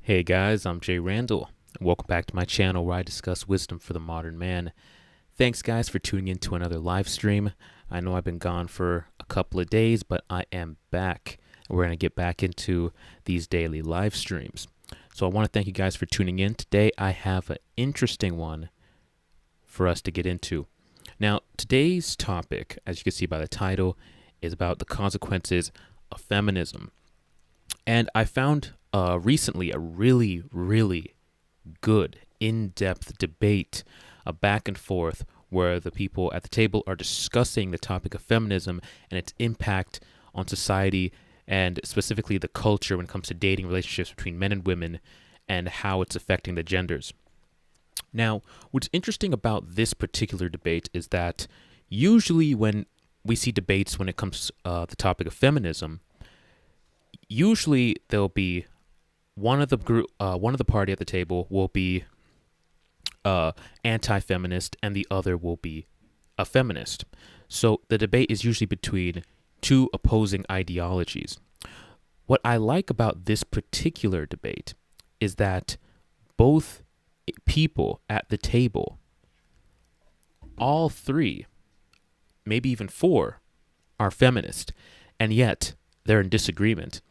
Hey guys, I'm Jay Randall. Welcome back to my channel where I discuss wisdom for the modern man. Thanks guys for tuning in to another live stream. I know I've been gone for a couple of days, but I am back. We're going to get back into these daily live streams. So I want to thank you guys for tuning in. Today I have an interesting one for us to get into. Now, today's topic, as you can see by the title, is about the consequences of feminism. And I found recently a really good in-depth debate, a back and forth where the people at the table are discussing the topic of feminism and its impact on society and specifically the culture when it comes to dating relationships between men and women and how it's affecting the genders. Now, what's interesting about this particular debate is that usually when we see debates when it comes to the topic of feminism, usually there'll be one of the party at the table will be anti-feminist, and the other will be a feminist. So the debate is usually between two opposing ideologies. What I like about this particular debate is that both people at the table, all three, maybe even four, are feminist, and yet they're in disagreement.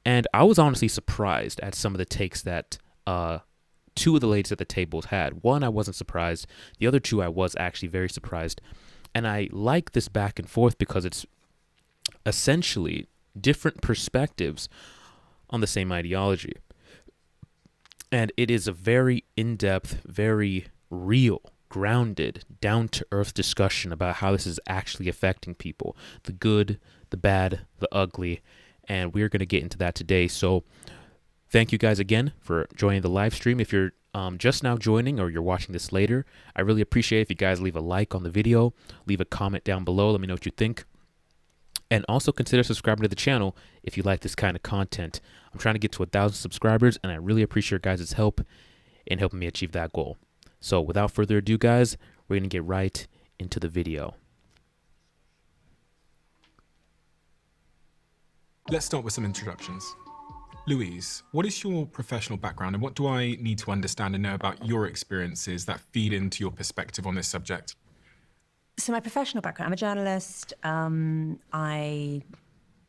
And I was honestly surprised at some of the takes that two of the ladies at the tables had. One, I wasn't surprised. The other two, I was actually very surprised. And I like this back and forth because it's essentially different perspectives on the same ideology. And it is a very in-depth, very real, grounded, down-to-earth discussion about how this is actually affecting people. The good, the bad, the ugly. And we're going to get into that today. So thank you guys again for joining the live stream. If you're just now joining or you're watching this later, I really appreciate if you guys leave a like on the video, leave a comment down below, let me know what you think. And also consider subscribing to the channel if you like this kind of content. I'm trying to get to 1,000 subscribers, and I really appreciate your guys' help in helping me achieve that goal. So without further ado, guys, we're going to get right into the video. Let's start with some introductions. Louise, what is your professional background and what do I need to understand and know about your experiences that feed into your perspective on this subject? So my professional background, I'm a journalist. I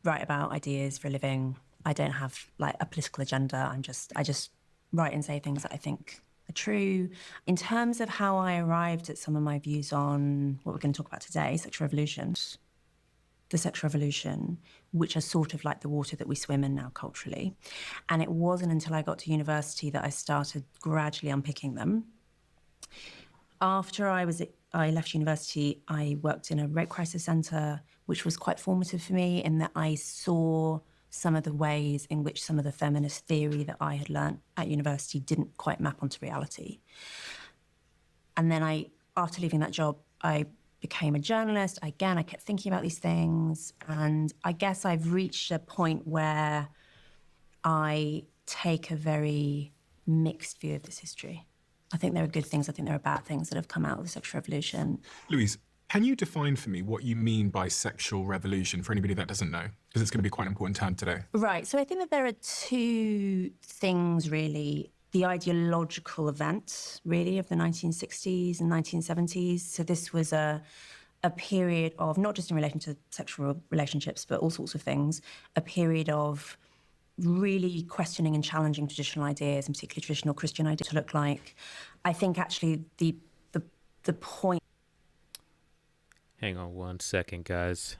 write about ideas for a living. I don't have like a political agenda. I just write and say things that I think are true. In terms of how I arrived at some of my views on what we're going to talk about today, sexual revolution, the sexual revolution, which are sort of like the water that we swim in now culturally. And it wasn't until I got to university that I started gradually unpicking them. After I left university, I worked in a rape crisis centre, which was quite formative for me in that I saw some of the ways in which some of the feminist theory that I had learnt at university didn't quite map onto reality. And then after leaving that job, I became a journalist. Again, I kept thinking about these things. And I guess I've reached a point where I take a very mixed view of this history. I think there are good things. I think there are bad things that have come out of the sexual revolution. Louise, can you define for me what you mean by sexual revolution for anybody that doesn't know? Because it's going to be quite an important term today. Right. So I think that there are two things, really. The ideological event, really, of the 1960s and 1970s. So this was a period of, not just in relation to sexual relationships, but all sorts of things, a period of really questioning and challenging traditional ideas, and particularly traditional Christian ideas to look like. I think actually the point... Hang on one second, guys.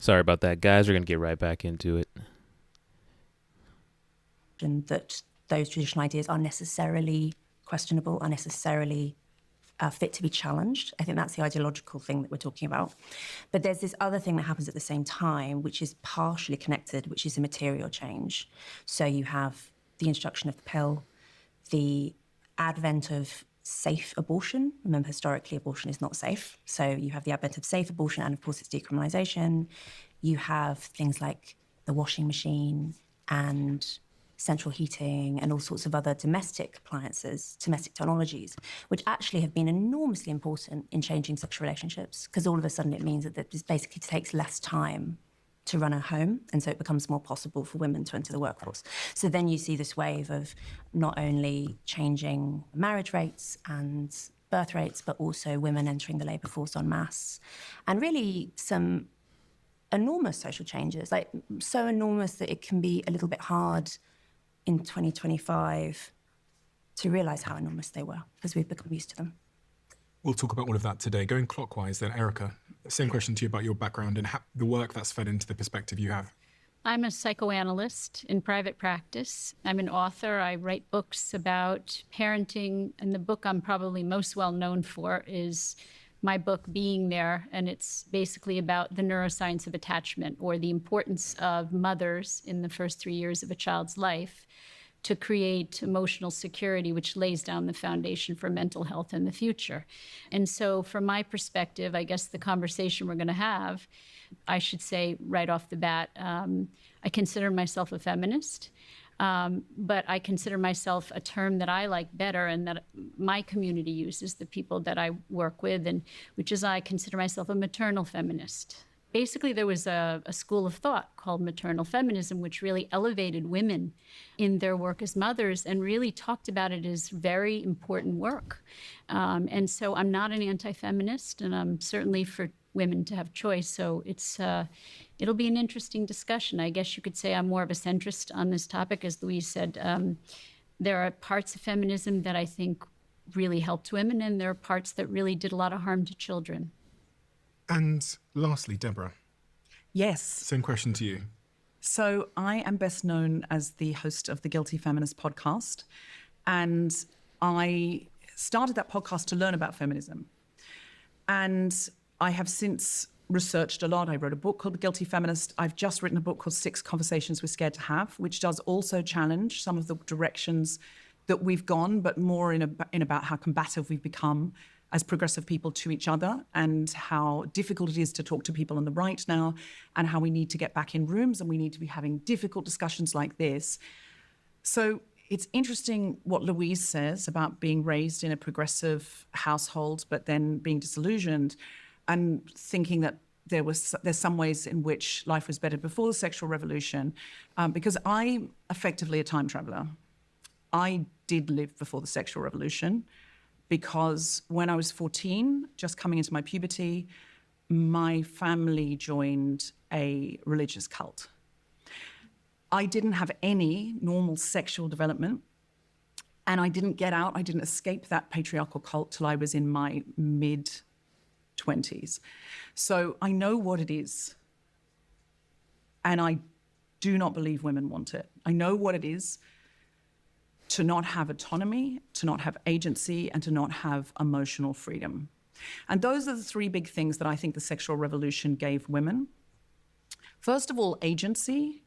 Sorry about that, guys. We're going to get right back into it. and that those traditional ideas are necessarily questionable, are necessarily fit to be challenged. I think that's the ideological thing that we're talking about. But there's this other thing that happens at the same time, which is partially connected, which is a material change. So you have the introduction of the pill, the advent of safe abortion. Remember, historically, abortion is not safe. So you have the advent of safe abortion, and of course, it's decriminalization. You have things like the washing machine and central heating and all sorts of other domestic appliances, domestic technologies, which actually have been enormously important in changing sexual relationships, because all of a sudden it means that this basically takes less time to run a home, and so it becomes more possible for women to enter the workforce. So then you see this wave of not only changing marriage rates and birth rates, but also women entering the labour force en masse, and really some enormous social changes, like so enormous that it can be a little bit hard in 2025 to realise how enormous they were, because we've become used to them. We'll talk about all of that today. Going clockwise then, Erica, same question to you about your background and the work that's fed into the perspective you have. I'm a psychoanalyst in private practice. I'm an author. I write books about parenting, and the book I'm probably most well known for is my book Being There, and it's basically about the neuroscience of attachment, or the importance of mothers in the first 3 years of a child's life to create emotional security, which lays down the foundation for mental health in the future. And so from my perspective, I guess the conversation we're going to have, I should say right off the bat, I consider myself a feminist. But I consider myself a term that I like better and that my community uses, the people that I work with, and which is I consider myself a maternal feminist. Basically, there was a school of thought called maternal feminism, which really elevated women in their work as mothers and really talked about it as very important work. And so I'm not an anti-feminist, and I'm certainly for women to have choice. So it'll be an interesting discussion. I guess you could say I'm more of a centrist on this topic. As Louise said, there are parts of feminism that I think really helped women, and there are parts that really did a lot of harm to children. And lastly, Deborah. Yes. Same question to you. So I am best known as the host of the Guilty Feminist podcast. And I started that podcast to learn about feminism. And I have since researched a lot. I wrote a book called The Guilty Feminist. I've just written a book called 6 Conversations We're Scared to Have, which does also challenge some of the directions that we've gone, but more in about how combative we've become as progressive people to each other, and how difficult it is to talk to people on the right now, and how we need to get back in rooms and we need to be having difficult discussions like this. So it's interesting what Louise says about being raised in a progressive household, but then being disillusioned and thinking that there's some ways in which life was better before the sexual revolution, because I'm effectively a time traveler. I did live before the sexual revolution, because when I was 14, just coming into my puberty, my family joined a religious cult. I didn't have any normal sexual development, and I didn't get out, I didn't escape that patriarchal cult till I was in my mid-20s. So I know what it is, and I do not believe women want it. I know what it is to not have autonomy, to not have agency, and to not have emotional freedom. And those are the 3 big things that I think the sexual revolution gave women. First of all, agency.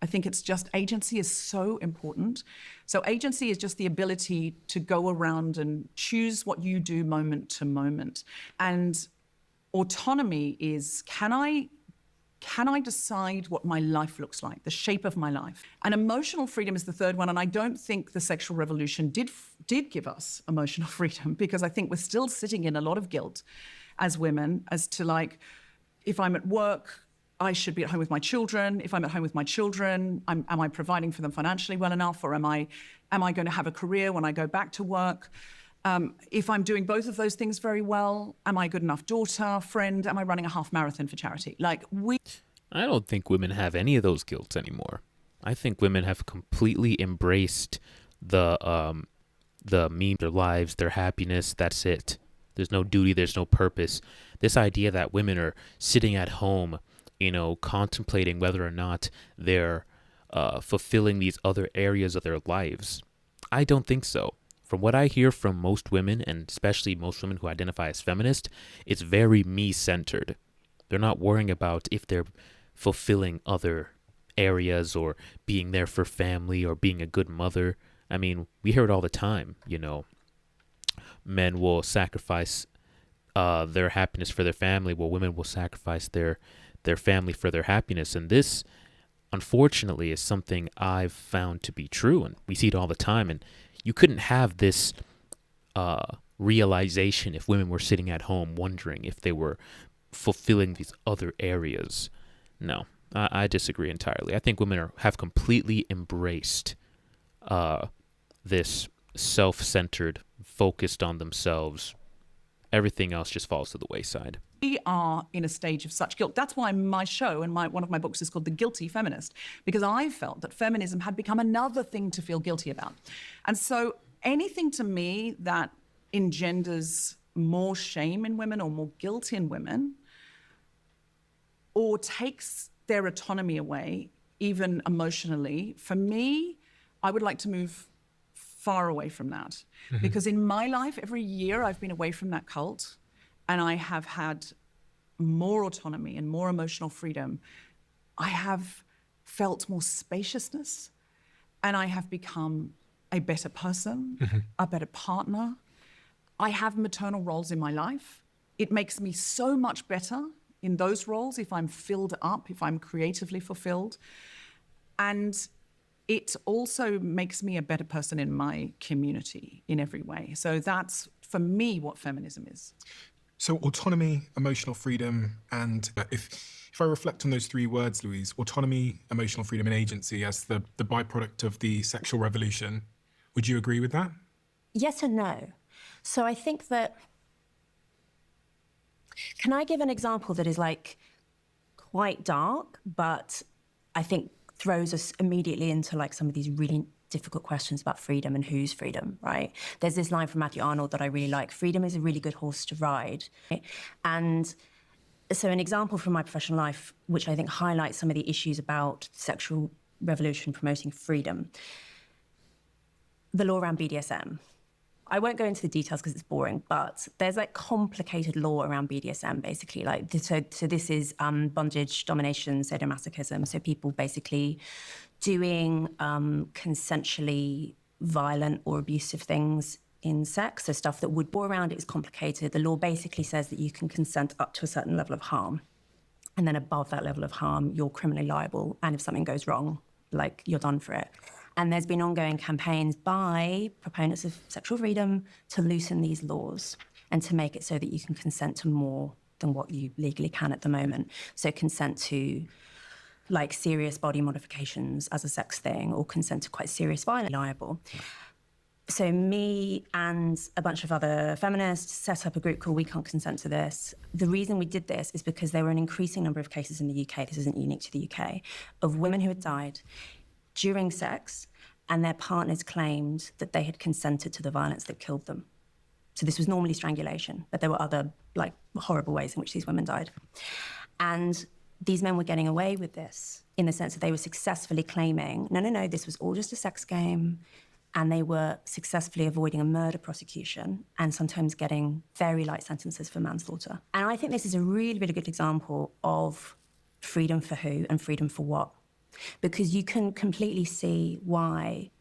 I think it's just, agency is so important. So agency is just the ability to go around and choose what you do moment to moment. And autonomy is, can I decide what my life looks like, the shape of my life? And emotional freedom is the third one. And I don't think the sexual revolution did give us emotional freedom, because I think we're still sitting in a lot of guilt as women as to, like, if I'm at work, I should be at home with my children. If I'm at home with my children, am I providing for them financially well enough? Or am I going to have a career when I go back to work? If I'm doing both of those things very well, am I a good enough daughter, friend? Am I running a half marathon for charity? I don't think women have any of those guilts anymore. I think women have completely embraced the mean, their lives, their happiness. That's it. There's no duty. There's no purpose. This idea that women are sitting at home, contemplating whether or not their fulfilling these other areas of their lives. I don't think so. From what I hear from most women, and especially most women who identify as feminist, it's very me-centered. They're not worrying about if they're fulfilling other areas or being there for family or being a good mother. I mean, we hear it all the time, you know. Men will sacrifice their happiness for their family, while women will sacrifice their family for their happiness. And this, unfortunately, is something I've found to be true, and we see it all the time. And you couldn't have this realization if women were sitting at home wondering if they were fulfilling these other areas. No, I disagree entirely. I think women have completely embraced this self-centered, focused on themselves. Everything else just falls to the wayside. We are in a stage of such guilt. That's why my show and one of my books is called The Guilty Feminist, because I felt that feminism had become another thing to feel guilty about. And so anything to me that engenders more shame in women or more guilt in women, or takes their autonomy away, even emotionally, for me, I would like to move far away from that. Because in my life, every year I've been away from that cult, and I have had more autonomy and more emotional freedom. I have felt more spaciousness, and I have become a better person, a better partner. I have maternal roles in my life. It makes me so much better in those roles if I'm filled up, if I'm creatively fulfilled. And it also makes me a better person in my community in every way. So that's, for me, what feminism is. So autonomy, emotional freedom, and if I reflect on those three words, Louise, autonomy, emotional freedom, and agency as the byproduct of the sexual revolution, would you agree with that? Yes and no. So I think that, can I give an example that is like quite dark, but I think throws us immediately into like some of these really difficult questions about freedom and whose freedom, right? There's this line from Matthew Arnold that I really like: freedom is a really good horse to ride. And so an example from my professional life, which I think highlights some of the issues about sexual revolution promoting freedom, the law around BDSM. I won't go into the details because it's boring, but there's like complicated law around BDSM, basically. Like, so this is bondage, domination, sadomasochism. So people basically doing consensually violent or abusive things in sex. So stuff that would law around it is complicated. The law basically says that you can consent up to a certain level of harm. And then above that level of harm, you're criminally liable. And if something goes wrong, like, you're done for it. And there's been ongoing campaigns by proponents of sexual freedom to loosen these laws and to make it so that you can consent to more than what you legally can at the moment. So consent to like serious body modifications as a sex thing, or consent to quite serious violence, liable. So me and a bunch of other feminists set up a group called We Can't Consent to This. The reason we did this is because there were an increasing number of cases in the UK, this isn't unique to the UK, of women who had died during sex, and their partners claimed that they had consented to the violence that killed them. So this was normally strangulation, but there were other like horrible ways in which these women died. And these men were getting away with this in the sense that they were successfully claiming, no, this was all just a sex game, and they were successfully avoiding a murder prosecution and sometimes getting very light sentences for manslaughter. And I think this is a really, really good example of freedom for who and freedom for what. Because you can completely see why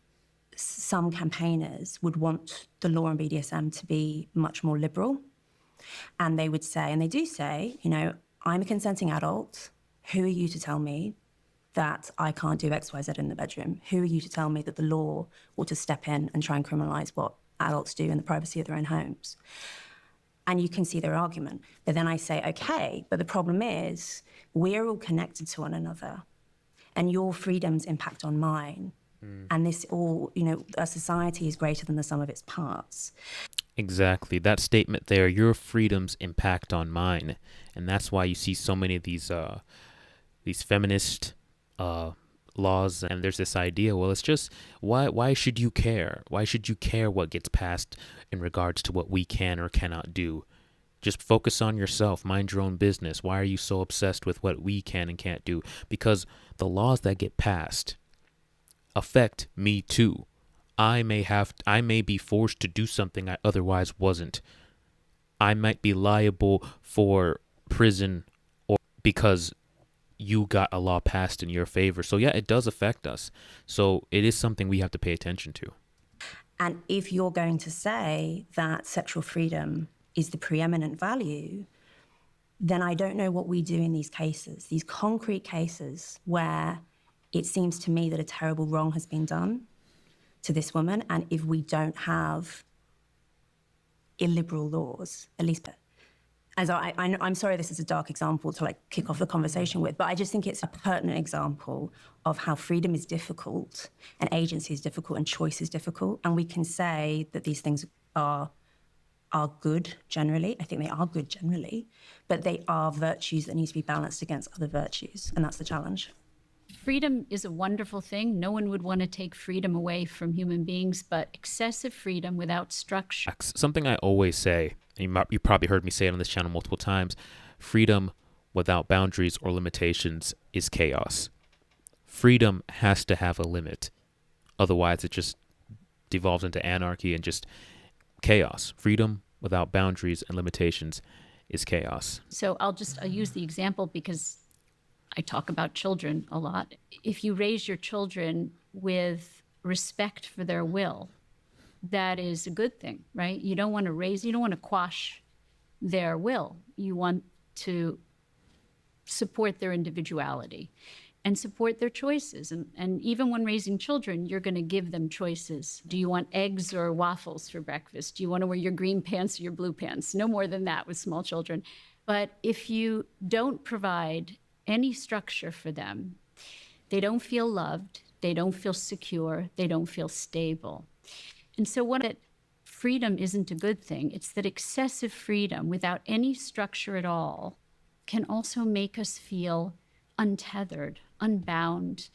some campaigners would want the law on BDSM to be much more liberal. And they would say, and they do say, you know, I'm a consenting adult. Who are you to tell me that I can't do X, Y, Z in the bedroom? Who are you to tell me that the law ought to step in and try and criminalise what adults do in the privacy of their own homes? And you can see their argument. But then I say, okay, but the problem is we're all connected to one another. And your freedoms impact on mine. And this all, you know, a society is greater than the sum of its parts. Exactly. That statement there, your freedoms impact on mine. And that's why you see so many of these feminist laws. And there's this idea, well, it's just, why should you care? Why should you care what gets passed in regards to what we can or cannot do? Just focus on yourself, mind your own business. Why are you so obsessed with what we can and can't do? Because the laws that get passed, affect me too. I may be forced to do something I otherwise wasn't. I might be liable for prison or because you got a law passed in your favor. So yeah, it does affect us. So it is something we have to pay attention to. And if you're going to say that sexual freedom is the preeminent value, then I don't know what we do in these cases, these concrete cases where it seems to me that a terrible wrong has been done to this woman. And if we don't have illiberal laws, at least, as I'm sorry this is a dark example to like kick off the conversation with, but I just think it's a pertinent example of how freedom is difficult and agency is difficult and choice is difficult. And we can say that these things are good generally. I think they are good generally, but they are virtues that need to be balanced against other virtues. And that's the challenge. Freedom is a wonderful thing. No one would want to take freedom away from human beings, but excessive freedom without structure. Something I always say, and you probably heard me say it on this channel multiple times, freedom without boundaries or limitations is chaos. Freedom has to have a limit. Otherwise, it just devolves into anarchy and just chaos. Freedom without boundaries and limitations is chaos. So I'll use the example because I talk about children a lot. If you raise your children with respect for their will, that is a good thing, right? You don't want to quash their will. You want to support their individuality and support their choices. And even when raising children, you're going to give them choices. Do you want eggs or waffles for breakfast? Do you want to wear your green pants or your blue pants? No more than that with small children. But if you don't provide any structure for them, they don't feel loved, they don't feel secure, they don't feel stable. And so freedom isn't a good thing. It's that excessive freedom without any structure at all can also make us feel untethered, unbound,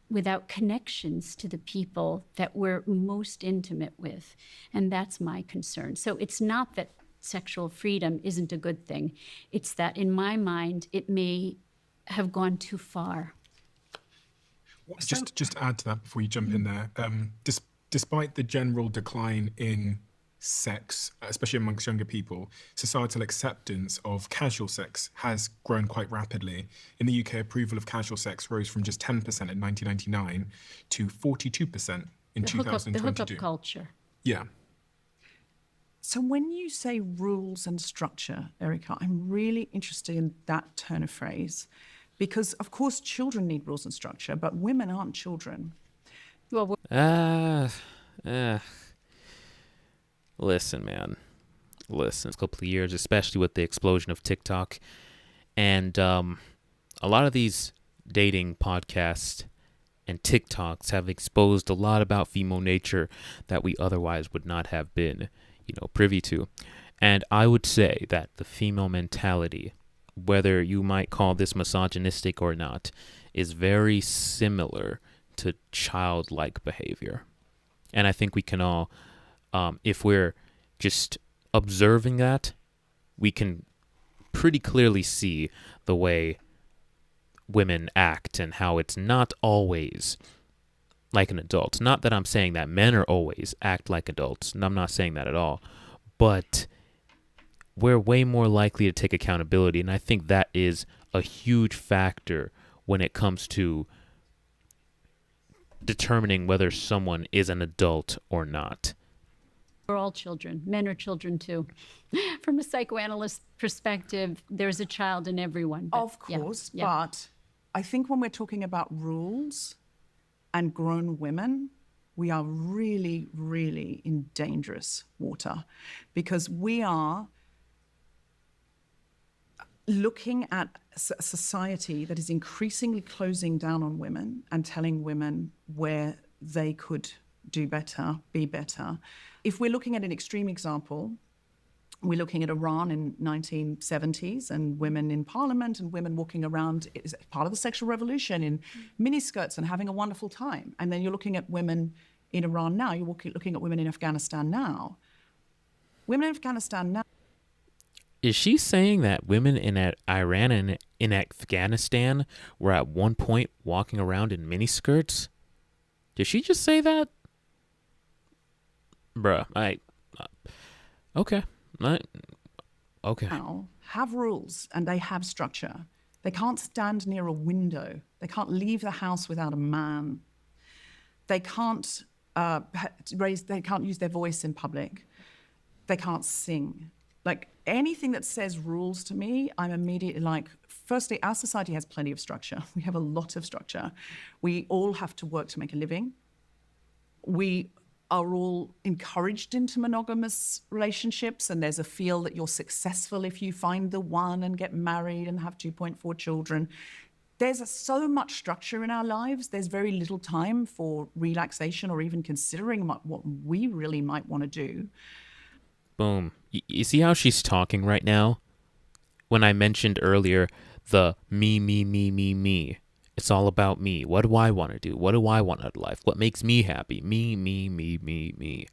without connections to the people that we're most intimate with. And that's my concern. So it's not that sexual freedom isn't a good thing. It's that in my mind, it may have gone too far. Just to add to that before you jump in there, despite the general decline in sex, especially amongst younger people, societal acceptance of casual sex has grown quite rapidly. In the UK, approval of casual sex rose from just 10% in 1999 to 42% in 2022. The hookup culture. Yeah. So when you say rules and structure, Erica, I'm really interested in that turn of phrase because, of course, children need rules and structure, but women aren't children. Well, listen, man. Listen, a couple of years, especially with the explosion of TikTok and a lot of these dating podcasts and TikToks have exposed a lot about female nature that we otherwise would not have been privy to. And I would say that the female mentality, whether you might call this misogynistic or not, is very similar to childlike behavior. And I think we can all, if we're just observing that, we can pretty clearly see the way women act and how it's not always like an adult. Not that I'm saying that men are always act like adults, and I'm not saying that at all, but we're way more likely to take accountability, and I think that is a huge factor when it comes to determining whether someone is an adult or not. We're all children. Men are children too. From a psychoanalyst perspective, there's a child in everyone. Of course, but I think when we're talking about rules and grown women, we are really, really in dangerous water because we are looking at a society that is increasingly closing down on women and telling women where they could do better, be better. If we're looking at an extreme example, we're looking at Iran in 1970s and women in parliament and women walking around is part of the sexual revolution in miniskirts and having a wonderful time. And then you're looking at women in Iran now. You're looking at women in Afghanistan now. Women in Afghanistan now. Is she saying that women in Iran and in Afghanistan were at one point walking around in miniskirts? Did she just say that? Bruh, okay. Okay. Now have rules and they have structure. They can't stand near a window. They can't leave the house without a man. They can't they can't use their voice in public. They can't sing. Like anything that says rules to me, I'm immediately like, firstly, our society has plenty of structure. We have a lot of structure. We all have to work to make a living. We are all encouraged into monogamous relationships, and there's a feel that you're successful if you find the one and get married and have 2.4 children. There's so much structure in our lives. There's very little time for relaxation or even considering what we really might want to do. Boom. You see how she's talking right now? When I mentioned earlier the me. It's all about me. What do I want to do? What do I want out of life? What makes me happy? Me.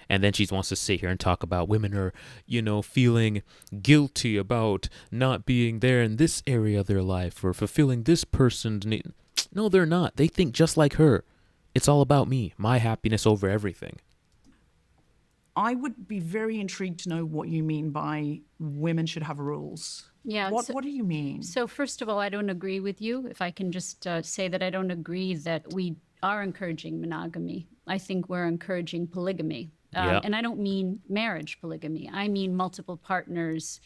And then she wants to sit here and talk about women are, feeling guilty about not being there in this area of their life or fulfilling this person's need. No, they're not. They think just like her. It's all about me, my happiness over everything. I would be very intrigued to know what you mean by women should have rules. Yeah. What do you mean? So first of all, I don't agree with you. If I can just say that I don't agree that we are encouraging monogamy. I think we're encouraging polygamy. Yeah. And I don't mean marriage polygamy. I mean multiple partners.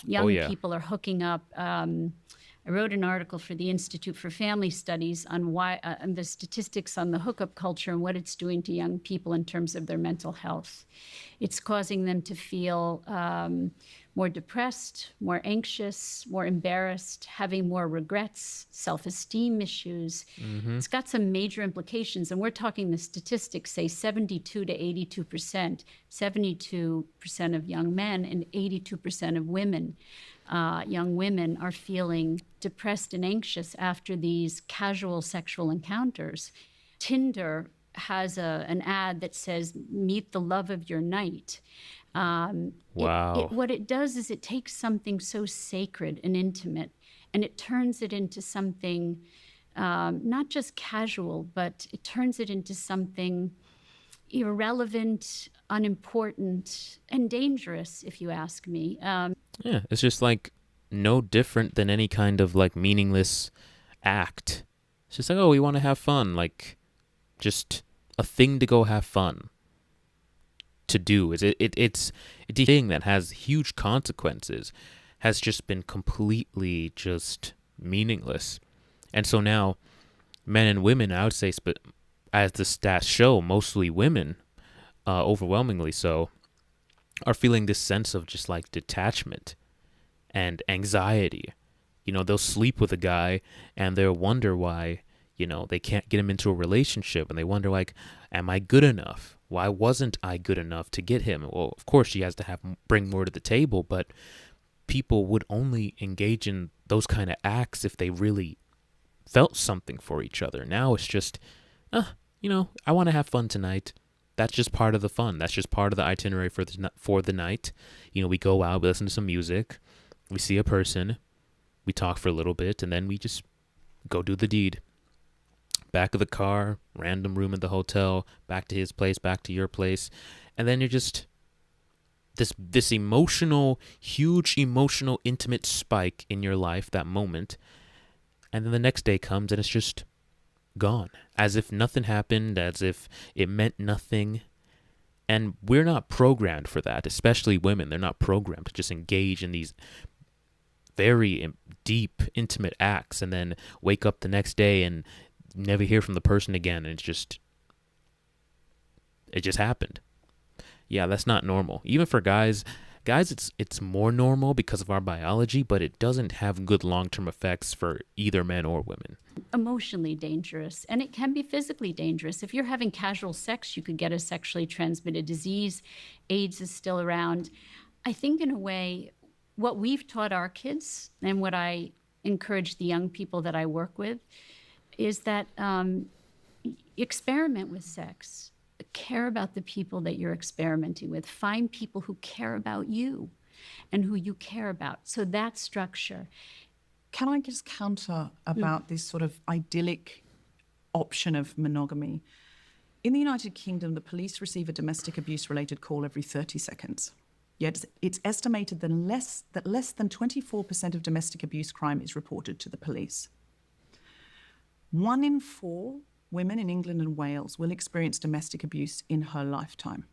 Young people are hooking up. I wrote an article for the Institute for Family Studies on why and the statistics on the hookup culture and what it's doing to young people in terms of their mental health. It's causing them to feel more depressed, more anxious, more embarrassed, having more regrets, self-esteem issues. It's got some major implications, and we're talking the statistics say 72 to 82%, 72% of young men and 82% of women. Young women are feeling depressed and anxious after these casual sexual encounters. Tinder has an ad that says, "Meet the love of your night." Wow. What it does is it takes something so sacred and intimate, and it turns it into something not just casual, but it turns it into something irrelevant, unimportant, and dangerous, if you ask me. Yeah, it's just like no different than any kind of like meaningless act. It's just like, oh, we want to have fun. Like just a thing to go have fun to do. It's a thing that has huge consequences, has just been completely just meaningless. And so now men and women, I would say, as the stats show, mostly women, overwhelmingly so, are feeling this sense of just like detachment and anxiety. They'll sleep with a guy and they'll wonder why, they can't get him into a relationship, and they wonder like, am I good enough? Why wasn't I good enough to get him? Well, of course she has to bring more to the table, but people would only engage in those kind of acts if they really felt something for each other. Now it's just, I want to have fun tonight. That's just part of the fun. That's just part of the itinerary for the night. We go out, we listen to some music, we see a person, we talk for a little bit, and then we just go do the deed. Back of the car, random room at the hotel, back to his place, back to your place. And then you're just this emotional, huge emotional, intimate spike in your life, that moment. And then the next day comes and it's just gone, as if nothing happened, as if it meant nothing. And we're not programmed for that, especially women. They're not programmed to just engage in these very deep, intimate acts and then wake up the next day and never hear from the person again. And it just happened. Yeah, that's not normal. Even for guys, it's more normal because of our biology, but it doesn't have good long-term effects for either men or women. Emotionally dangerous, and it can be physically dangerous. If you're having casual sex, you could get a sexually transmitted disease. AIDS is still around. I think in a way, what we've taught our kids and what I encourage the young people that I work with is that experiment with sex. Care about the people that you're experimenting with. Find people who care about you and who you care about. So that structure. Can I just counter about this sort of idyllic option of monogamy? In the United Kingdom, the police receive a domestic abuse-related call every 30 seconds. Yet it's estimated that less than 24% of domestic abuse crime is reported to the police. 1 in 4 women in England and Wales will experience domestic abuse in her lifetime.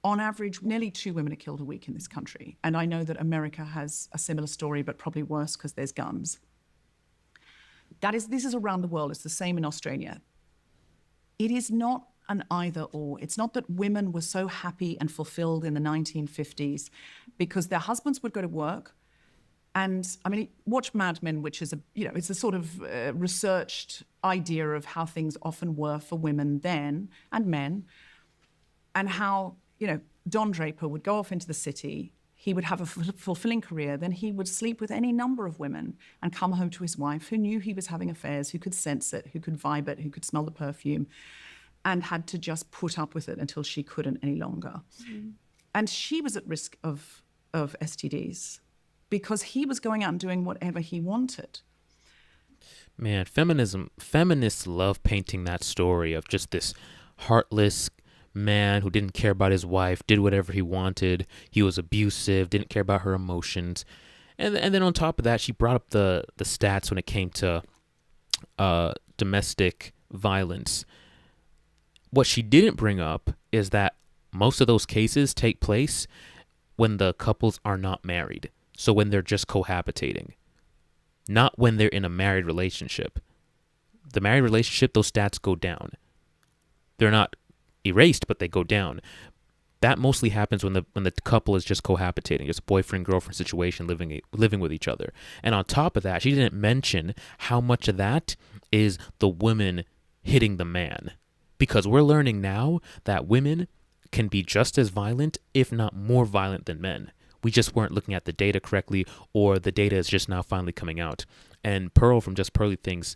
On average, nearly 2 women are killed a week in this country. And I know that America has a similar story, but probably worse because there's guns. This is around the world. It's the same in Australia. It is not an either or. It's not that women were so happy and fulfilled in the 1950s because their husbands would go to work. And I mean, watch Mad Men, which is it's a sort of researched idea of how things often were for women then and men, and how, Don Draper would go off into the city. He would have a fulfilling career. Then he would sleep with any number of women and come home to his wife who knew he was having affairs, who could sense it, who could vibe it, who could smell the perfume, and had to just put up with it until she couldn't any longer. Mm. And she was at risk of STDs because he was going out and doing whatever he wanted. Man, feminists love painting that story of just this heartless man who didn't care about his wife, did whatever he wanted. He was abusive, didn't care about her emotions. And then on top of that, she brought up the stats when it came to domestic violence. What she didn't bring up is that most of those cases take place when the couples are not married. So when they're just cohabitating, not when they're in a married relationship. The married relationship, those stats go down. They're not erased, but they go down. That mostly happens when the couple is just cohabitating. It's a boyfriend-girlfriend situation, living with each other. And on top of that, she didn't mention how much of that is the women hitting the man. Because we're learning now that women can be just as violent, if not more violent than men. We just weren't looking at the data correctly, or the data is just now finally coming out. And Pearl from Just Pearly Things,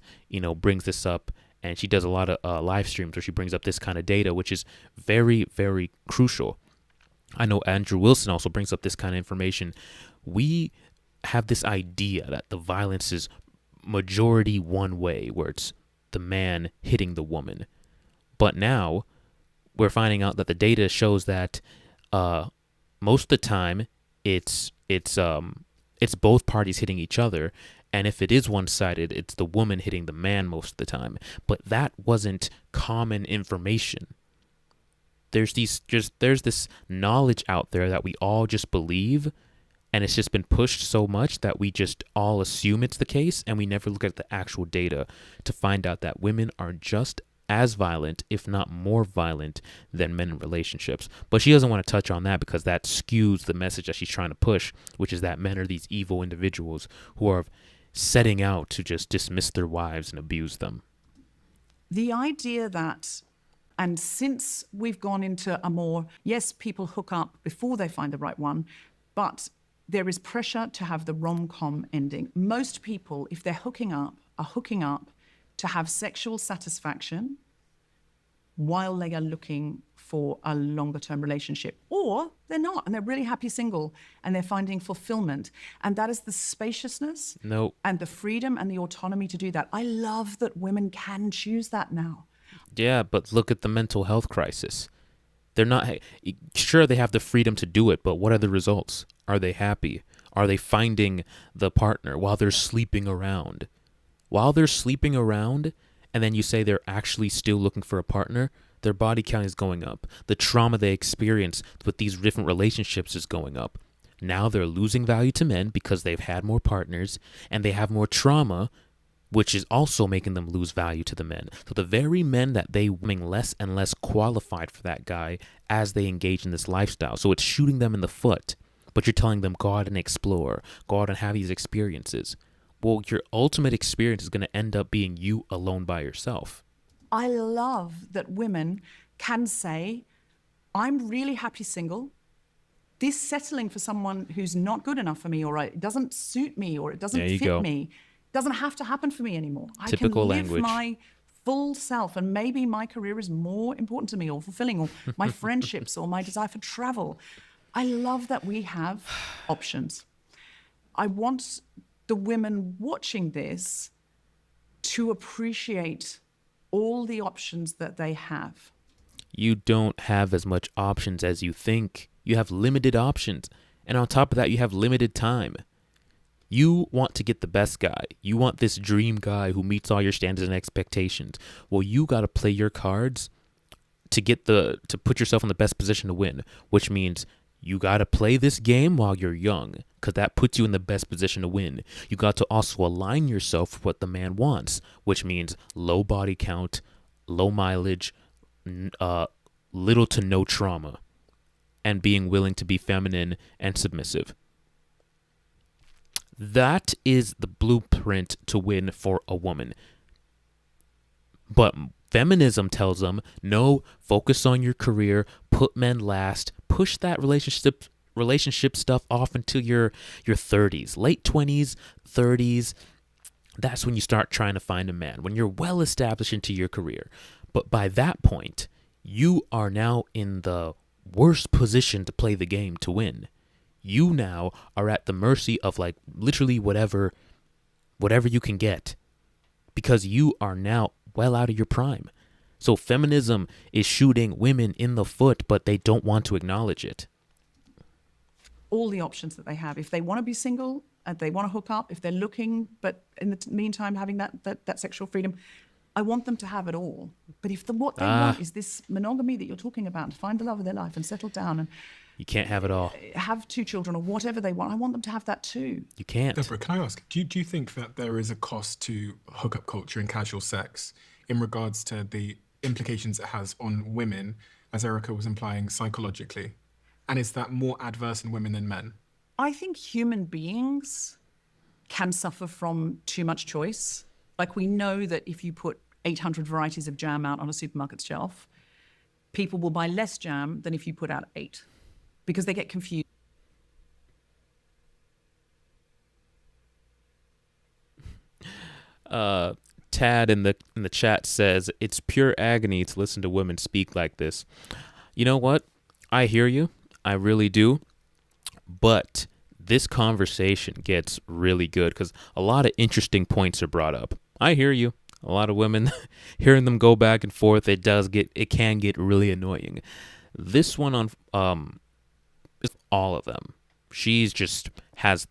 brings this up, and she does a lot of live streams where she brings up this kind of data, which is very, very crucial. I know Andrew Wilson also brings up this kind of information. We have this idea that the violence is majority one way, where it's the man hitting the woman. But now we're finding out that the data shows that most of the time it's both parties hitting each other, and if it is one-sided, it's the woman hitting the man most of the time. But that wasn't common information. There's this knowledge out there that we all just believe, and it's just been pushed so much that we just all assume it's the case, and we never look at the actual data to find out that women are just as violent, if not more violent, than men in relationships. But she doesn't want to touch on that because that skews the message that she's trying to push, which is that men are these evil individuals who are setting out to just dismiss their wives and abuse them. The idea that, and since we've gone into a more, yes, people hook up before they find the right one, but there is pressure to have the rom-com ending. Most people, if they're hooking up, are hooking up to have sexual satisfaction while they are looking for a longer-term relationship. Or they're not, and they're really happy single, and they're finding fulfillment. And that is the spaciousness and the freedom and the autonomy to do that. I love that women can choose that now. Yeah, but look at the mental health crisis. They're not, sure, they have the freedom to do it, but what are the results? Are they happy? Are they finding the partner while they're sleeping around? While they're sleeping around, and then you say they're actually still looking for a partner, their body count is going up. The trauma they experience with these different relationships is going up. Now they're losing value to men because they've had more partners, and they have more trauma, which is also making them lose value to the men. So the very men that they becoming less and less qualified for that guy as they engage in this lifestyle. So it's shooting them in the foot, but you're telling them, go out and explore, go out and have these experiences. Well, your ultimate experience is going to end up being you alone by yourself. I love that women can say, I'm really happy single. This settling for someone who's not good enough for me, or it doesn't suit me, or it doesn't fit me, doesn't have to happen for me anymore. Typical I can live language. my full self, and maybe my career is more important to me, or fulfilling, or my friendships, or my desire for travel. I love that we have options. I want the women watching this to appreciate all the options that they have. You don't have as much options as you think. You have limited options. And on top of that, you have limited time. You want to get the best guy. You want this dream guy who meets all your standards and expectations. Well, you got to play your cards to put yourself in the best position to win, which means you got to play this game while you're young, because that puts you in the best position to win. You got to also align yourself with what the man wants, which means low body count, low mileage, little to no trauma, and being willing to be feminine and submissive. That is the blueprint to win for a woman. But feminism tells them, no, focus on your career, put men last, push that relationship stuff off until your 30s, late 20s, 30s. That's when you start trying to find a man, when you're well established into your career. But by that point, you are now in the worst position to play the game to win. You now are at the mercy of like literally whatever you can get, because you are now well out of your prime. So feminism is shooting women in the foot, but they don't want to acknowledge it. All the options that they have. If they want to be single, they want to hook up, if they're looking, but in the meantime having that sexual freedom, I want them to have it all. But if what they want is this monogamy that you're talking about, to find the love of their life and settle down and you can't have it all. Have 2 children or whatever they want, I want them to have that too. You can't. Deborah, can I ask, do you think that there is a cost to hookup culture and casual sex in regards to the implications it has on women, as Erica was implying, psychologically? And is that more adverse in women than men? I think human beings can suffer from too much choice. Like, we know that if you put 800 varieties of jam out on a supermarket shelf, people will buy less jam than if you put out 8, because they get confused. Tad in the chat says, it's pure agony to listen to women speak like this. You know what? I hear you. I really do. But this conversation gets really good because a lot of interesting points are brought up. I hear you. A lot of women, hearing them go back and forth, it can get really annoying. This one on all of them. She's just has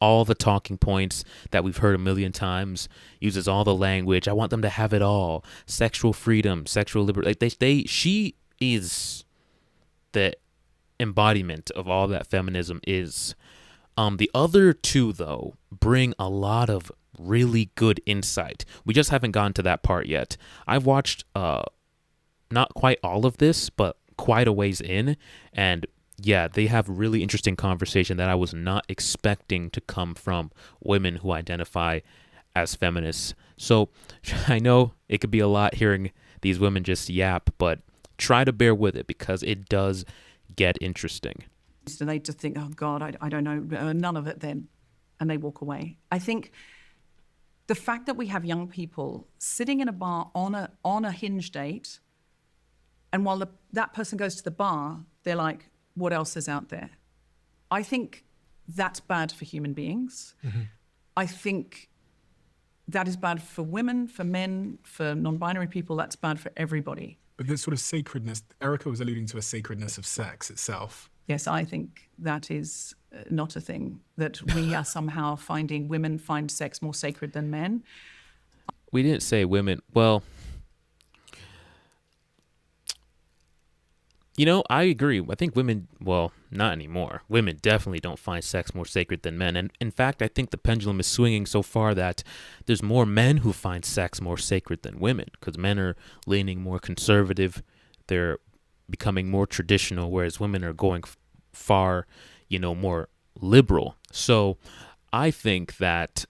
all the talking points that we've heard a million times, uses all the language. I want them to have it all. Sexual freedom, sexual liberty. She is the embodiment of all that feminism is. The other two, though, bring a lot of really good insight. We just haven't gotten to that part yet. I've watched not quite all of this, but quite a ways in, and yeah, they have really interesting conversation that I was not expecting to come from women who identify as feminists. So I know it could be a lot hearing these women just yap, but try to bear with it because it does get interesting. So they just think, oh God, I don't know, none of it then, and they walk away. I think the fact that we have young people sitting in a bar on a hinge date, and while that person goes to the bar, they're like, what else is out there? I think that's bad for human beings. Mm-hmm. I think that is bad for women, for men, for non-binary people. That's bad for everybody. But this sort of sacredness, Erica was alluding to a sacredness of sex itself. Yes, I think that is not a thing, that we are somehow finding women find sex more sacred than men. We didn't say women. Well, I agree. I think women, well, not anymore. Women definitely don't find sex more sacred than men. And in fact, I think the pendulum is swinging so far that there's more men who find sex more sacred than women, because men are leaning more conservative. They're becoming more traditional, whereas women are going far, more liberal. So I think that,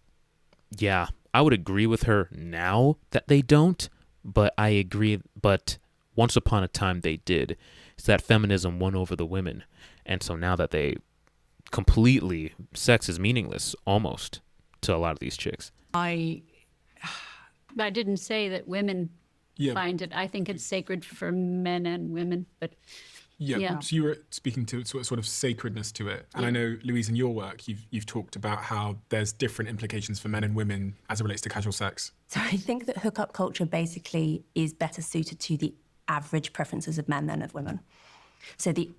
yeah, I would agree with her now that they don't, but I agree, but once upon a time they did. It's that feminism won over the women. And so now that they completely, sex is meaningless almost to a lot of these chicks. I didn't say that women find it. I think it's sacred for men and women, but Yeah. Yeah. So you were speaking to sort of sacredness to it, and I know, Louise, in your work, you've talked about how there's different implications for men and women as it relates to casual sex. So I think that hookup culture basically is better suited to the average preferences of men than of women. So the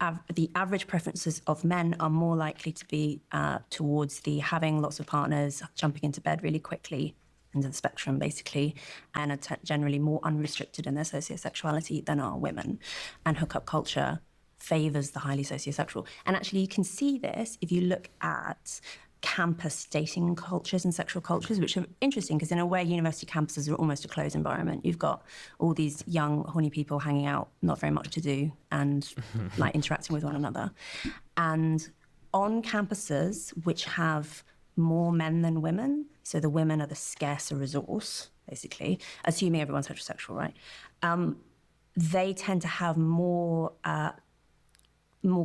average preferences of men are more likely to be towards the having lots of partners, jumping into bed really quickly, into the spectrum basically, and are generally more unrestricted in their sociosexuality than are women. And hookup culture favors the highly sociosexual. And actually you can see this if you look at campus dating cultures and sexual cultures, which are interesting because in a way university campuses are almost a closed environment. You've got all these young horny people hanging out, not very much to do, and like interacting with one another. And on campuses which have more men than women, so the women are the scarcer resource, basically, assuming everyone's heterosexual, right? They tend to have more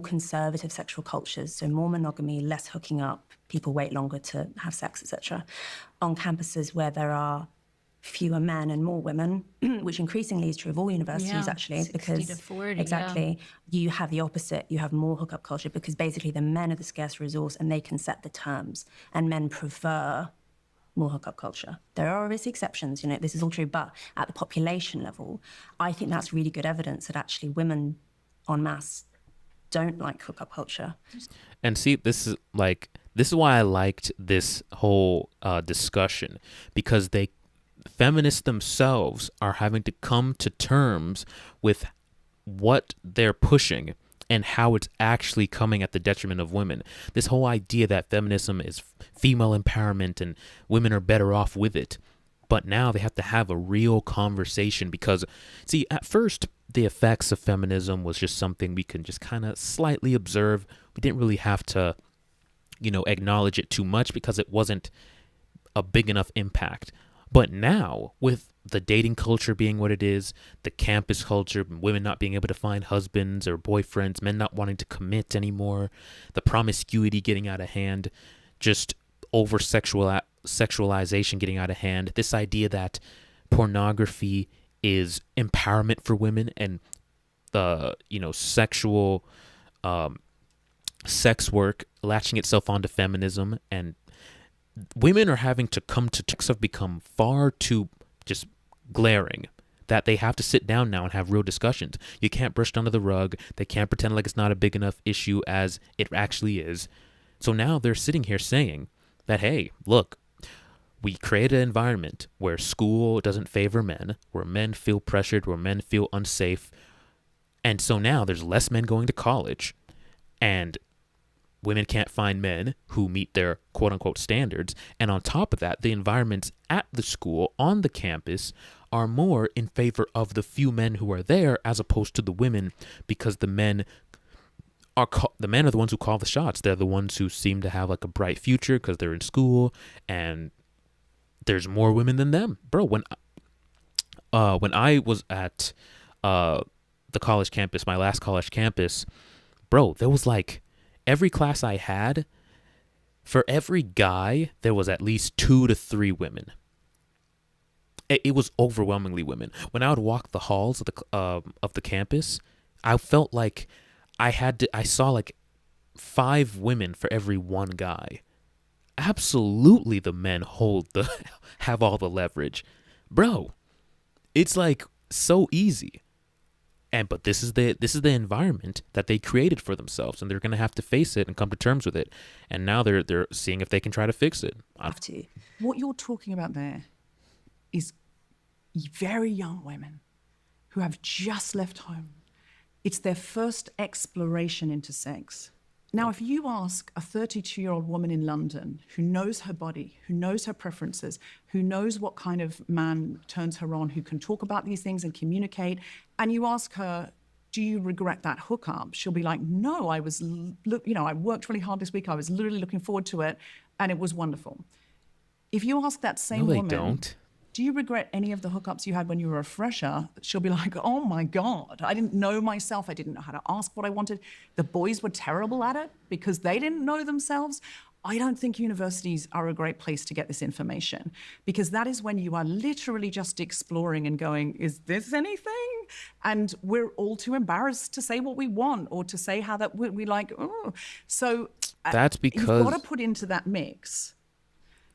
conservative sexual cultures, so more monogamy, less hooking up, people wait longer to have sex, etc. On campuses where there are fewer men and more women, which increasingly is true of all universities, actually, 60 because to 40, exactly, you have the opposite. You have more hookup culture because basically the men are the scarce resource and they can set the terms, and men prefer more hookup culture. There are obviously exceptions, this is all true, but at the population level, I think that's really good evidence that actually women en masse don't like hookup culture. And see, this is why I liked this whole discussion, because feminists themselves are having to come to terms with what they're pushing and how it's actually coming at the detriment of women. This whole idea that feminism is female empowerment and women are better off with it. But now they have to have a real conversation because, see, at first, the effects of feminism was just something we can just kind of slightly observe. We didn't really have to, acknowledge it too much because it wasn't a big enough impact. But now, with the dating culture being what it is, the campus culture, women not being able to find husbands or boyfriends, men not wanting to commit anymore, the promiscuity getting out of hand, just over-sexualization getting out of hand, this idea that pornography is empowerment for women and the, sexual sex work latching itself onto feminism, and women are having to come to terms have become far too just glaring that they have to sit down now and have real discussions. You can't brush it under the rug. They can't pretend like it's not a big enough issue as it actually is. So now they're sitting here saying that, hey, look, we create an environment where school doesn't favor men, where men feel pressured, where men feel unsafe. And so now there's less men going to college, and women can't find men who meet their quote-unquote standards. And on top of that, the environments at the school, on the campus, are more in favor of the few men who are there as opposed to the women, because the men are the ones who call the shots. They're the ones who seem to have like a bright future because they're in school, and there's more women than them. Bro, when I was at the college campus, my last college campus, bro, there was like every class I had, for every guy, there was at least 2 to 3 women. It was overwhelmingly women. When I would walk the halls of the campus, I felt like I saw like 5 women for every 1 guy. Absolutely, the men have all the leverage, bro. It's like so easy. But this is the environment that they created for themselves, and they're gonna have to face it and come to terms with it. And now they're seeing if they can try to fix it. Have to. What you're talking about there is very young women who have just left home. It's their first exploration into sex. Now, if you ask a 32-year-old woman in London who knows her body, who knows her preferences, who knows what kind of man turns her on, who can talk about these things and communicate, and you ask her, do you regret that hookup? She'll be like, no, I worked really hard this week. I was literally looking forward to it, and it was wonderful. If you ask that same woman, don't. Do you regret any of the hookups you had when you were a fresher? She'll be like, oh my God, I didn't know myself. I didn't know how to ask what I wanted. The boys were terrible at it because they didn't know themselves. I don't think universities are a great place to get this information, because that is when you are literally just exploring and going, is this anything? And we're all too embarrassed to say what we want or to say how that we like. Oh. So That's because, you've got to put into that mix.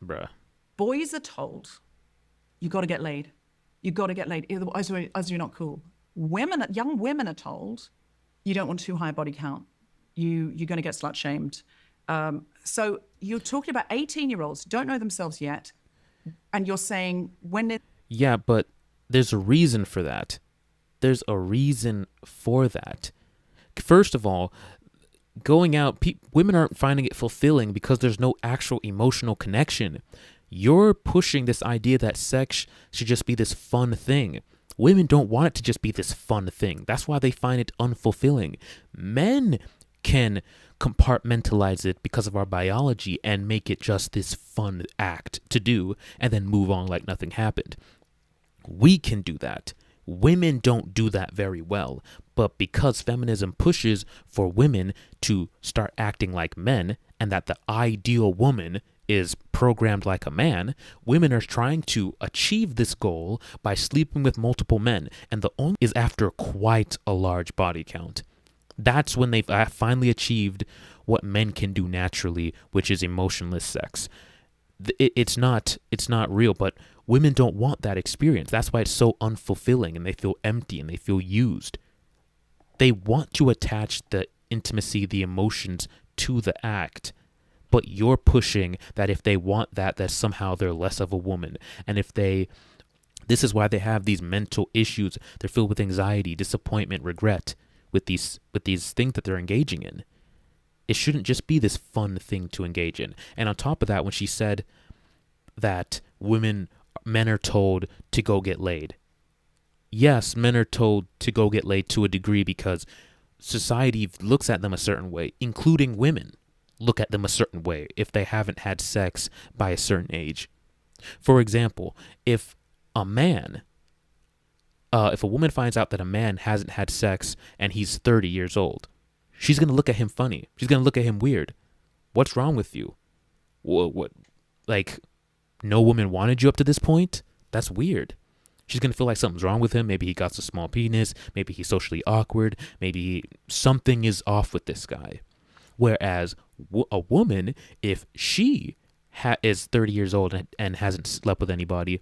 bruh. Boys are told, you got to get laid. You got to get laid. Otherwise, you're not cool. Young women are told, you don't want too high a body count. You're going to get slut shamed. So you're talking about 18-year-olds who don't know themselves yet, and you're saying when they... Yeah, but there's a reason for that. There's a reason for that. First of all, going out, women aren't finding it fulfilling because there's no actual emotional connection. You're pushing this idea that sex should just be this fun thing. Women don't want it to just be this fun thing. That's why they find it unfulfilling. Men can compartmentalize it because of our biology and make it just this fun act to do and then move on like nothing happened. We can do that. Women don't do that very well. But because feminism pushes for women to start acting like men and that the ideal woman is programmed like a man, women are trying to achieve this goal by sleeping with multiple men, and the only is after quite a large body count. That's when they've finally achieved what men can do naturally, which is emotionless sex. It's not real, but women don't want that experience. That's why it's so unfulfilling, and they feel empty and they feel used. They want to attach the intimacy, the emotions to the act. But you're pushing that if they want that somehow they're less of a woman. And this is why they have these mental issues. They're filled with anxiety, disappointment, regret with these things that they're engaging in. It shouldn't just be this fun thing to engage in. And on top of that, when she said that men are told to go get laid. Yes, men are told to go get laid to a degree because society looks at them a certain way, including women. Look at them a certain way if they haven't had sex by a certain age. For example, if a woman finds out that a man hasn't had sex and he's 30 years old, she's going to look at him funny. She's going to look at him weird. What's wrong with you? What? Like, no woman wanted you up to this point? That's weird. She's going to feel like something's wrong with him. Maybe he got a small penis. Maybe he's socially awkward. Maybe something is off with this guy. Whereas a woman, if she is 30 years old and hasn't slept with anybody,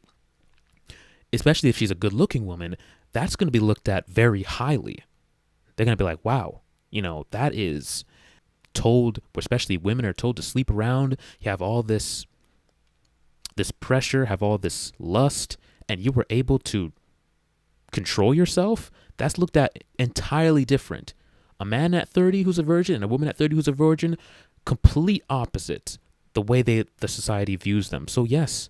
especially if she's a good-looking woman, that's going to be looked at very highly. They're going to be like, wow, that is told, especially women are told to sleep around. You have all this pressure, have all this lust, and you were able to control yourself. That's looked at entirely different. A man at 30 who's a virgin and a woman at 30 who's a virgin, complete opposites, the way the society views them. So yes,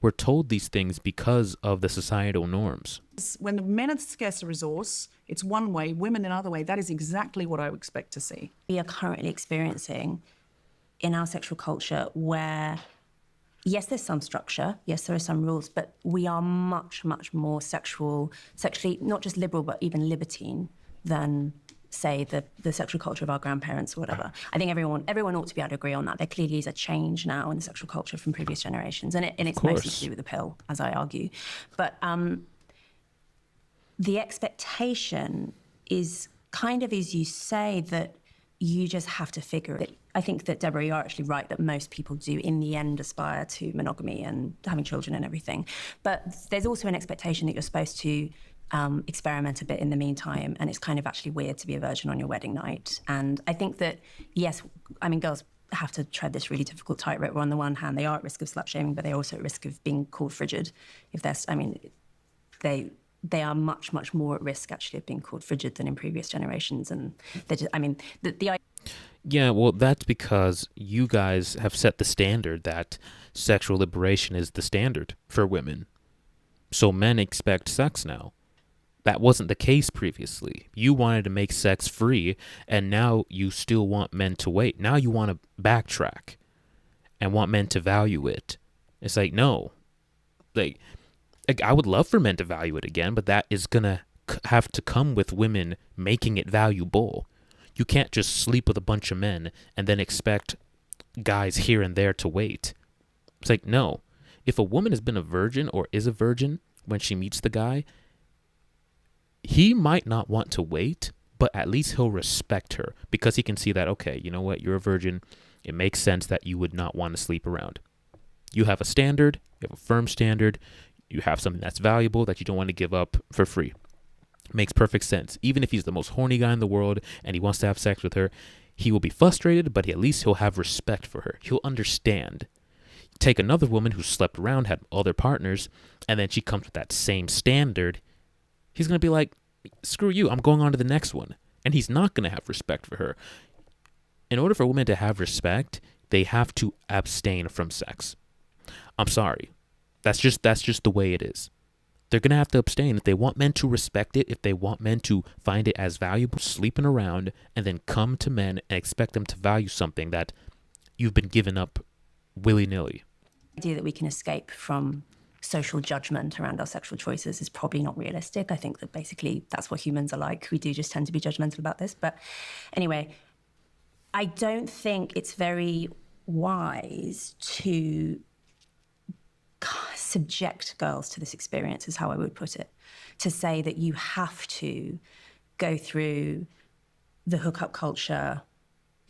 we're told these things because of the societal norms. When men are scarce a resource, it's one way, women another way. That is exactly what I would expect to see. We are currently experiencing in our sexual culture where, yes, there's some structure, yes, there are some rules, but we are much, much more sexually, not just liberal, but even libertine than, say, the sexual culture of our grandparents or whatever. I think everyone ought to be able to agree on that. There clearly is a change now in the sexual culture from previous generations, and it's mostly to do with the pill, as I argue. But the expectation is kind of, as you say, that you just have to figure it. I think that, Deborah, you're actually right that most people do in the end aspire to monogamy and having children and everything. But there's also an expectation that you're supposed to experiment a bit in the meantime, and it's kind of actually weird to be a virgin on your wedding night. And I think that, yes, girls have to tread this really difficult tightrope where on the one hand they are at risk of slut shaming, but they're also at risk of being called frigid. They are much, much more at risk actually of being called frigid than in previous generations. And they just, Yeah, well, that's because you guys have set the standard that sexual liberation is the standard for women. So men expect sex now. That wasn't the case previously. You wanted to make sex free, and now you still want men to wait. Now you want to backtrack and want men to value it. It's like, no. Like I would love for men to value it again, but that is going to have to come with women making it valuable. You can't just sleep with a bunch of men and then expect guys here and there to wait. It's like, no. If a woman has been a virgin or is a virgin when she meets the guy, he might not want to wait, but at least he'll respect her because he can see that, okay, you know what, you're a virgin. It makes sense that you would not want to sleep around. You have a standard, you have a firm standard, you have something that's valuable that you don't want to give up for free. Makes perfect sense. Even if he's the most horny guy in the world and he wants to have sex with her, he will be frustrated, but at least he'll have respect for her. He'll understand. Take another woman who slept around, had other partners, and then she comes with that same standard. He's going to be like, screw you, I'm going on to the next one. And he's not going to have respect for her. In order for women to have respect, they have to abstain from sex. I'm sorry. That's just the way it is. They're going to have to abstain if they want men to respect it, if they want men to find it as valuable, sleeping around, and then come to men and expect them to value something that you've been given up willy-nilly. The idea that we can escape from social judgment around our sexual choices is probably not realistic. I think that basically that's what humans are like. We do just tend to be judgmental about this. But anyway, I don't think it's very wise to subject girls to this experience, is how I would put it. To say that you have to go through the hookup culture.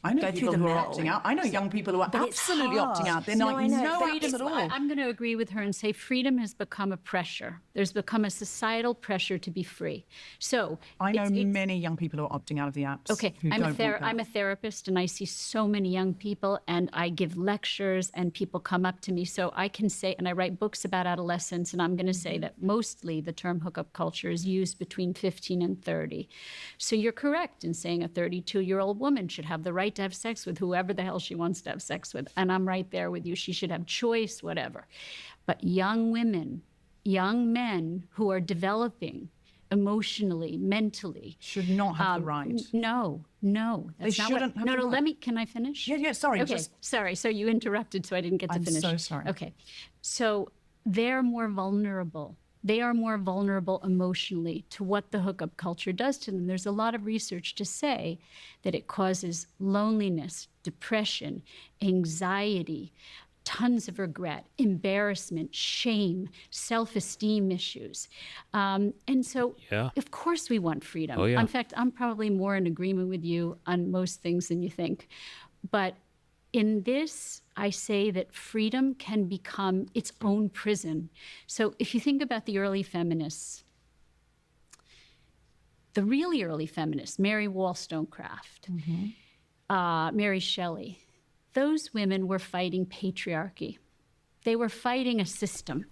I know Go people through who the are mill. opting out. I know young people who are But it's absolutely hard. opting out. They're No, like, I know, no but action at all. I'm going to agree with her and say freedom has become a pressure. There's become a societal pressure to be free. So I know it's- many young people who are opting out of the apps. Okay, who I'm don't want I'm that. a therapist and I see so many young people and I give lectures and people come up to me. So I can say, and I write books about adolescence, and I'm going to say that mostly the term hookup culture is used between 15 and 30. So you're correct in saying a 32-year-old woman should have the right to have sex with whoever the hell she wants to have sex with. And I'm right there with you. She should have choice, whatever. But young women, young men who are developing emotionally, mentally, Should not have the right. no, that's not shouldn't have no, the no. right. Let me. Can I finish? Yeah, sorry. Okay, sorry. So you interrupted, so I didn't get to I'm finish. so sorry. Okay, so they're more vulnerable. They are more vulnerable emotionally to what the hookup culture does to them. There's a lot of research to say that it causes loneliness, depression, anxiety, tons of regret, embarrassment, shame, self-esteem issues. And so, Yeah. of course, we want freedom. Oh, yeah. In fact, I'm probably more in agreement with you on most things than you think. But in this, I say that freedom can become its own prison. So if you think about the early feminists, the really early feminists, Mary Wollstonecraft, Mary Shelley, those women were fighting patriarchy. They were fighting a system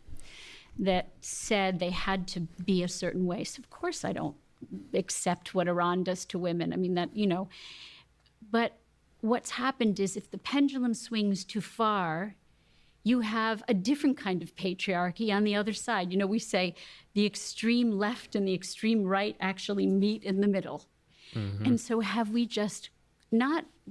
that said they had to be a certain way. So of course I don't accept what Iran does to women. I mean, that, you know, but what's happened is if the pendulum swings too far, you have a different kind of patriarchy on the other side. You know, we say the extreme left and the extreme right actually meet in the middle. And so have we just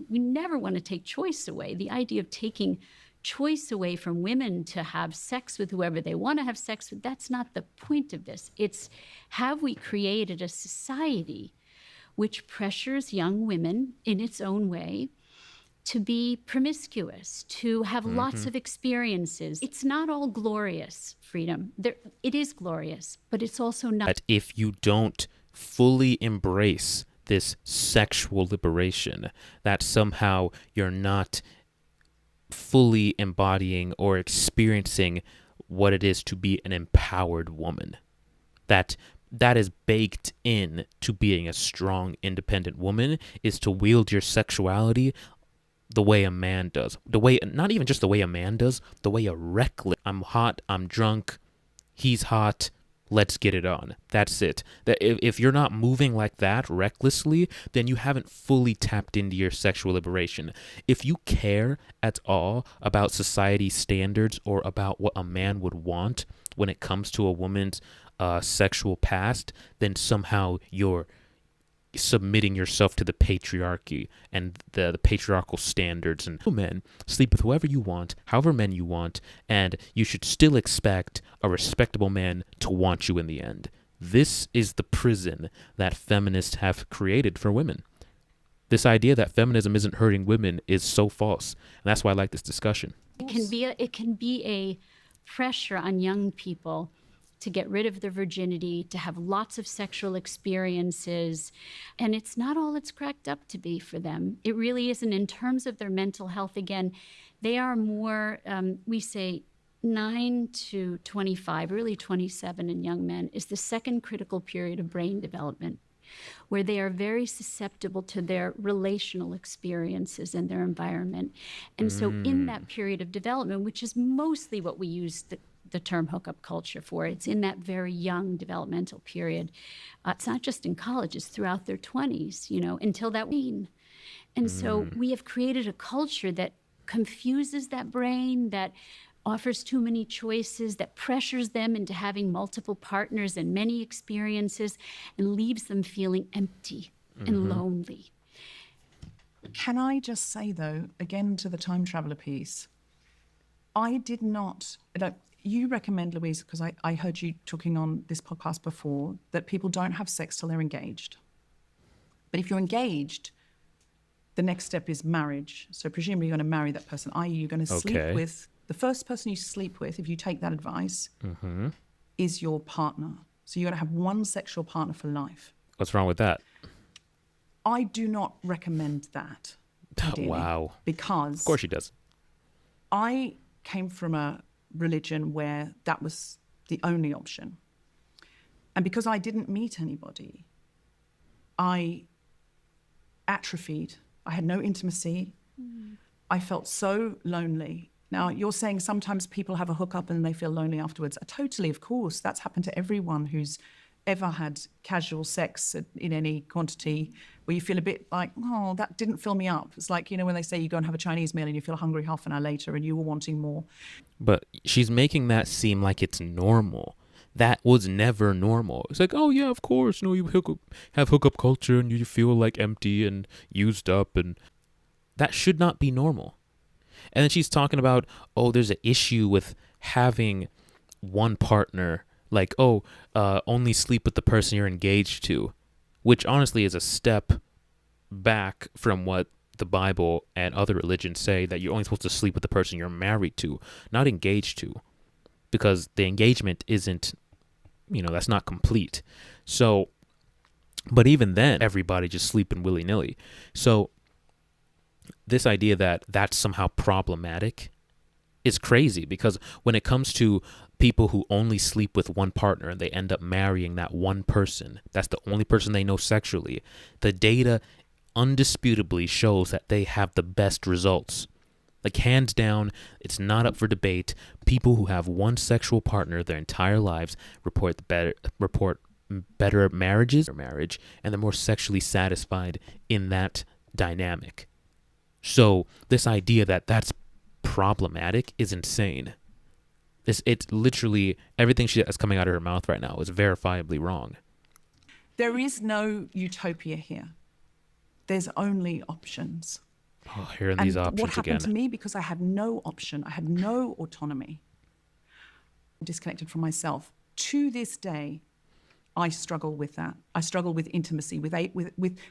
we never want to take choice away. The idea of taking choice away from women to have sex with whoever they want to have sex with, that's not the point of this. It's, have we created a society which pressures young women in its own way to be promiscuous, to have lots of experiences? It's not all glorious, freedom. It is glorious, but it's also not. That if you don't fully embrace this sexual liberation, that somehow you're not fully embodying or experiencing what it is to be an empowered woman. That is baked in to being a strong, independent woman, is to wield your sexuality the way a man does. The way, not even just the way a man does, the way a reckless, I'm hot, I'm drunk, he's hot, let's get it on. That's it. That if you're not moving like that recklessly, then you haven't fully tapped into your sexual liberation. If you care at all about society standards or about what a man would want when it comes to a woman's sexual past, then somehow you're submitting yourself to the patriarchy and the patriarchal standards, and men sleep with whoever you want, however many you want, and you should still expect a respectable man to want you in the end. This is the prison that feminists have created for women. This idea that feminism isn't hurting women is so false, and that's why I like this discussion. It can be a pressure on young people to get rid of their virginity, to have lots of sexual experiences. And it's not all it's cracked up to be for them. It really isn't. In terms of their mental health, again, they are more, we say 9 to 25, really 27 in young men, is the second critical period of brain development, where they are very susceptible to their relational experiences and their environment. And so in that period of development, which is mostly what we use the term hookup culture for, it's in that very young developmental period. It's not just in college, it's throughout their 20s, until that wean. And so we have created a culture that confuses that brain, that offers too many choices, that pressures them into having multiple partners and many experiences, and leaves them feeling empty and lonely. Can I just say, though, again to the time traveler piece, I did not, you recommend, Louise, because I heard you talking on this podcast before, that people don't have sex till they're engaged. But if you're engaged, the next step is marriage. So presumably you're going to marry that person, i.e. you're going to sleep with, the first person you sleep with, if you take that advice, is your partner. So you're going to have one sexual partner for life. What's wrong with that? I do not recommend that. Ideally, Wow. because Of course she does. I came from a religion where that was the only option. And because I didn't meet anybody, I atrophied. I had no intimacy. I felt so lonely. Now, you're saying sometimes people have a hookup and they feel lonely afterwards. Totally, of course. That's happened to everyone who's ever had casual sex in any quantity, where you feel a bit like, oh, that didn't fill me up. It's like, when they say you go and have a Chinese meal and you feel hungry half an hour later and you were wanting more. But she's making that seem like it's normal. That was never normal. It's like, oh yeah, of course. No, you have hookup culture and you feel like empty and used up, and that should not be normal. And then she's talking about, oh, there's an issue with having one partner, like, only sleep with the person you're engaged to, which honestly is a step back from what the Bible and other religions say, that you're only supposed to sleep with the person you're married to, not engaged to, because the engagement isn't, that's not complete. So, but even then, everybody just sleeping willy-nilly. So this idea that that's somehow problematic is crazy, because when it comes to people who only sleep with one partner and they end up marrying that one person, that's the only person they know sexually, the data undisputably shows that they have the best results. Like, hands down, it's not up for debate. People who have one sexual partner their entire lives report better marriages or marriage, and they're more sexually satisfied in that dynamic. So this idea that that's problematic is insane. It's literally everything she has coming out of her mouth right now is verifiably wrong. There is no utopia here. There's only options. Oh, hearing these options what happened again. to me, because I had no option, I had no autonomy, disconnected from myself. To this day, I struggle with that. I struggle with intimacy, with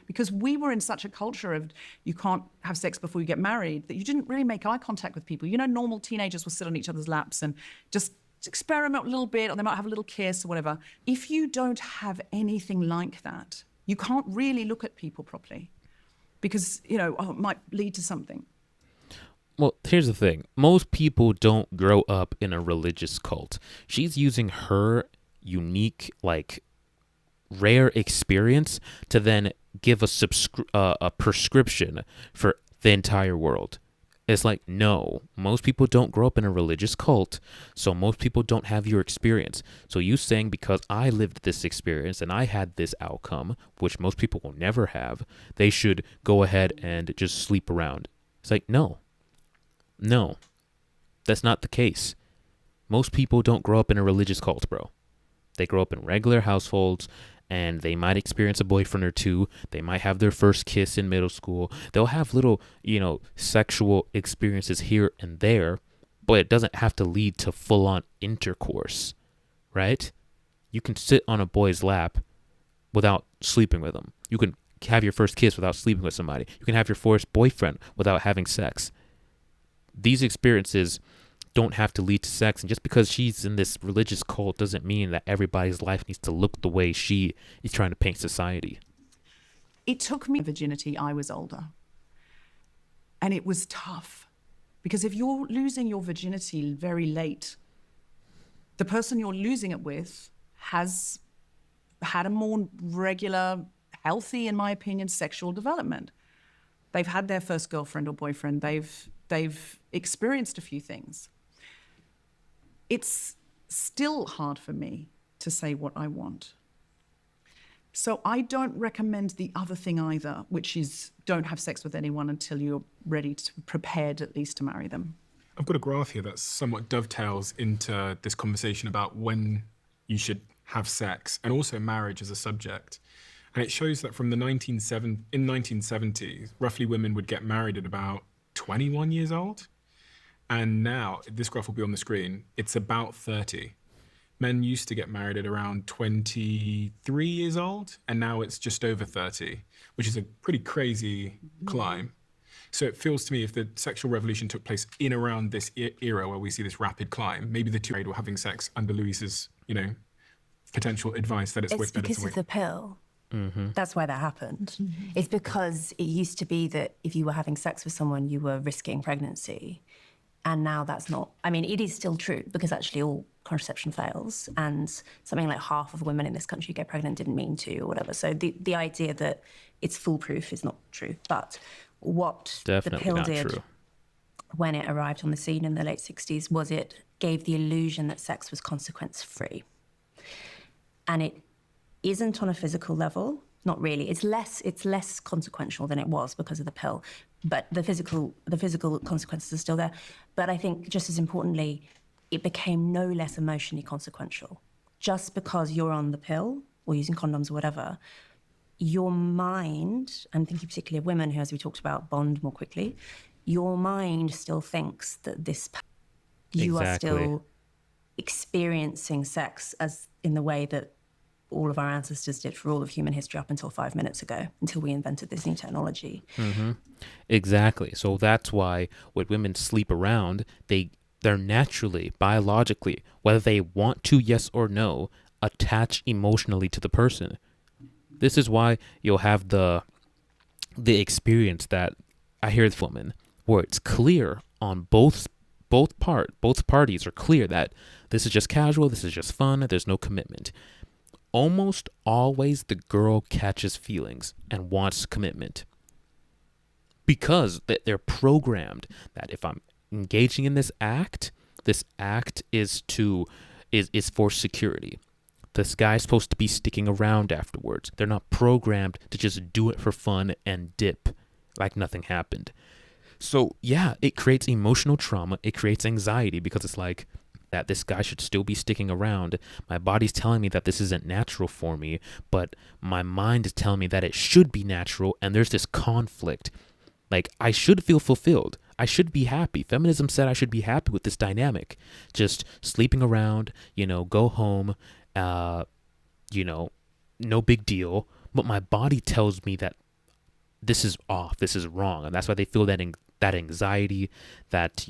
because we were in such a culture of you can't have sex before you get married, that you didn't really make eye contact with people. Normal teenagers will sit on each other's laps and just experiment a little bit, or they might have a little kiss or whatever. If you don't have anything like that, you can't really look at people properly, because, it might lead to something. Well, here's the thing. Most people don't grow up in a religious cult. She's using her unique, rare experience to then give a prescription for the entire world. It's like, no, most people don't grow up in a religious cult, so most people don't have your experience. So you saying because I lived this experience and I had this outcome, which most people will never have, they should go ahead and just sleep around. It's like, no, that's not the case. Most people don't grow up in a religious cult, bro. They grow up in regular households, and they might experience a boyfriend or two. They might have their first kiss in middle school. They'll have little, sexual experiences here and there, but it doesn't have to lead to full-on intercourse, right? You can sit on a boy's lap without sleeping with him. You can have your first kiss without sleeping with somebody. You can have your first boyfriend without having sex. These experiences don't have to lead to sex. And just because she's in this religious cult doesn't mean that everybody's life needs to look the way she is trying to paint society. It took me virginity, I was older. And it was tough. Because if you're losing your virginity very late, the person you're losing it with has had a more regular, healthy, in my opinion, sexual development. They've had their first girlfriend or boyfriend. They've experienced a few things. It's still hard for me to say what I want. So I don't recommend the other thing either, which is don't have sex with anyone until you're ready to prepared at least to marry them. I've got a graph here that somewhat dovetails into this conversation about when you should have sex and also marriage as a subject. And it shows that from the 1970s, roughly women would get married at about 21 years old. And now, this graph will be on the screen, it's about 30. Men used to get married at around 23 years old, and now it's just over 30, which is a pretty crazy climb. So it feels to me if the sexual revolution took place in around this era where we see this rapid climb, maybe the two were having sex under Louise's, potential advice that it's better to because wait. of the pill. That's why that happened. It's because it used to be that if you were having sex with someone, you were risking pregnancy. And now that's not, it is still true because actually all contraception fails and something like half of women in this country get pregnant didn't mean to or whatever. So the idea that it's foolproof is not true. But what Definitely the pill not did true. when it arrived on the scene in the late 60s was it gave the illusion that sex was consequence-free. And it isn't on a physical level, not really. It's less consequential than it was because of the pill, but the physical consequences are still there. But I think just as importantly, it became no less emotionally consequential. Just because you're on the pill or using condoms or whatever, your mind, I'm thinking particularly of women who, as we talked about, bond more quickly, your mind still thinks that you are Exactly. still experiencing sex as in the way that all of our ancestors did for all of human history up until 5 minutes ago, until we invented this new technology. Exactly. So that's why when women sleep around, they're naturally, biologically, whether they want to, yes or no, attached emotionally to the person. This is why you'll have the experience that I hear with women where it's clear on both parties are clear that this is just casual, this is just fun, there's no commitment. Almost always the girl catches feelings and wants commitment because they're programmed that if I'm engaging in this act is for security. This guy's supposed to be sticking around afterwards. They're not programmed to just do it for fun and dip like nothing happened. So yeah, it creates emotional trauma. It creates anxiety because it's like that this guy should still be sticking around. My body's telling me that this isn't natural for me, but my mind is telling me that it should be natural, and there's this conflict. Like, I should feel fulfilled. I should be happy. Feminism said I should be happy with this dynamic. Just sleeping around, go home, no big deal. But my body tells me that this is off, this is wrong. And that's why they feel that anxiety, that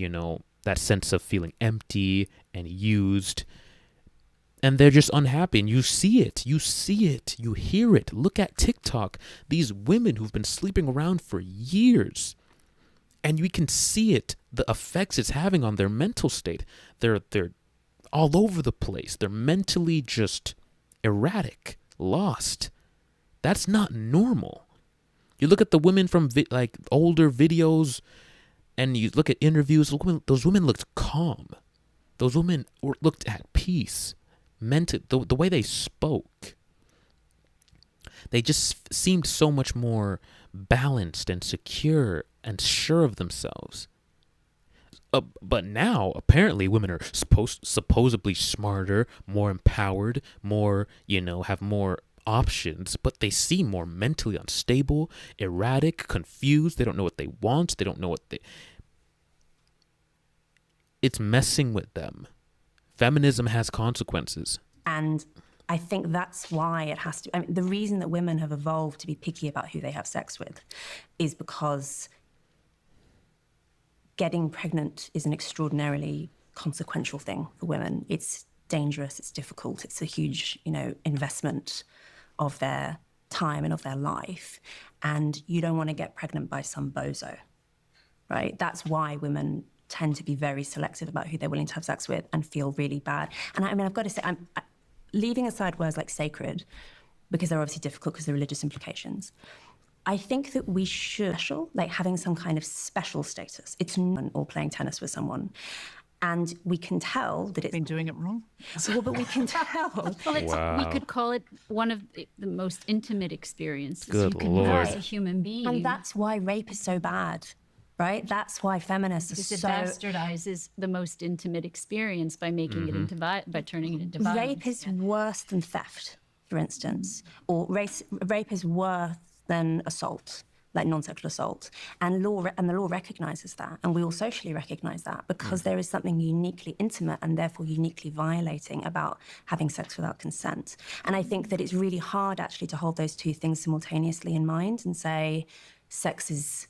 sense of feeling empty and used. And they're just unhappy. And you see it, you hear it. Look at TikTok. These women who've been sleeping around for years. And we can see it, the effects it's having on their mental state. They're all over the place. They're mentally just erratic, lost. That's not normal. You look at the women from older videos and you look at interviews, those women looked calm. Those women looked at peace. The way they spoke. They just seemed so much more balanced and secure and sure of themselves. But now, apparently, women are supposedly smarter, more empowered, more, have more options, but they seem more mentally unstable, erratic, confused. They don't know what they want. They don't know it's messing with them. Feminism has consequences. And I think that's why it has to, the reason that women have evolved to be picky about who they have sex with is because getting pregnant is an extraordinarily consequential thing for women. It's dangerous, it's difficult, it's a huge, investment of their time and of their life. And you don't want to get pregnant by some bozo, right? That's why women tend to be very selective about who they're willing to have sex with and feel really bad. And I've got to say, I'm leaving aside words like sacred, because they're obviously difficult because of the religious implications. I think that we should, like having some kind of special status. It's not or playing tennis with someone. And we can tell that it's been doing it wrong. Well, but we can tell. Well, we could call it one of the most intimate experiences Good you can Lord. have as a human being. And that's why rape is so bad, right? That's why feminists because are it so... bastardizes the most intimate experience by making it into by turning it into violence. Rape is worse than theft, for instance, or rape is worse than assault, like non-sexual assault. And the law recognises that, and we all socially recognise that, because there is something uniquely intimate and therefore uniquely violating about having sex without consent. And I think that it's really hard actually to hold those two things simultaneously in mind and say sex is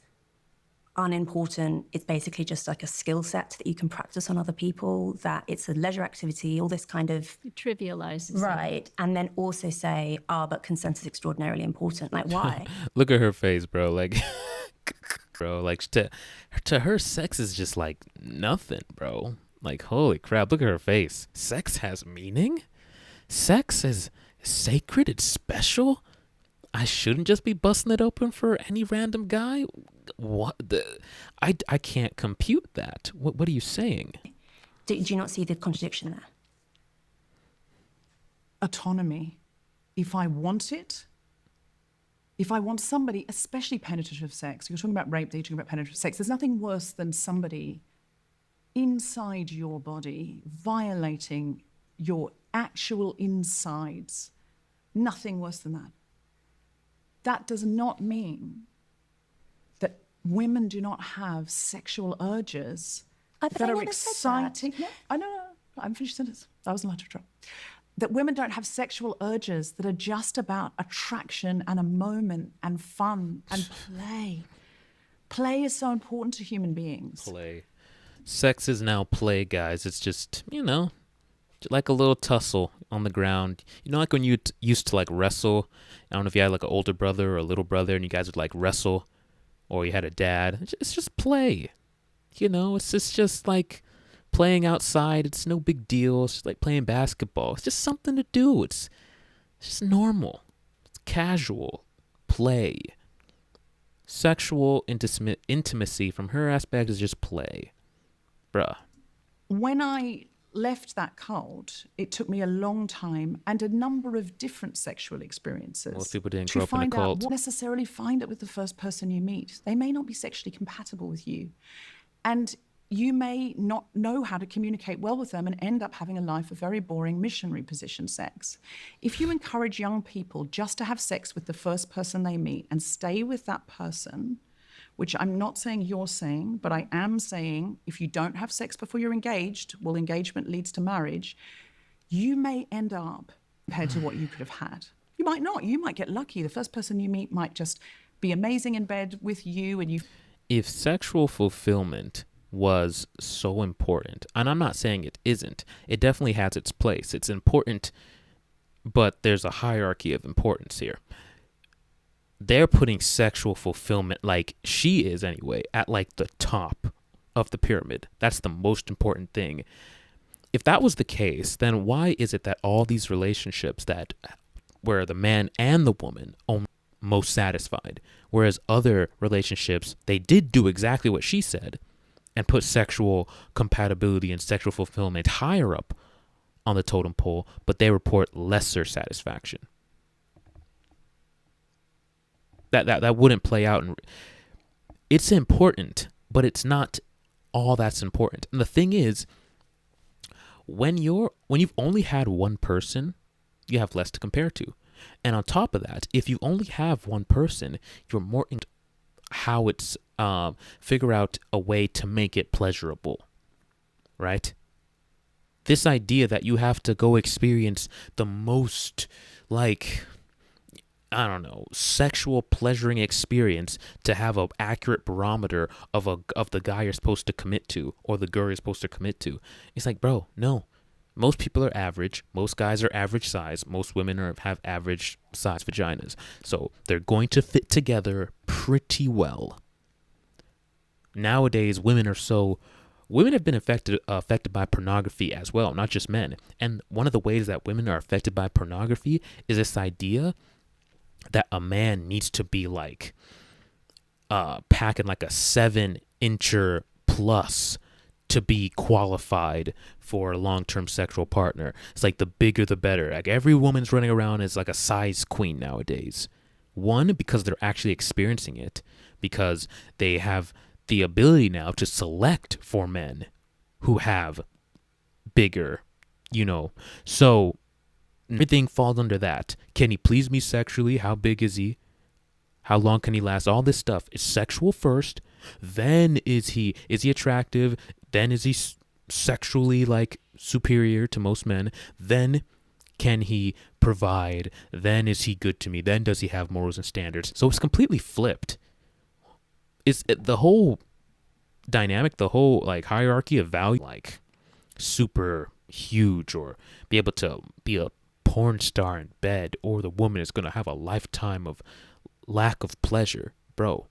unimportant, it's basically just like a skill set that you can practice on other people, that it's a leisure activity, all this kind of... It trivializes it. Right. And then also say, but consent is extraordinarily important. Like, why? Look at her face, bro. Like, bro, like to her, sex is just like nothing, bro. Like, holy crap, look at her face. Sex has meaning? Sex is sacred? It's special? I shouldn't just be busting it open for any random guy? What the? I can't compute that. What are you saying? Do you not see the contradiction there? Autonomy. If I want it, if I want somebody, especially penetrative sex, you're talking about rape, you're talking about penetrative sex, there's nothing worse than somebody inside your body violating your actual insides. Nothing worse than that. That does not mean that women do not have sexual urges that are exciting. No, I know. I'm finished sentence. I wasn't allowed to interrupt. That women don't have sexual urges that are just about attraction and a moment and fun and play. Play is so important to human beings. Play. Sex is now play, guys. It's just, like a little tussle on the ground. Like when you used to like wrestle. I don't know if you had like an older brother or a little brother and you guys would like wrestle, or you had a dad. It's just play. It's just like playing outside. It's no big deal. It's just like playing basketball. It's just something to do. It's just normal. It's casual play. Sexual intimacy from her aspect is just play. Bruh. When I left that cult, it took me a long time and a number of different sexual experiences. Most people didn't grow up in a to find cult. out, necessarily find it with the first person you meet. They may not be sexually compatible with you. And you may not know how to communicate well with them and end up having a life of very boring missionary position sex. If you encourage young people just to have sex with the first person they meet and stay with that person, which I'm not saying you're saying, but I am saying if you don't have sex before you're engaged, well, engagement leads to marriage, you may end up compared to what you could have had. You might not. You might get lucky. The first person you meet might just be amazing in bed with you and you... If sexual fulfillment was so important, and I'm not saying it isn't, it definitely has its place. It's important, but there's a hierarchy of importance here. They're putting sexual fulfillment, like she is anyway, at like the top of the pyramid. That's the most important thing. If that was the case, then why is it that all these relationships where the man and the woman are most satisfied, whereas other relationships, they did do exactly what she said and put sexual compatibility and sexual fulfillment higher up on the totem pole, but they report lesser satisfaction? That wouldn't play out. It's important, but it's not all that's important. And the thing is, when you've only had one person, you have less to compare to. And on top of that, if you only have one person, you're more into how it's figure out a way to make it pleasurable, right? This idea that you have to go experience the most, like, I don't know, sexual pleasuring experience to have an accurate barometer of the guy you're supposed to commit to or the girl you're supposed to commit to. It's like, bro, no. Most people are average. Most guys are average size. Most women have average size vaginas. So they're going to fit together pretty well. Nowadays, women have been affected by pornography as well, not just men. And one of the ways that women are affected by pornography is this idea that a man needs to be like packing like a 7-incher plus to be qualified for a long-term sexual partner. It's like the bigger the better. Like every woman's running around as like a size queen nowadays. One, because they're actually experiencing it, because they have the ability now to select for men who have bigger, so everything falls under that. Can he please me sexually? How big is he? How long can he last? All this stuff is sexual first. Then is he attractive? Then is he sexually like superior to most men? Then can he provide? Then is he good to me? Then does he have morals and standards? So it's completely flipped. The whole dynamic, the whole like hierarchy of value, like super huge, or be able to be a porn star in bed, or the woman is going to have a lifetime of lack of pleasure. Bro,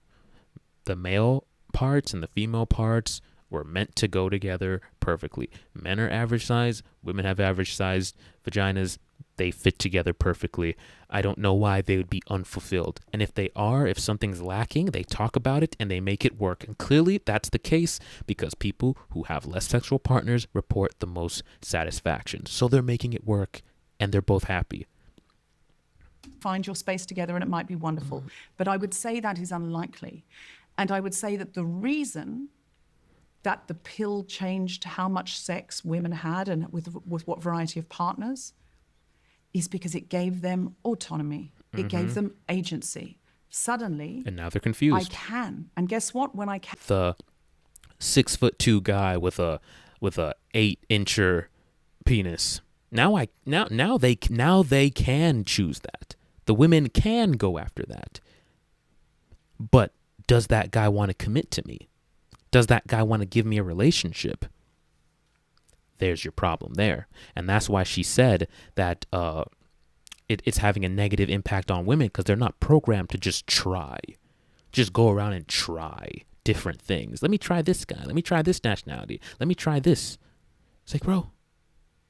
the male parts and the female parts were meant to go together perfectly. Men are average size, women have average sized vaginas. They fit together perfectly. I don't know why they would be unfulfilled. And if something's lacking, they talk about it and they make it work. And clearly that's the case, because people who have less sexual partners report the most satisfaction. So they're making it work and they're both happy. Find your space together and it might be wonderful. But I would say that is unlikely. And I would say that the reason that the pill changed how much sex women had and with what variety of partners is because it gave them autonomy. It gave them agency. Suddenly, and now they're confused. I can. And guess what? When I can, the 6'2" guy with a 8-incher penis. Now they can choose that. The women can go after that. But does that guy want to commit to me? Does that guy want to give me a relationship? There's your problem there. And that's why she said that it's having a negative impact on women, because they're not programmed to just go around and try different things. Let me try this guy. Let me try this nationality. Let me try this. It's like, bro,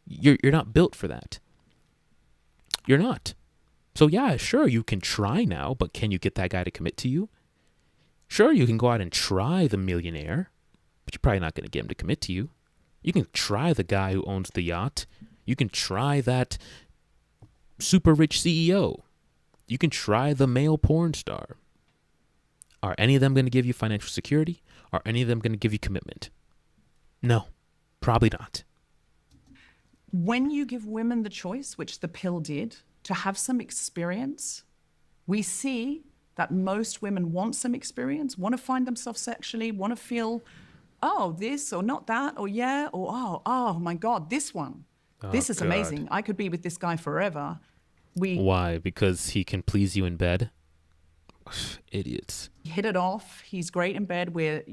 you're not built for that. You're not. So yeah, sure, you can try now, but can you get that guy to commit to you? Sure, you can go out and try the millionaire, but you're probably not going to get him to commit to you. You can try the guy who owns the yacht. You can try that super rich CEO. You can try the male porn star. Are any of them going to give you financial security? Are any of them going to give you commitment? No, probably not. when you give women the choice, which the pill did, to have some experience, we see that most women want some experience, want to find themselves sexually, want to feel, oh, this or not that, or yeah, or oh my God, this one. This is amazing. I could be with this guy forever. Why? Because he can please you in bed? Idiots. Hit it off. He's great in bed. We're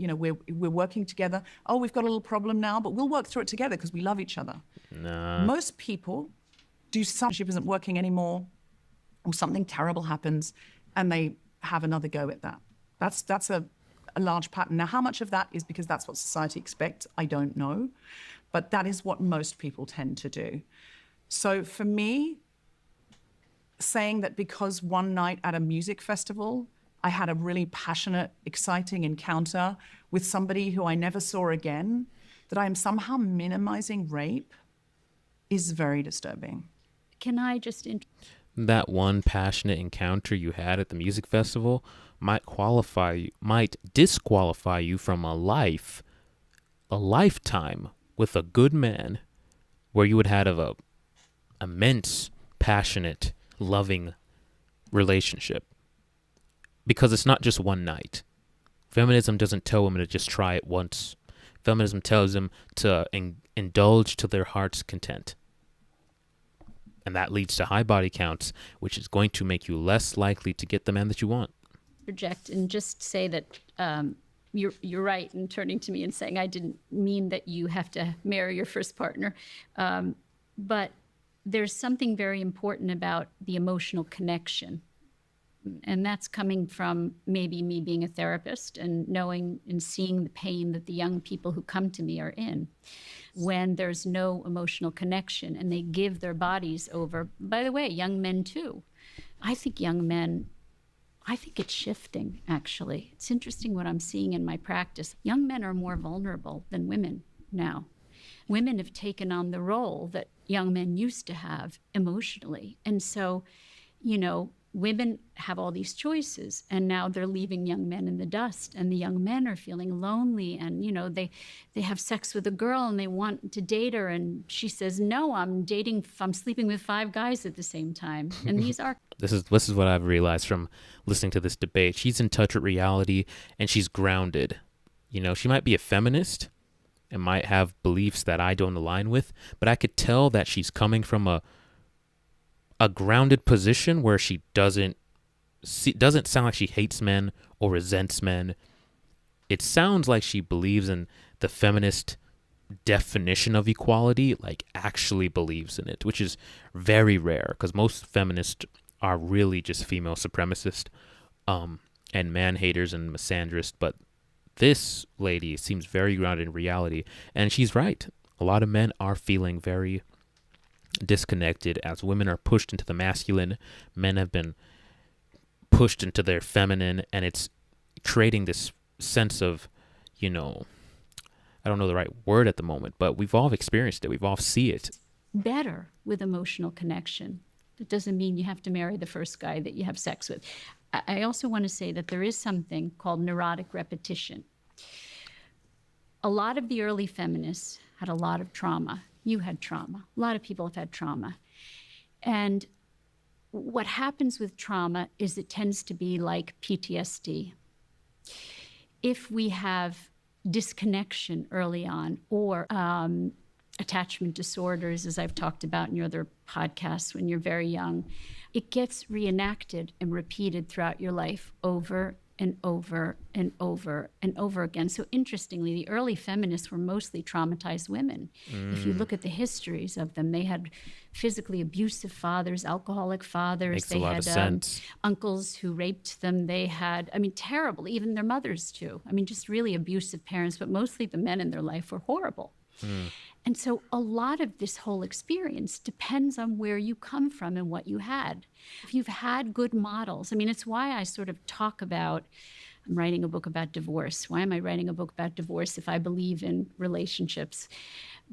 working together. Oh, we've got a little problem now, but we'll work through it together because we love each other. Nah. Most people do something isn't working anymore, or something terrible happens, and they have another go at that. That's a large pattern. Now, how much of that is because that's what society expects? I don't know. But that is what most people tend to do. So for me, saying that because one night at a music festival, I had a really passionate, exciting encounter with somebody who I never saw again, that I am somehow minimizing rape is very disturbing. Can I just... That one passionate encounter you had at the music festival might disqualify you from a lifetime with a good man, where you would have a immense, passionate, loving relationship. Because it's not just one night. Feminism doesn't tell women to just try it once. Feminism tells them to indulge to their heart's content. And that leads to high body counts, which is going to make you less likely to get the man that you want. Project and just say that you're right in turning to me and saying I didn't mean that you have to marry your first partner, but there's something very important about the emotional connection, and that's coming from maybe me being a therapist and knowing and seeing the pain that the young people who come to me are in when there's no emotional connection and they give their bodies over. By the way, young men too. I think it's shifting, actually. It's interesting what I'm seeing in my practice. Young men are more vulnerable than women now. Women have taken on the role that young men used to have emotionally. And so, women have all these choices, and now they're leaving young men in the dust, and the young men are feeling lonely, and they have sex with a girl and they want to date her, and she says, no, I'm sleeping with 5 guys at the same time. And these are This is what I've realized from listening to this debate. She's in touch with reality and she's grounded. She might be a feminist and might have beliefs that I don't align with, but I could tell that she's coming from a grounded position where she doesn't sound like she hates men or resents men. It sounds like she believes in the feminist definition of equality, like actually believes in it, which is very rare because most feminists are really just female supremacists and man haters and misandrists. But this lady seems very grounded in reality, and she's right. A lot of men are feeling very disconnected as women are pushed into the masculine. Men have been pushed into their feminine, and it's creating this sense of, I don't know the right word at the moment, but we've all experienced it. We've all see it. better with emotional connection. It doesn't mean you have to marry the first guy that you have sex with. I also want to say that there is something called neurotic repetition. A lot of the early feminists had a lot of trauma. You had trauma. A lot of people have had trauma. And what happens with trauma is it tends to be like PTSD. If we have disconnection early on, or attachment disorders, as I've talked about in your other podcasts, when you're very young, it gets reenacted and repeated throughout your life over and over and over and over again. So interestingly, the early feminists were mostly traumatized women. If you look at the histories of them, they had physically abusive fathers, alcoholic fathers. Makes they a lot had of sense. uncles who raped them. They had, terrible, even their mothers too. Just really abusive parents, but mostly the men in their life were horrible. And so a lot of this whole experience depends on where you come from and what you had. If you've had good models, it's why I sort of talk about, I'm writing a book about divorce. Why am I writing a book about divorce if I believe in relationships?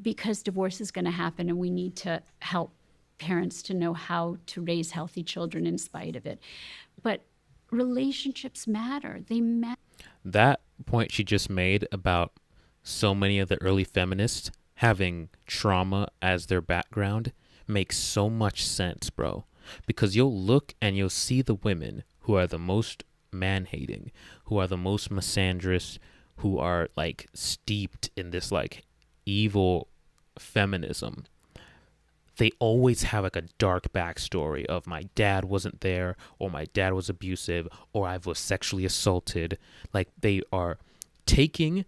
Because divorce is going to happen, and we need to help parents to know how to raise healthy children in spite of it. But relationships matter. They matter. That point she just made about so many of the early feminists having trauma as their background makes so much sense, bro. Because you'll look and you'll see the women who are the most man-hating, who are the most misandrous, who are like steeped in this like evil feminism. They always have like a dark backstory of my dad wasn't there, or my dad was abusive, or I was sexually assaulted. Like they are taking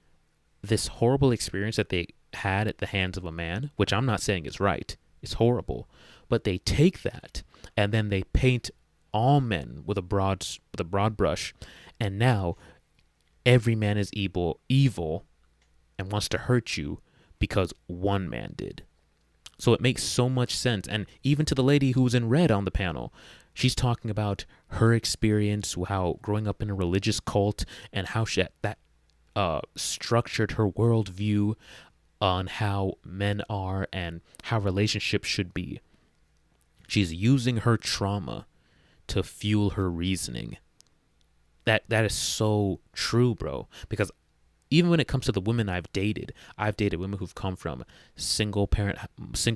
this horrible experience that they had at the hands of a man, which I'm not saying is right, it's horrible, but they take that and then they paint all men with a broad brush, and now every man is evil and wants to hurt you because one man did. So it makes so much sense. And even to the lady who was in red on the panel, she's talking about her experience, how growing up in a religious cult, and how that structured her worldview on how men are and how relationships should be. She's using her trauma to fuel her reasoning. That is so true, bro. Because even when it comes to the women I've dated women who've come from single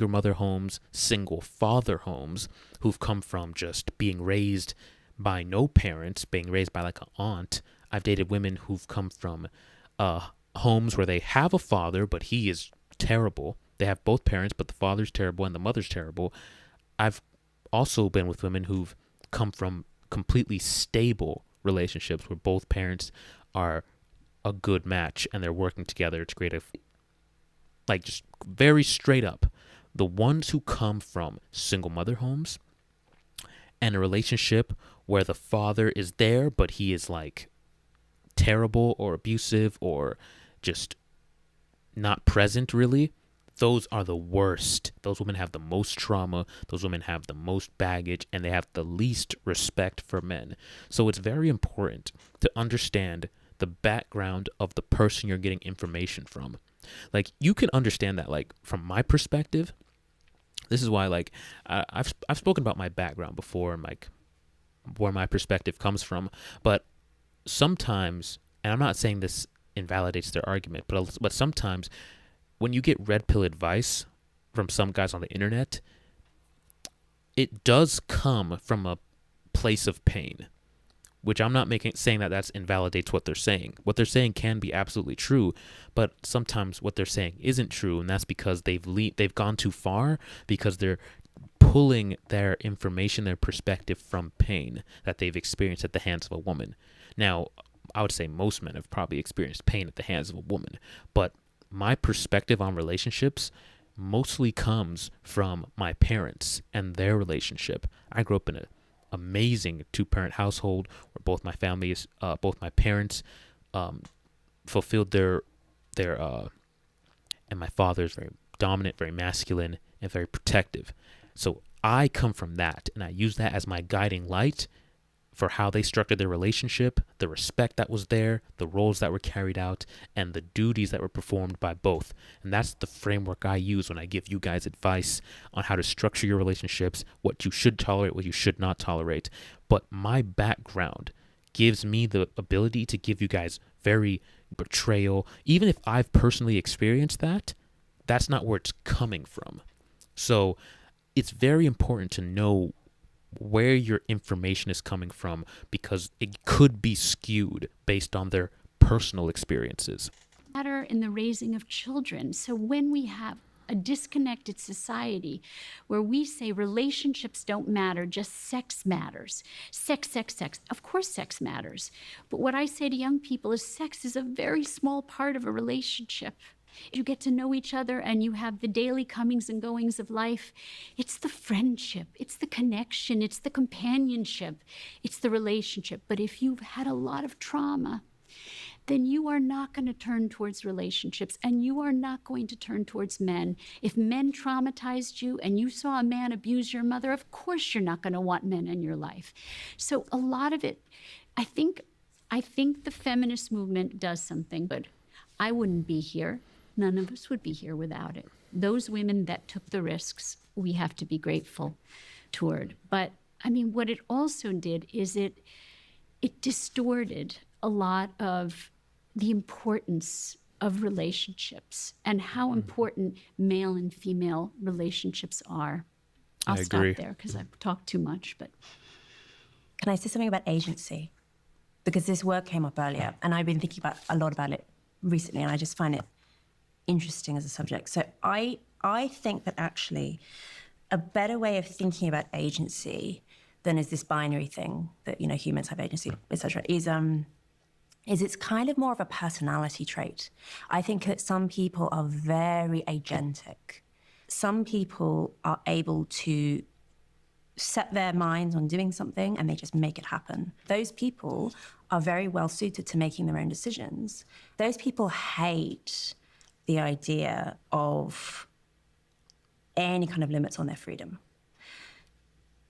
mother homes, single father homes, who've come from just being raised by no parents, being raised by like an aunt. I've dated women who've come from homes where they have a father, but he is terrible. They have both parents, but the father's terrible and the mother's terrible. I've also been with women who've come from completely stable relationships where both parents are a good match and they're working together to create a, like, just very straight up. The ones who come from single mother homes and a relationship where the father is there, but he is like terrible or abusive or just not present really, those are the worst. Those women have the most trauma. Those women have the most baggage, and they have the least respect for men. So it's very important to understand the background of the person you're getting information from. Like, you can understand that, like, from my perspective. This is why, like, I've spoken about my background before and, like, where my perspective comes from. But sometimes, and I'm not saying this invalidates their argument, but sometimes when you get red pill advice from some guys on the internet, it does come from a place of pain, which I'm not saying that that's invalidates what they're saying. What they're saying can be absolutely true, but sometimes what they're saying isn't true, and that's because they've gone too far, because they're pulling their information, their perspective from pain that they've experienced at the hands of a woman. Now, I would say most men have probably experienced pain at the hands of a woman, but my perspective on relationships mostly comes from my parents and their relationship. I grew up in an amazing two-parent household where both my families, both my parents, fulfilled their and my father is very dominant, very masculine, and very protective. So I come from that, and I use that as my guiding light for how they structured their relationship, the respect that was there, the roles that were carried out, and the duties that were performed by both. And that's the framework I use when I give you guys advice on how to structure your relationships, what you should tolerate, what you should not tolerate. But my background gives me the ability to give you guys very betrayal. Even if I've personally experienced that, that's not where it's coming from. So it's very important to know where your information is coming from, because it could be skewed based on their personal experiences. Matter in the raising of children. So when we have a disconnected society where we say relationships don't matter, just sex matters. Sex, sex, sex. Of course sex matters. But what I say to young people is sex is a very small part of a relationship. You get to know each other and you have the daily comings and goings of life. It's the friendship, it's the connection, it's the companionship, it's the relationship. But if you've had a lot of trauma, then you are not going to turn towards relationships, and you are not going to turn towards men. If men traumatized you and you saw a man abuse your mother, of course you're not going to want men in your life. So a lot of it, I think the feminist movement does something good. I wouldn't be here. None of us would be here without it. Those women that took the risks, we have to be grateful toward. But I mean, what it also did is it distorted a lot of the importance of relationships and how important male and female relationships are. I'll stop there because I've talked too much. But can I say something about agency? Because this word came up earlier, and I've been thinking a lot about it recently, and I just find it interesting as a subject. So I think that actually a better way of thinking about agency than is this binary thing that, you know, humans have agency, etc., is it's kind of more of a personality trait. I think that some people are very agentic. Some people are able to set their minds on doing something and they just make it happen. Those people are very well suited to making their own decisions. Those people hate the idea of any kind of limits on their freedom.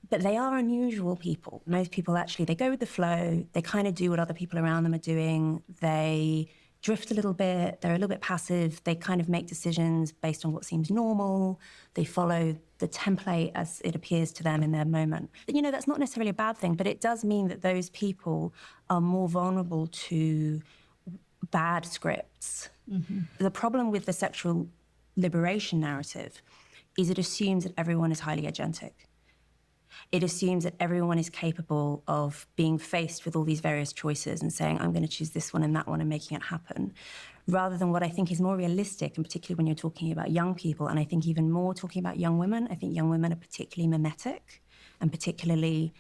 But they are unusual people. Most people actually, they go with the flow. They kind of do what other people around them are doing. They drift a little bit. They're a little bit passive. They kind of make decisions based on what seems normal. They follow the template as it appears to them in their moment. You know, that's not necessarily a bad thing, but it does mean that those people are more vulnerable to bad scripts. Mm-hmm. The problem with the sexual liberation narrative is it assumes that everyone is highly agentic. It assumes that everyone is capable of being faced with all these various choices and saying, I'm going to choose this one and that one and making it happen, rather than what I think is more realistic, and particularly when you're talking about young people, and I think even more talking about young women. I think young women are particularly mimetic, and particularly,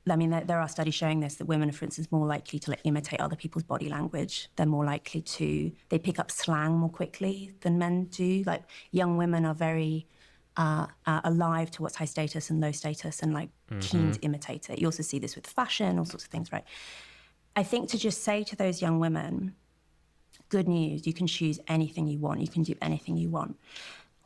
I mean, there are studies showing this, that women are, for instance, more likely to imitate other people's body language. They're more likely to, they pick up slang more quickly than men do. Like, young women are very alive to what's high status and low status, and like keen to imitate it. You also see this with fashion, all sorts of things, right? I think to just say to those young women, good news, you can choose anything you want, you can do anything you want.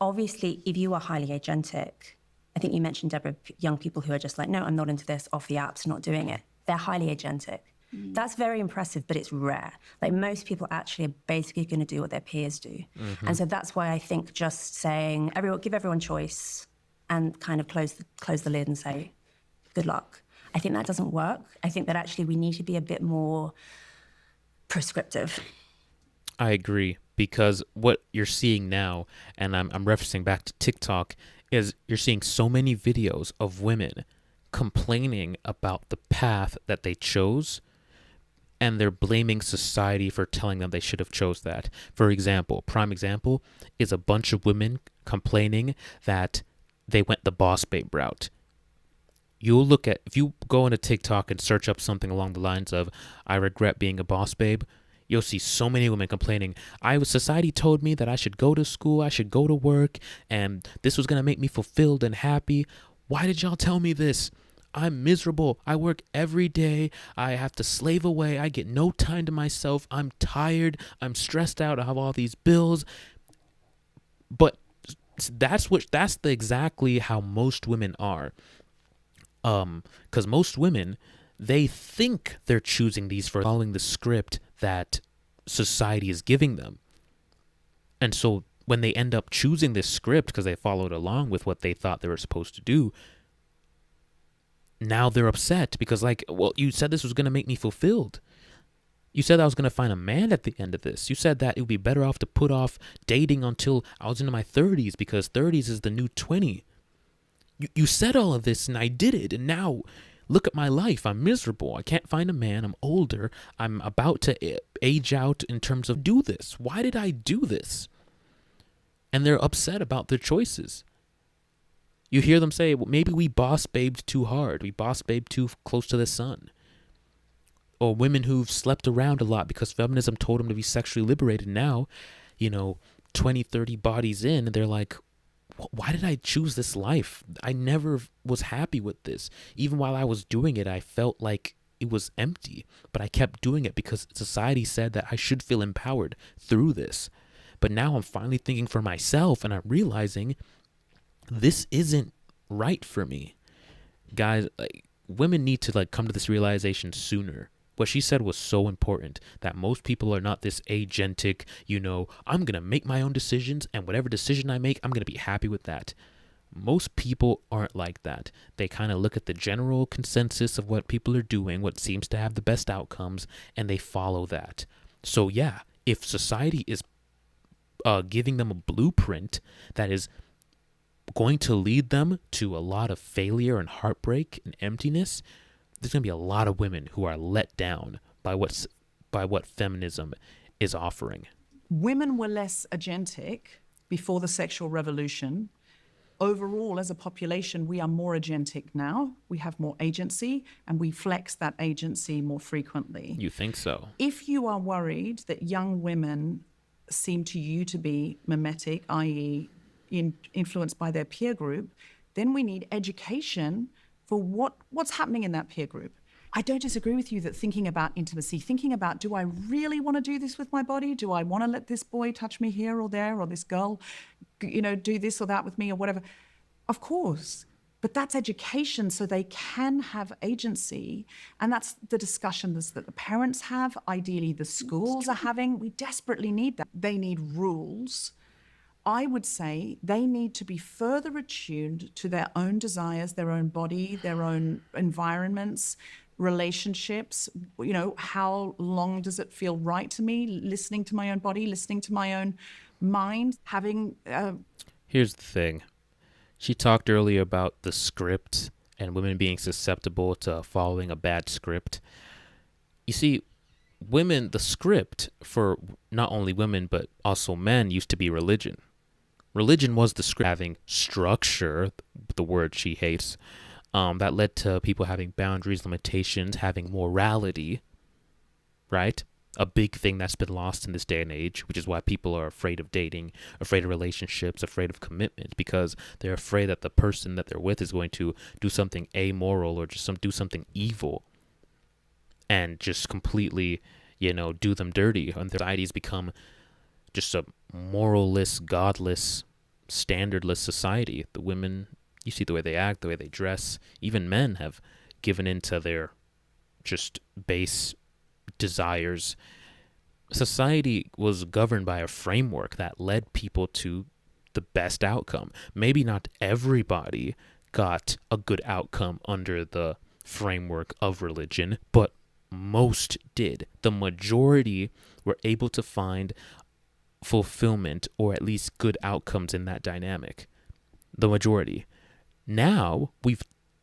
Obviously, if you are highly agentic, I think you mentioned, Deborah, young people who are just like, no, I'm not into this, off the apps, not doing it. They're highly agentic. That's very impressive, but it's rare. Like, most people actually are basically going to do what their peers do. And so that's why I think just saying, give everyone choice and kind of close the lid and say, good luck. I think that doesn't work. I think that actually we need to be a bit more prescriptive. I agree, because what you're seeing now, and I'm referencing back to TikTok, is you're seeing so many videos of women complaining about the path that they chose, and they're blaming society for telling them they should have chose that. For example, prime example is a bunch of women complaining that they went the boss babe route. You'll look at, if you go into TikTok and search up something along the lines of, I regret being a boss babe, you'll see so many women complaining, society told me that I should go to school, I should go to work, and this was going to make me fulfilled and happy. Why did y'all tell me this? I'm miserable. I work every day. I have to slave away. I get no time to myself. I'm tired. I'm stressed out. I have all these bills. But that's exactly how most women are. Because most women, they think they're choosing these for following the script that society is giving them. And so when they end up choosing this script because they followed along with what they thought they were supposed to do, now they're upset because, like, well, you said this was going to make me fulfilled. You said I was going to find a man at the end of this. You said that it would be better off to put off dating until I was into my 30s because 30s is the new 20. You said all of this and I did it, and now look at my life. I'm miserable. I can't find a man. I'm older. I'm about to age out in terms of do this. Why did I do this? And they're upset about their choices. You hear them say, well, maybe we boss babed too hard. We boss babed too close to the sun. Or women who've slept around a lot because feminism told them to be sexually liberated. Now, 20, 30 bodies in, and they're like, why did I choose this life? I never was happy with this. Even while I was doing it, I felt like it was empty. But I kept doing it because society said that I should feel empowered through this. But now I'm finally thinking for myself, and I'm realizing this isn't right for me. Guys, women need to come to this realization sooner. What she said was so important, that most people are not this agentic, I'm going to make my own decisions, and whatever decision I make, I'm going to be happy with that. Most people aren't like that. They kind of look at the general consensus of what people are doing, what seems to have the best outcomes, and they follow that. So yeah, if society is giving them a blueprint that is going to lead them to a lot of failure and heartbreak and emptiness, there's going to be a lot of women who are let down by what feminism is offering. Women were less agentic before the sexual revolution. Overall, as a population, we are more agentic now. We have more agency, and we flex that agency more frequently. You think so? If you are worried that young women seem to you to be mimetic, i.e. influenced by their peer group, then we need education for what's happening in that peer group. I don't disagree with you that thinking about intimacy, thinking about, do I really want to do this with my body? Do I want to let this boy touch me here or there, or this girl, do this or that with me or whatever? Of course. But that's education, so they can have agency. And that's the discussions that the parents have, ideally the schools are having. We desperately need that. They need rules. I would say they need to be further attuned to their own desires, their own body, their own environments, relationships. How long does it feel right to me? Listening to my own body, listening to my own mind, having... Here's the thing. She talked earlier about the script and women being susceptible to following a bad script. You see, women, the script for not only women but also men used to be religion. Religion was the script, having structure, the word she hates, that led to people having boundaries, limitations, having morality, right? A big thing that's been lost in this day and age, which is why people are afraid of dating, afraid of relationships, afraid of commitment, because they're afraid that the person that they're with is going to do something amoral or just do something evil and just completely, do them dirty. And society's become just a moralless, godless, standardless society. The women, you see the way they act, the way they dress. Even men have given into their just base desires. Society was governed by a framework that led people to the best outcome. Maybe not everybody got a good outcome under the framework of religion, but most did. The majority were able to find fulfillment or at least good outcomes in that dynamic. The majority. Now we've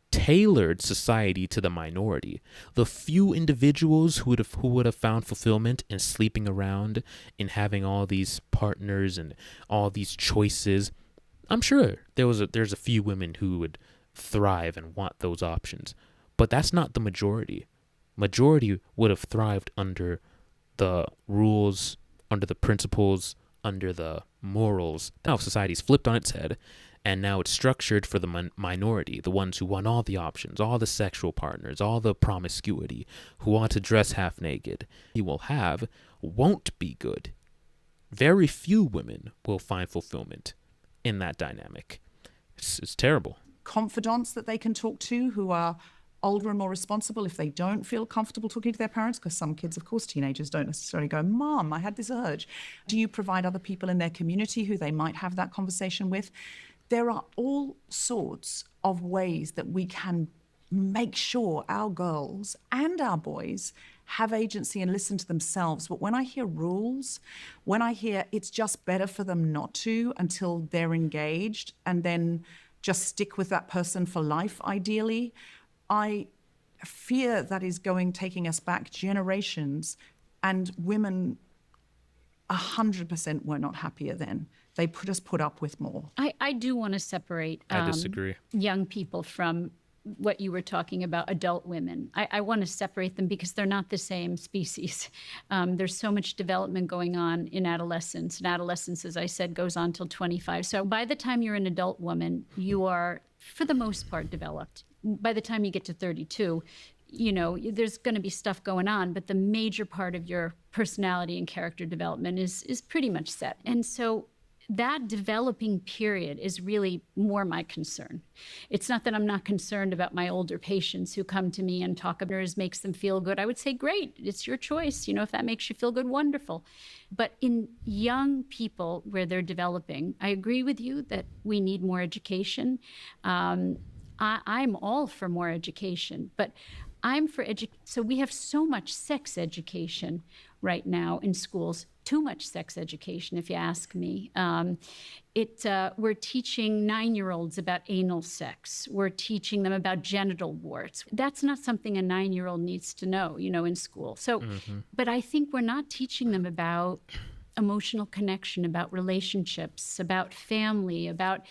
tailored society to the minority. The few individuals who would have found fulfillment in sleeping around, in having all these partners and all these choices. I'm sure there's a few women who would thrive and want those options, but that's not the majority. Majority would have thrived under the rules, under the principles, under the morals. Now society's flipped on its head, and now it's structured for the minority, the ones who want all the options, all the sexual partners, all the promiscuity, who want to dress half naked. You will have won't be good. Very few women will find fulfillment in that dynamic. It's terrible. Confidants that they can talk to who are older and more responsible if they don't feel comfortable talking to their parents, because some kids, of course, teenagers don't necessarily go, Mom, I had this urge. Do you provide other people in their community who they might have that conversation with? There are all sorts of ways that we can make sure our girls and our boys have agency and listen to themselves. But when I hear rules, when I hear it's just better for them not to until they're engaged and then just stick with that person for life, ideally, I fear that is taking us back generations, and women 100% were not happier then. They put up with more. I do want to separate I disagree. young people from what you were talking about, adult women. I want to separate them because they're not the same species. There's so much development going on in adolescence. And adolescence, as I said, goes on till 25. So by the time you're an adult woman, you are, for the most part, developed. By the time you get to 32, there's going to be stuff going on, but the major part of your personality and character development is pretty much set. And so that developing period is really more my concern. It's not that I'm not concerned about my older patients who come to me and talk about it makes them feel good. I would say, great, it's your choice. If that makes you feel good, wonderful. But in young people where they're developing, I agree with you that we need more education. I'm all for more education, but I'm for education. So we have so much sex education right now in schools, too much sex education, if you ask me. We're teaching 9-year-olds about anal sex. We're teaching them about genital warts. That's not something a 9-year-old needs to know, in school. So, but I think we're not teaching them about emotional connection, about relationships, about family, about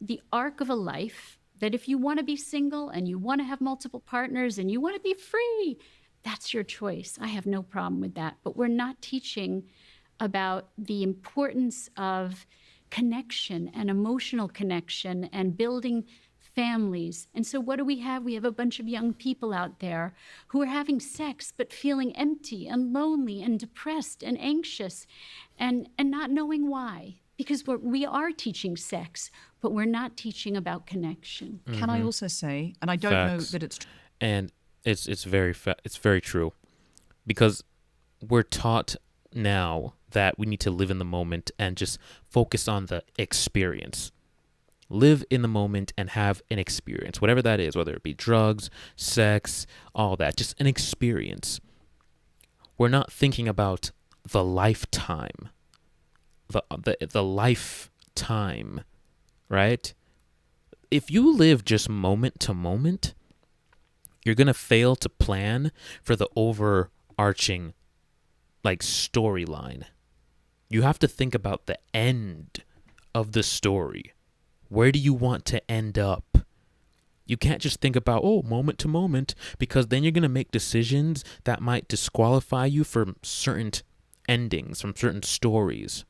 the arc of a life, that if you want to be single and you want to have multiple partners and you want to be free, that's your choice. I have no problem with that. But we're not teaching about the importance of connection and emotional connection and building families. And so what do we have? We have a bunch of young people out there who are having sex but feeling empty and lonely and depressed and anxious and not knowing why. Because we are teaching sex, but we're not teaching about connection. Can I also say, and I don't know that it's true. And it's very true, because we're taught now that we need to live in the moment and just focus on the experience. Live in the moment and have an experience, whatever that is, whether it be drugs, sex, all that, just an experience. We're not thinking about the lifetime. The lifetime, right? if you live just moment to moment, you're going to fail to plan for the overarching like storyline. You have to think about the end of the story. Where do you want to end up? You can't just think about, oh, moment to moment, because then you're going to make decisions that might disqualify you from certain endings, from certain stories,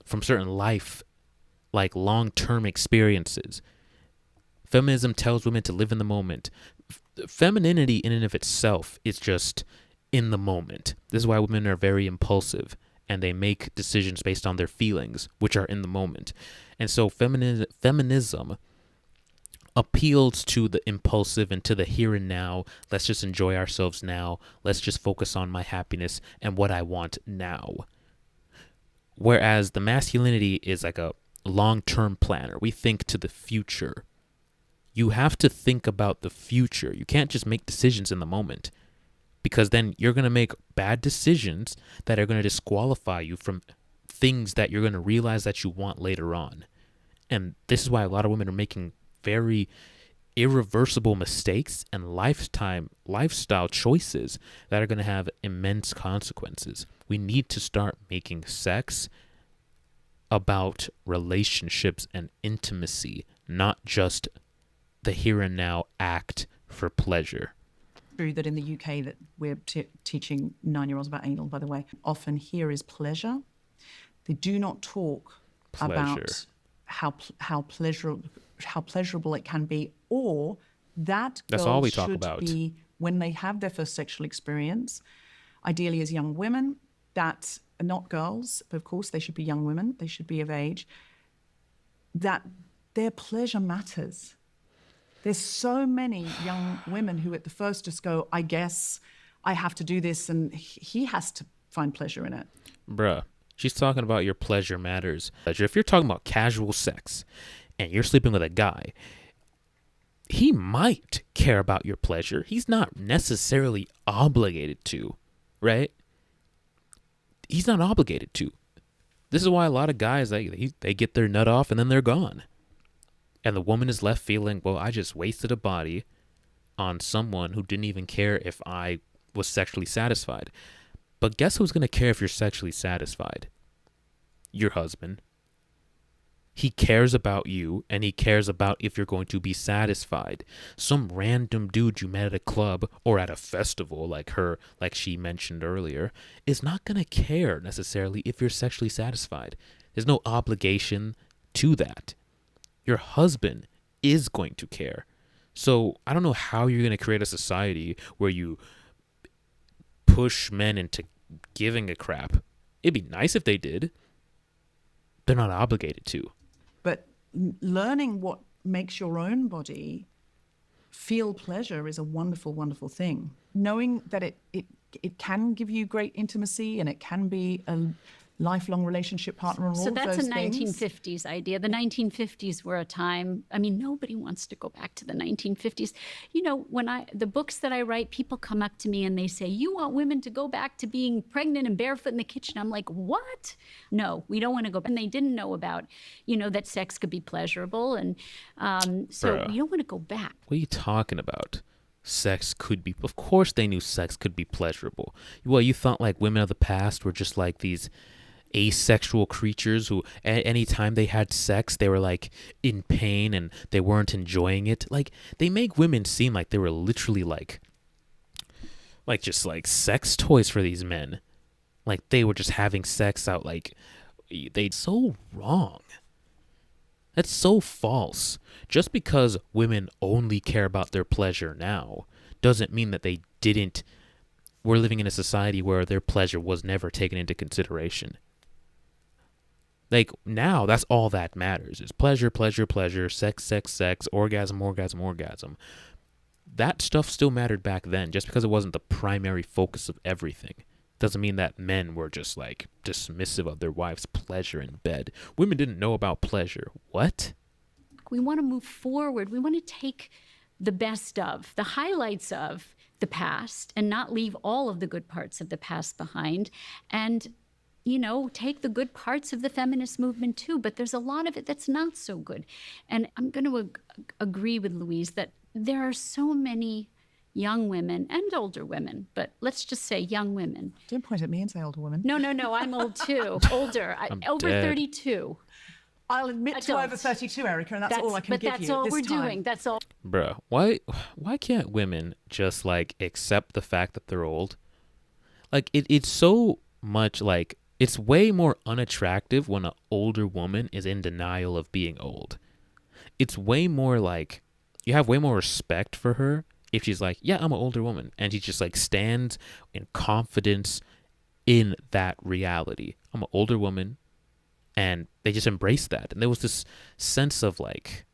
from certain life, like long-term experiences. Feminism tells women to live in the moment. Femininity in and of itself is just in the moment. This is why women are very impulsive and they make decisions based on their feelings, which are in the moment. And so feminism appeals to the impulsive and to the here and now. Let's just enjoy ourselves now. Let's just focus on my happiness and what I want now. Whereas the masculinity is like a long-term planner. We think to the future. You have to think about the future. You can't just make decisions in the moment, because then you're going to make bad decisions that are going to disqualify you from things that you're going to realize that you want later on. And this is why a lot of women are making very irreversible mistakes and lifestyle choices that are going to have immense consequences. We need to start making sex about relationships and intimacy, not just the here and now act for pleasure. True that in the UK that we're teaching 9-year-olds about anal, by the way, often here is pleasure. They do not talk about how pleasurable it can be, or that that's girls all we talk should about. Be when they have their first sexual experience, ideally as young women, that are not girls, but of course they should be young women, they should be of age, that their pleasure matters. There's so many young women who at the first just go, I guess I have to do this, and he has to find pleasure in it. Bruh, she's talking about your pleasure matters. If you're talking about casual sex and you're sleeping with a guy, he might care about your pleasure. He's not necessarily obligated to, right? He's not obligated to. This is why a lot of guys, they get their nut off and then they're gone. And the woman is left feeling, well, I just wasted a body on someone who didn't even care if I was sexually satisfied. But guess who's going to care if you're sexually satisfied? Your husband. He cares about you, and he cares about if you're going to be satisfied. Some random dude you met at a club or at a festival like she mentioned earlier, is not going to care necessarily if you're sexually satisfied. There's no obligation to that. Your husband is going to care. So I don't know how you're going to create a society where you push men into giving a crap. It'd be nice if they did. They're not obligated to. But learning what makes your own body feel pleasure is a wonderful, wonderful thing. Knowing that it can give you great intimacy and it can be a lifelong relationship partner and all So of that's those a things. 1950s idea. The 1950s were a time, I mean, nobody wants to go back to the 1950s. You know, the books that I write, people come up to me and they say, you want women to go back to being pregnant and barefoot in the kitchen. I'm like, what? No, we don't want to go back. And they didn't know about, that sex could be pleasurable. And so we don't want to go back. What are you talking about? Sex could be, of course they knew sex could be pleasurable. Well, you thought like women of the past were just like these asexual creatures who anytime they had sex they were like in pain and they weren't enjoying it. Like they make women seem like they were literally like just like sex toys for these men. Like they were just having sex out like so wrong. That's so false. Just because women only care about their pleasure now doesn't mean that they didn't. We're living in a society where their pleasure was never taken into consideration. Like now, that's all that matters is pleasure, pleasure, pleasure, sex, sex, sex, orgasm, orgasm, orgasm. That stuff still mattered back then. Just because it wasn't the primary focus of everything doesn't mean that men were just like dismissive of their wives' pleasure in bed. Women didn't know about pleasure. What? We want to move forward. We want to take the best of, the highlights of the past and not leave all of the good parts of the past behind, and take the good parts of the feminist movement too, but there's a lot of it that's not so good. And I'm going to agree with Louise that there are so many young women and older women, but let's just say young women. Don't point at me and say older women. No, I'm old too. Older. Over dead. 32. I'll admit to Adult. over 32, Erica, and that's all I can give you. But that's all this we're time. doing. That's all. Bruh, why can't women just like accept the fact that they're old? Like it's so much like it's way more unattractive when an older woman is in denial of being old. It's way more like you have way more respect for her if she's like, yeah, I'm an older woman, and she just like stands in confidence in that reality. I'm an older woman, and they just embrace that. And there was this sense of like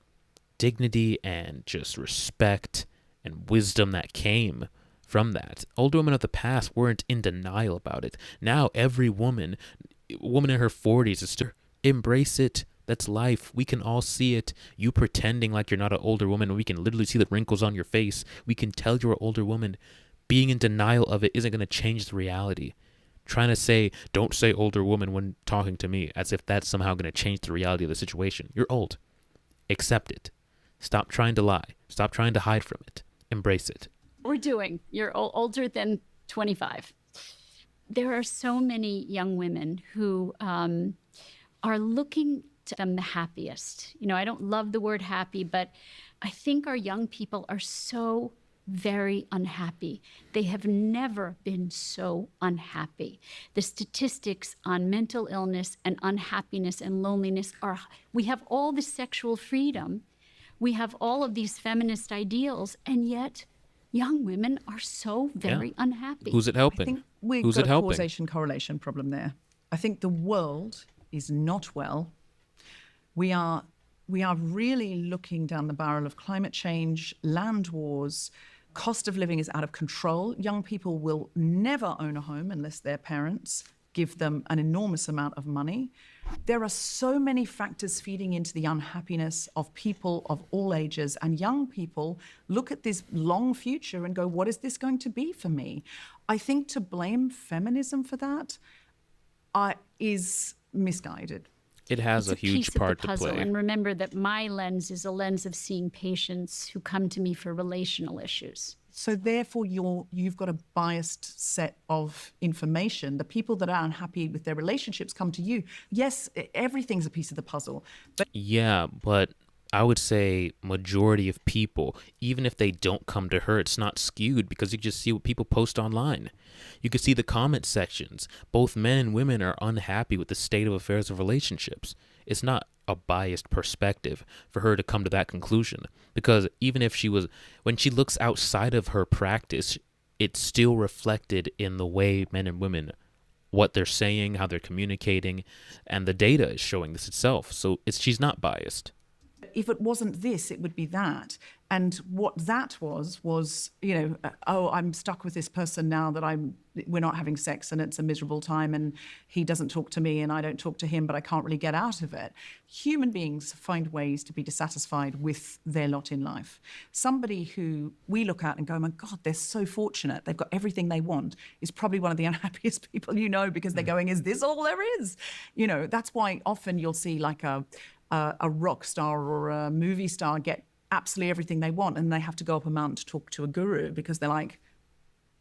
dignity and just respect and wisdom that came from that. Older women of the past weren't in denial about it. Now every woman in her 40s is to embrace it. That's life. We can all see it. You pretending like you're not an older woman, we can literally see the wrinkles on your face. We can tell you're an older woman. Being in denial of it isn't going to change the reality. Trying to say, don't say older woman when talking to me, as if that's somehow going to change the reality of the situation. You're old. Accept it. Stop trying to lie. Stop trying to hide from it. Embrace it. You're older than 25. There are so many young women who are looking to them the happiest. I don't love the word happy, but I think our young people are so very unhappy. They have never been so unhappy. The statistics on mental illness and unhappiness and loneliness we have all this sexual freedom. We have all of these feminist ideals, and yet young women are so very unhappy. Who's it I helping? think we've Who's got it a helping? causation correlation problem there. I think the world is not well. We are really looking down the barrel of climate change, land wars. Cost of living is out of control. Young people will never own a home unless their parents give them an enormous amount of money. There are so many factors feeding into the unhappiness of people of all ages, and young people look at this long future and go, what is this going to be for me? I think to blame feminism for that is misguided. It has It's a huge piece part of the to puzzle. play. And remember that my lens is a lens of seeing patients who come to me for relational issues. So therefore, you've got a biased set of information. The people that are unhappy with their relationships come to you. Yes, everything's a piece of the puzzle, but Yeah, but I would say majority of people, even if they don't come to her, it's not skewed because you just see what people post online. You can see the comment sections. Both men and women are unhappy with the state of affairs of relationships. It's not a biased perspective for her to come to that conclusion, because even if when she looks outside of her practice, it's still reflected in the way men and women, what they're saying, how they're communicating, and the data is showing this itself. So she's not biased. if it wasn't this, it would be that. And what that was, oh, I'm stuck with this person now that we're not having sex and it's a miserable time and he doesn't talk to me and I don't talk to him, but I can't really get out of it. Human beings find ways to be dissatisfied with their lot in life. Somebody who we look at and go, my God, they're so fortunate, they've got everything they want, is probably one of the unhappiest people you know, because they're going, is this all there is? That's why often you'll see like a rock star or a movie star get absolutely everything they want and they have to go up a mountain to talk to a guru because they're like,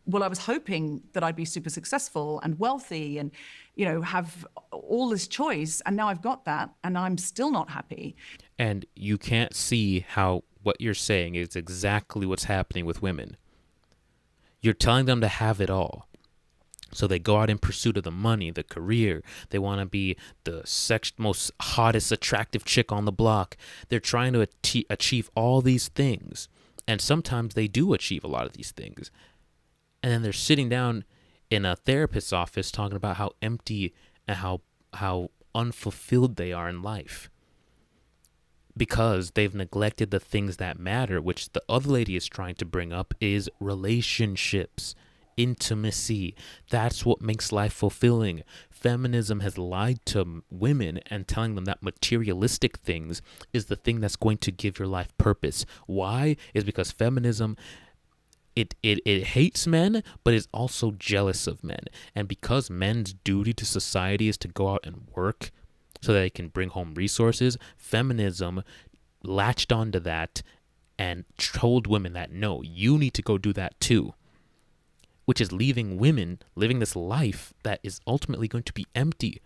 well, I was hoping that I'd be super successful and wealthy and, have all this choice. And now I've got that and I'm still not happy. And you can't see how what you're saying is exactly what's happening with women. You're telling them to have it all. So they go out in pursuit of the money, the career. They want to be the most hottest, attractive chick on the block. They're trying to achieve all these things. And sometimes they do achieve a lot of these things. And then they're sitting down in a therapist's office talking about how empty and how unfulfilled they are in life. Because they've neglected the things that matter, which the other lady is trying to bring up, is relationships. Intimacy. That's what makes life fulfilling. Feminism has lied to women and telling them that materialistic things is the thing that's going to give your life purpose. Why? Is because feminism it hates men, but is also jealous of men. And because men's duty to society is to go out and work so that they can bring home resources, feminism latched onto that and told women that, no, you need to go do that too, which is leaving women living this life that is ultimately going to be empty,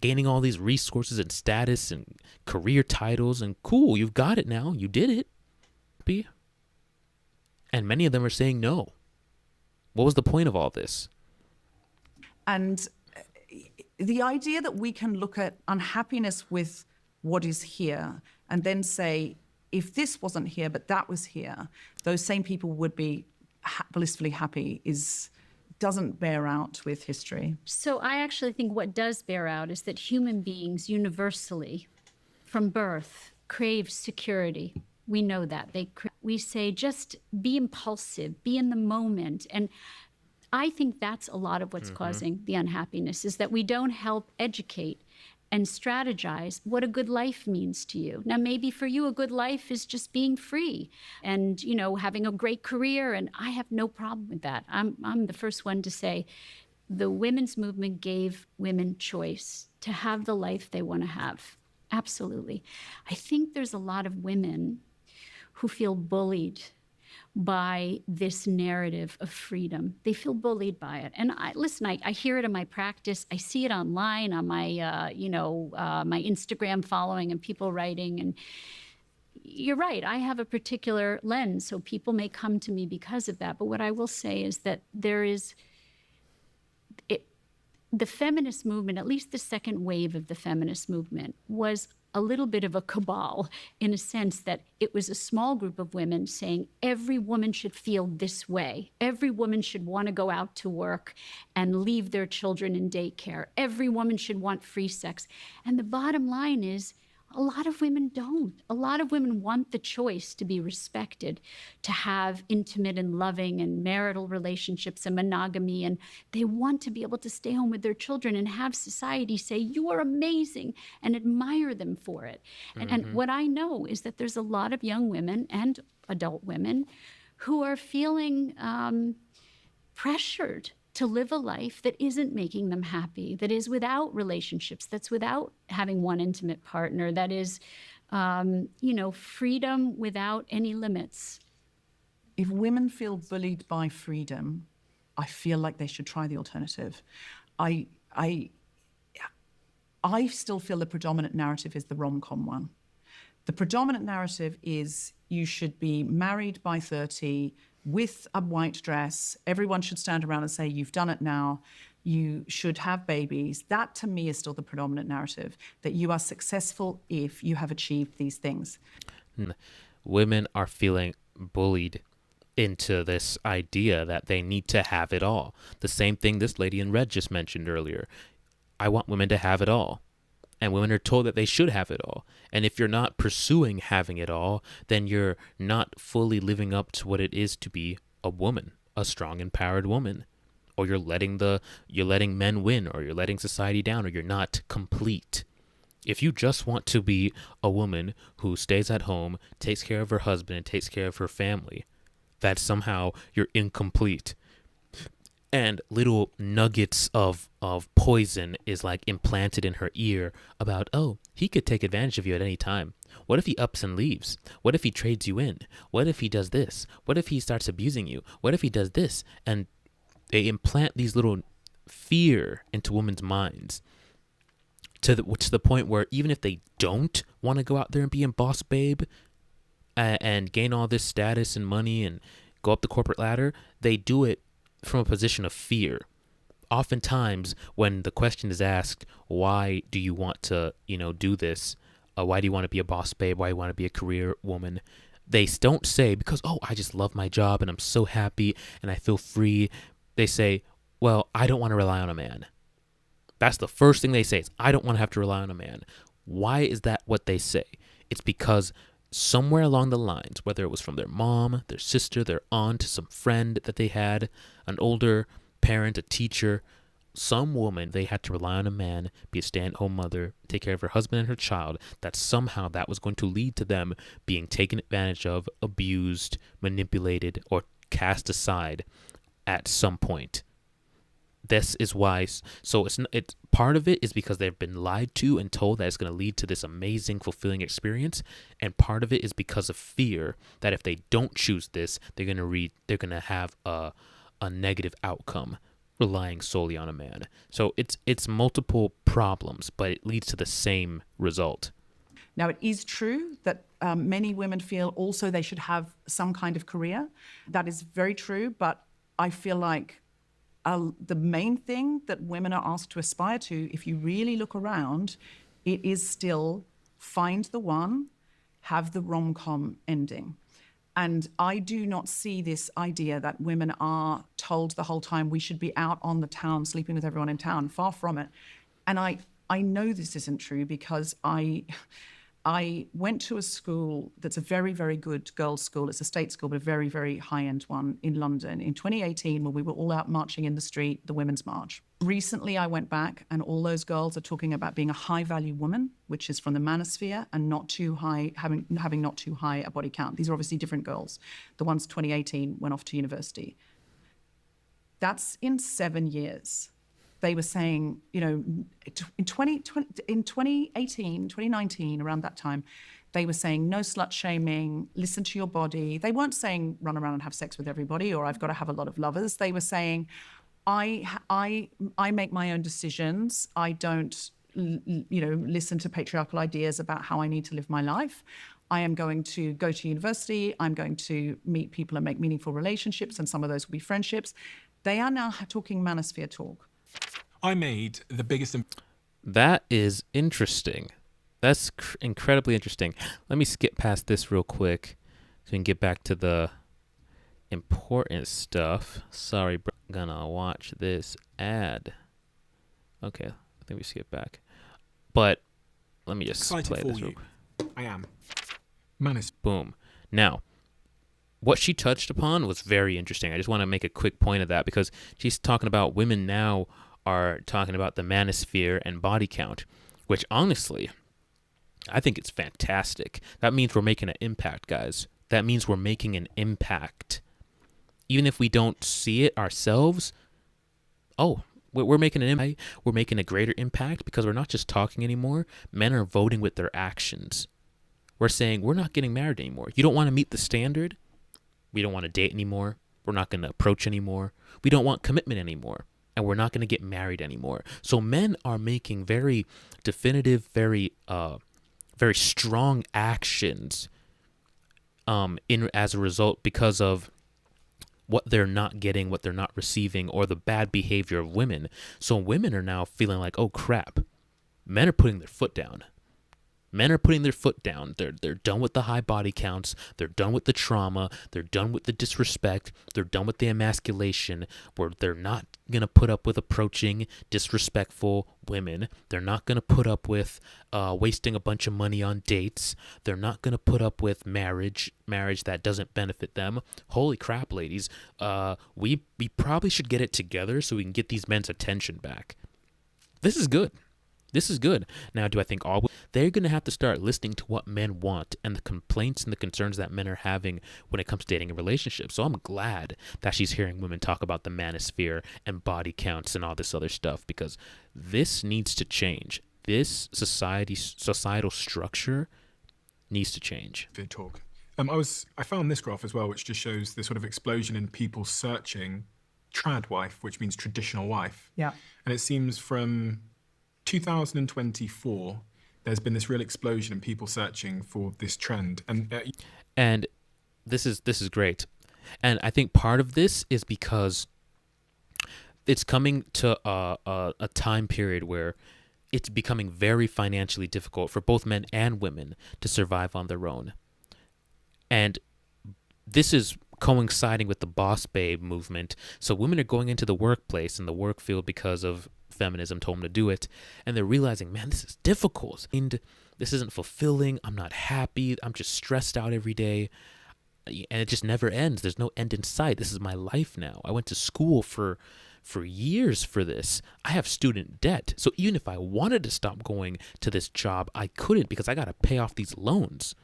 gaining all these resources and status and career titles, and cool, you've got it now, you did it. And many of them are saying no. What was the point of all this? And the idea that we can look at unhappiness with what is here and then say, if this wasn't here, but that was here, those same people would be blissfully happy doesn't bear out with history. So I actually think what does bear out is that human beings universally, from birth, crave security. We know that. We say just be impulsive, be in the moment. And I think that's a lot of what's causing the unhappiness, is that we don't help educate and strategize what a good life means to you. Now, maybe for you, a good life is just being free and, having a great career. And I have no problem with that. I'm the first one to say the women's movement gave women choice to have the life they want to have. Absolutely. I think there's a lot of women who feel bullied by this narrative of freedom. They feel bullied by it. And I hear it in my practice. I see it online on my, my Instagram following and people writing. And you're right, I have a particular lens, so people may come to me because of that. But what I will say is that the feminist movement, at least the second wave of the feminist movement, was a little bit of a cabal, in a sense that it was a small group of women saying every woman should feel this way. Every woman should want to go out to work and leave their children in daycare. Every woman should want free sex. And the bottom line is, a lot of women don't. A lot of women want the choice to be respected, to have intimate and loving and marital relationships and monogamy. And they want to be able to stay home with their children and have society say, you are amazing, and admire them for it. And what I know is that there's a lot of young women and adult women who are feeling pressured to live a life that isn't making them happy, that is without relationships, that's without having one intimate partner, that is, freedom without any limits. If women feel bullied by freedom, I feel like they should try the alternative. I still feel the predominant narrative is the rom-com one. The predominant narrative is you should be married by 30, with a white dress. Everyone should stand around and say, you've done it now. You should have babies. That, to me, is still the predominant narrative, that you are successful if you have achieved these things. Women are feeling bullied into this idea that they need to have it all. The same thing this lady in red just mentioned earlier. I want women to have it all. And women are told that they should have it all. And if you're not pursuing having it all, then you're not fully living up to what it is to be a woman, a strong, empowered woman. Or you're letting men win, or you're letting society down, or you're not complete. If you just want to be a woman who stays at home, takes care of her husband, and takes care of her family, that somehow you're incomplete. And little nuggets of poison is like implanted in her ear about, oh, he could take advantage of you at any time. What if he ups and leaves? What if he trades you in? What if he does this? What if he starts abusing you? What if he does this? And they implant these little fear into women's minds to the point where even if they don't want to go out there and be a boss babe and gain all this status and money and go up the corporate ladder, they do it from a position of fear. Oftentimes, when the question is asked, why do you want to, do this? Why do you want to be a boss babe? Why do you want to be a career woman? They don't say, because, I just love my job and I'm so happy and I feel free. They say, well, I don't want to rely on a man. That's the first thing they say is, I don't want to have to rely on a man. Why is that what they say? It's because somewhere along the lines, whether it was from their mom, their sister, their aunt, some friend that they had, an older parent, a teacher, some woman, they had to rely on a man, be a stay-at-home mother, take care of her husband and her child, that somehow that was going to lead to them being taken advantage of, abused, manipulated, or cast aside at some point. This is why. So it's part of it is because they've been lied to and told that it's going to lead to this amazing, fulfilling experience, and part of it is because of fear that if they don't choose this, they're going to have a negative outcome, relying solely on a man. So it's multiple problems, but it leads to the same result. Now, it is true that many women feel also they should have some kind of career. That is very true, but I feel like the main thing that women are asked to aspire to, if you really look around, it is still find the one, have the rom-com ending. And I do not see this idea that women are told the whole time we should be out on the town, sleeping with everyone in town. Far from it. And I know this isn't true because I went to a school that's a very, very good girls' school. It's a state school, but a very, very high-end one in London in 2018 when we were all out marching in the street, the Women's March. Recently, I went back and all those girls are talking about being a high-value woman, which is from the manosphere and not too high, having not too high a body count. These are obviously different girls. The ones 2018 went off to university. That's in 7 years. They were saying, in 2018, 2019, around that time, they were saying no slut shaming, listen to your body. They weren't saying run around and have sex with everybody or I've got to have a lot of lovers. They were saying, I make my own decisions. I don't, listen to patriarchal ideas about how I need to live my life. I am going to go to university. I'm going to meet people and make meaningful relationships, and some of those will be friendships. They are now talking manosphere talk. I made the biggest... That is interesting. That's incredibly interesting. Let me skip past this real quick so we can get back to the important stuff. Sorry, bro. Gonna watch this ad. Okay, I think we skip back. But let me just Excited play for this you. real quick. I am. Manis. Boom. Now, what she touched upon was very interesting. I just want to make a quick point of that because she's talking about women now are talking about the manosphere and body count, which honestly, I think it's fantastic. That means we're making an impact, guys. That means we're making an impact. Even if we don't see it ourselves, we're making an impact. We're making a greater impact because we're not just talking anymore. Men are voting with their actions. We're saying we're not getting married anymore. You don't want to meet the standard? We don't want to date anymore. We're not going to approach anymore. We don't want commitment anymore. And we're not going to get married anymore. So men are making very definitive, very strong actions as a result because of what they're not getting, what they're not receiving, or the bad behavior of women. So women are now feeling like, oh crap, men are putting their foot down. Men are putting their foot down. They're done with the high body counts. They're done with the trauma. They're done with the disrespect. They're done with the emasculation, where they're not going to put up with approaching disrespectful women. They're not going to put up with wasting a bunch of money on dates. They're not going to put up with marriage that doesn't benefit them. Holy crap, ladies. We probably should get it together so we can get these men's attention back. This is good. This is good. Now, do I think they're going to have to start listening to what men want and the complaints and the concerns that men are having when it comes to dating a relationship. So I'm glad that she's hearing women talk about the manosphere and body counts and all this other stuff, because this needs to change. This societal structure needs to change. Good talk. I found this graph as well, which just shows the sort of explosion in people searching trad wife, which means traditional wife. Yeah. And it seems from 2024, there's been this real explosion in people searching for this trend, and this is great. And I think part of this is because it's coming to a time period where it's becoming very financially difficult for both men and women to survive on their own. And this is coinciding with the boss babe movement. So women are going into the workplace and the work field because of feminism told them to do it, and they're realizing, man, this is difficult and this isn't fulfilling. I'm not happy. I'm just stressed out every day, and it just never ends. There's no end in sight. This is my life now. I went to school for years for this. I have student debt, so even if I wanted to stop going to this job, I couldn't because I got to pay off these loans.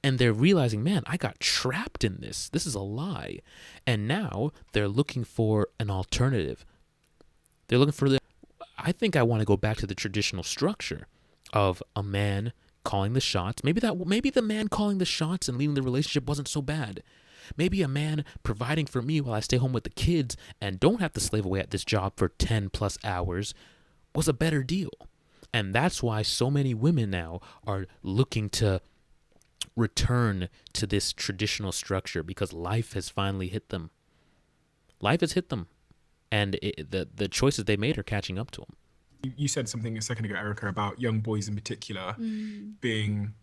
And they're realizing, man, I got trapped in this. This is a lie. And now they're looking for an alternative. They're looking for I think I want to go back to the traditional structure of a man calling the shots. Maybe the man calling the shots and leading the relationship wasn't so bad. Maybe a man providing for me while I stay home with the kids and don't have to slave away at this job for 10 plus hours was a better deal. And that's why so many women now are looking to return to this traditional structure, because life has finally hit them. Life has hit them. And the choices they made are catching up to them. You said something a second ago, Erica, about young boys in particular being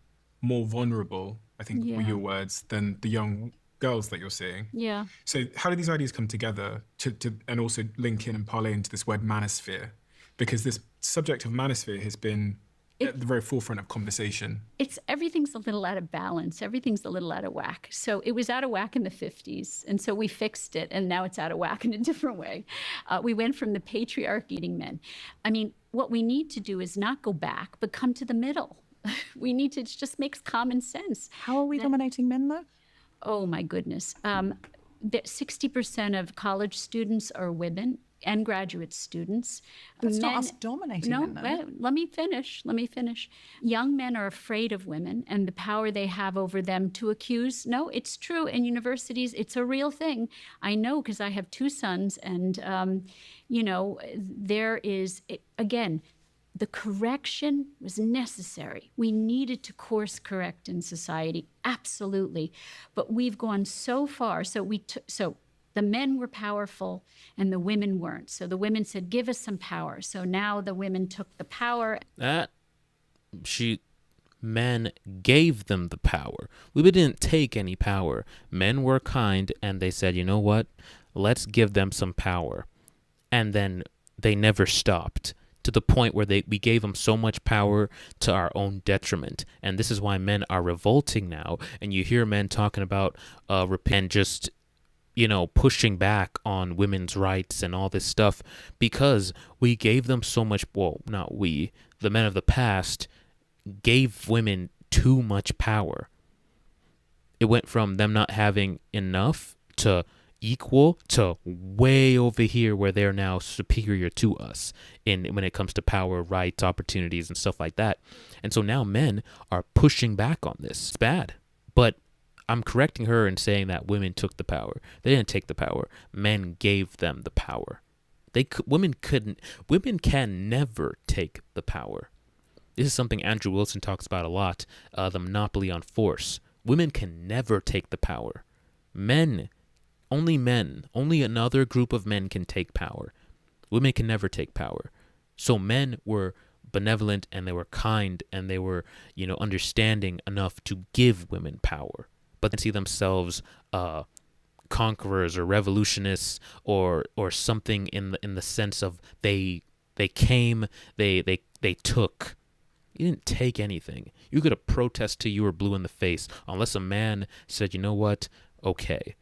more vulnerable, I think were your words, than the young girls that you're seeing. Yeah. So how do these ideas come together to and also link in and parlay into this word manosphere? Because this subject of manosphere has been at the very forefront of conversation. Everything's a little out of balance. Everything's a little out of whack. So it was out of whack in the 50s. And so we fixed it. And now it's out of whack in a different way. We went from the patriarch eating men. I mean, what we need to do is not go back, but come to the middle. We need to, it just makes common sense. How are we dominating men, though? Oh, my goodness. 60% of college students are women and graduate students. That's not us dominating No, men, though. well, let me finish. Young men are afraid of women and the power they have over them to accuse. No, it's true. In universities, it's a real thing. I know because I have 2 sons. And, there is, again, the correction was necessary. We needed to course correct in society, absolutely. But we've gone so far. So the men were powerful and the women weren't. So the women said, give us some power. So now the women took the power. Men gave them the power. We didn't take any power. Men were kind and they said, you know what? Let's give them some power. And then they never stopped, to the point where we gave them so much power to our own detriment. And this is why men are revolting now. And you hear men talking about just pushing back on women's rights and all this stuff, because we gave them so much. Well, not we, the men of the past gave women too much power. It went from them not having enough to equal to way over here where they're now superior to us when it comes to power, rights, opportunities, and stuff like that. And so now men are pushing back on this. It's bad. But I'm correcting her in saying that women took the power. They didn't take the power. Men gave them the power. Women can never take the power. This is something Andrew Wilson talks about a lot, the monopoly on force. Women can never take the power. Only another group of men can take power. Women can never take power. So men were benevolent and they were kind and they were, understanding enough to give women power. But they see themselves conquerors or revolutionists or something in the sense of they came, they took. You didn't take anything. You could have protested till you were blue in the face, unless a man said, you know what? Okay,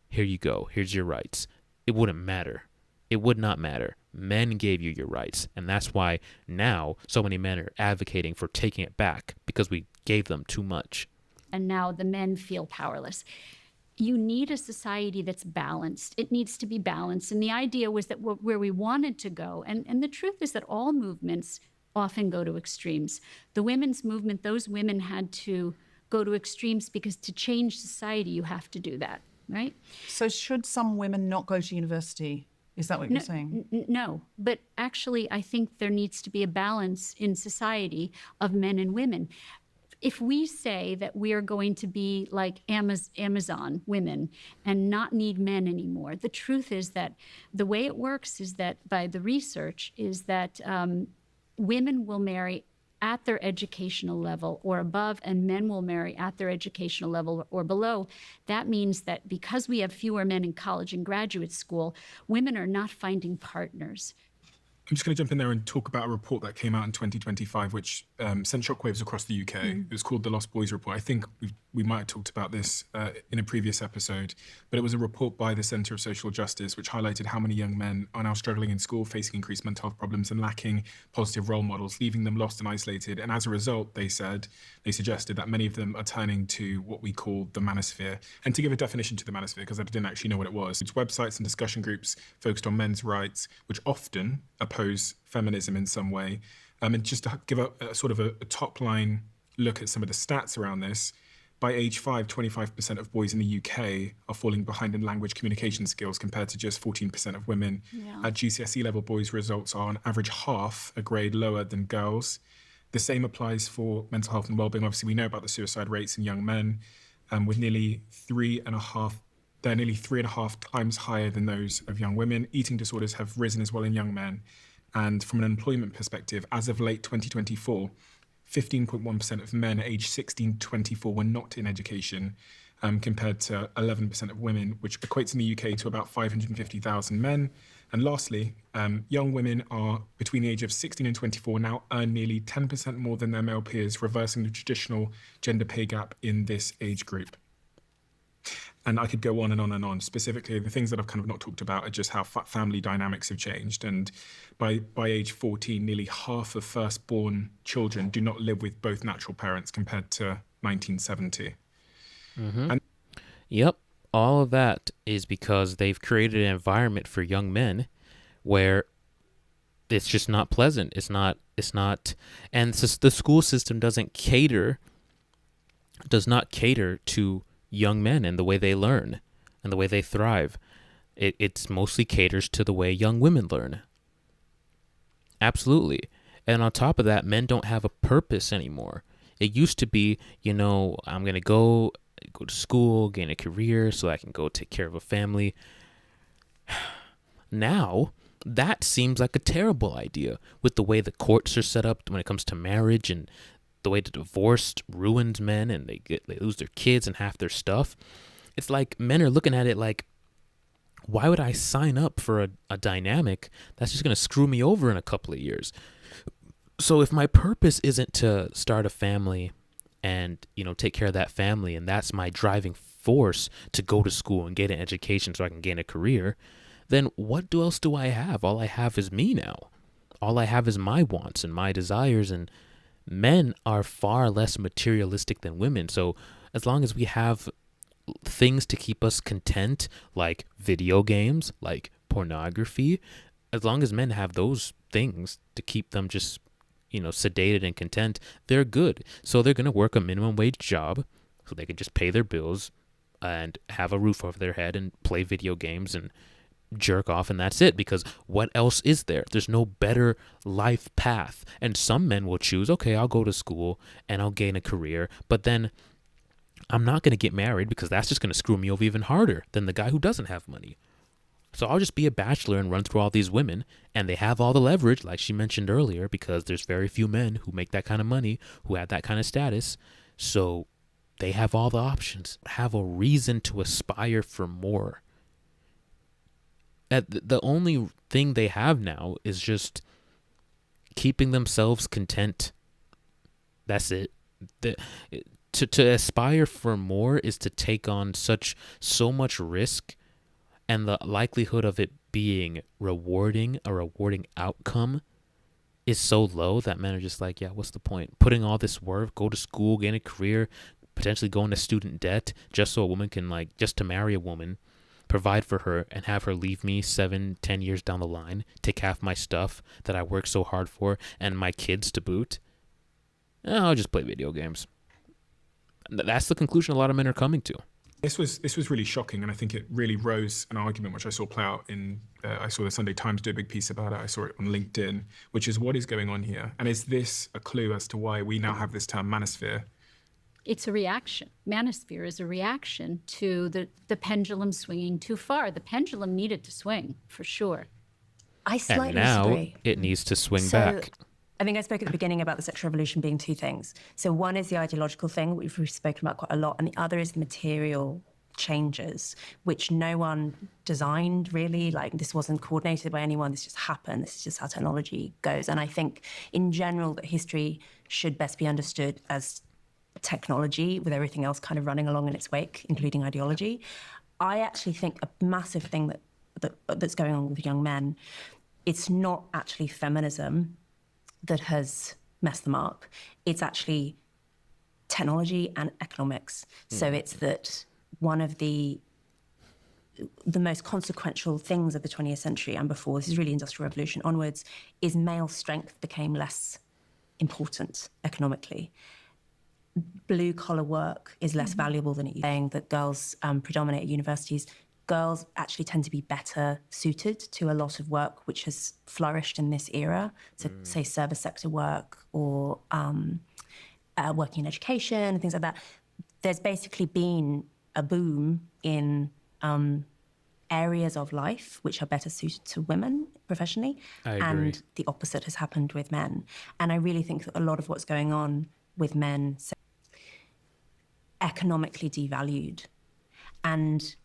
here you go. Here's your rights. It wouldn't matter. It would not matter. Men gave you your rights. And that's why now so many men are advocating for taking it back, because we gave them too much. And now the men feel powerless. You need a society that's balanced. It needs to be balanced. And the idea was that where we wanted to go, and the truth is that all movements often go to extremes. The women's movement, those women had to go to extremes because to change society, you have to do that, right? So should some women not go to university? Is that what you're saying? No, but actually I think there needs to be a balance in society of men and women. If we say that we are going to be like Amazon women and not need men anymore, the truth is that the way it works is that by the research is that women will marry at their educational level or above, and men will marry at their educational level or below. That means that because we have fewer men in college and graduate school, women are not finding partners. I'm just going to jump in there and talk about a report that came out in 2025, which sent shockwaves across the UK. It was called the Lost Boys Report. I think we might have talked about this in a previous episode, but it was a report by the Centre of Social Justice, which highlighted how many young men are now struggling in school, facing increased mental health problems and lacking positive role models, leaving them lost and isolated. And as a result, they suggested that many of them are turning to what we call the manosphere. And to give a definition to the manosphere, because I didn't actually know what it was, it's websites and discussion groups focused on men's rights, which often oppose feminism in some way. And just to give a sort of a top line look at some of the stats around this, by age 5, 25% of boys in the UK are falling behind in language communication skills compared to just 14% of women. Yeah. At GCSE level, boys' results are on average half a grade lower than girls. The same applies for mental health and wellbeing. Obviously, we know about the suicide rates in young men, with nearly 3.5 times higher than those of young women. Eating disorders have risen as well in young men. And from an employment perspective, as of late 2024, 15.1% of men aged 16 to 24 were not in education, compared to 11% of women, which equates in the UK to about 550,000 men. And lastly, young women are between the age of 16 and 24 now earn nearly 10% more than their male peers, reversing the traditional gender pay gap in this age group. And I could go on and on and on. Specifically, the things that I've kind of not talked about are just how family dynamics have changed. And by age 14, nearly half of firstborn children do not live with both natural parents compared to 1970. And Yep. All of that is because they've created an environment for young men where it's just not pleasant. It's not, and the school system does not cater to young men and the way they learn and the way they thrive. It's mostly caters to the way young women learn. Absolutely. And on top of that, men don't have a purpose anymore. It used to be, I'm going to go to school, gain a career so I can go take care of a family. Now, that seems like a terrible idea with the way the courts are set up when it comes to marriage and the way the divorce ruins men and they lose their kids and half their stuff. It's like men are looking at it like, why would I sign up for a dynamic that's just going to screw me over in a couple of years? So if my purpose isn't to start a family and, take care of that family, and that's my driving force to go to school and get an education so I can gain a career, then what else do I have? All I have is me now. All I have is my wants and my desires, and men are far less materialistic than women. So as long as we have things to keep us content, like video games, like pornography, as long as men have those things to keep them just, sedated and content, they're good. So they're going to work a minimum wage job so they can just pay their bills and have a roof over their head and play video games and jerk off, and that's it, because what else is there? There's no better life path. And some men will choose, okay, I'll go to school and I'll gain a career, but then I'm not going to get married because that's just going to screw me over even harder than the guy who doesn't have money. So I'll just be a bachelor and run through all these women, and they have all the leverage, like she mentioned earlier, because there's very few men who make that kind of money, who have that kind of status. So they have all the options, have a reason to aspire for more. The only thing they have now is just keeping themselves content. That's it. To aspire for more is to take on so much risk, and the likelihood of it being a rewarding outcome is so low that men are just like, yeah, what's the point? Putting all this work, go to school, gain a career, potentially go into student debt just so a woman can, just to marry a woman, provide for her, and have her leave me 7-10 years down the line, take half my stuff that I worked so hard for, and my kids to boot. I'll just play video games. That's the conclusion a lot of men are coming to. This was really shocking, and I think it really rose an argument which I saw play out in, I saw the Sunday Times do a big piece about it, I saw it on LinkedIn, which is, what is going on here? And is this a clue as to why we now have this term manosphere? It's a reaction. Manosphere is a reaction to the pendulum swinging too far. The pendulum needed to swing, for sure. I slightly And now disagree. it needs to swing So, back. I think I spoke at the beginning about the sexual revolution being two things. So one is the ideological thing, which we've spoken about quite a lot, and the other is the material changes, which no one designed really. Like, this wasn't coordinated by anyone. This just happened. This is just how technology goes. And I think in general that history should best be understood as technology with everything else kind of running along in its wake, including ideology. I actually think a massive thing that's going on with young men, it's not actually feminism that has messed them up. It's actually technology and economics. So it's that one of the most consequential things of the 20th century and before, this is really Industrial Revolution onwards, is male strength became less important economically. Blue collar work is less valuable than it used to be. Saying that girls predominate at universities. Girls actually tend to be better suited to a lot of work which has flourished in this era. So say service sector work or working in education and things like that. There's basically been a boom in areas of life which are better suited to women professionally. I agree. And the opposite has happened with men. And I really think that a lot of what's going on with men is economically devalued. And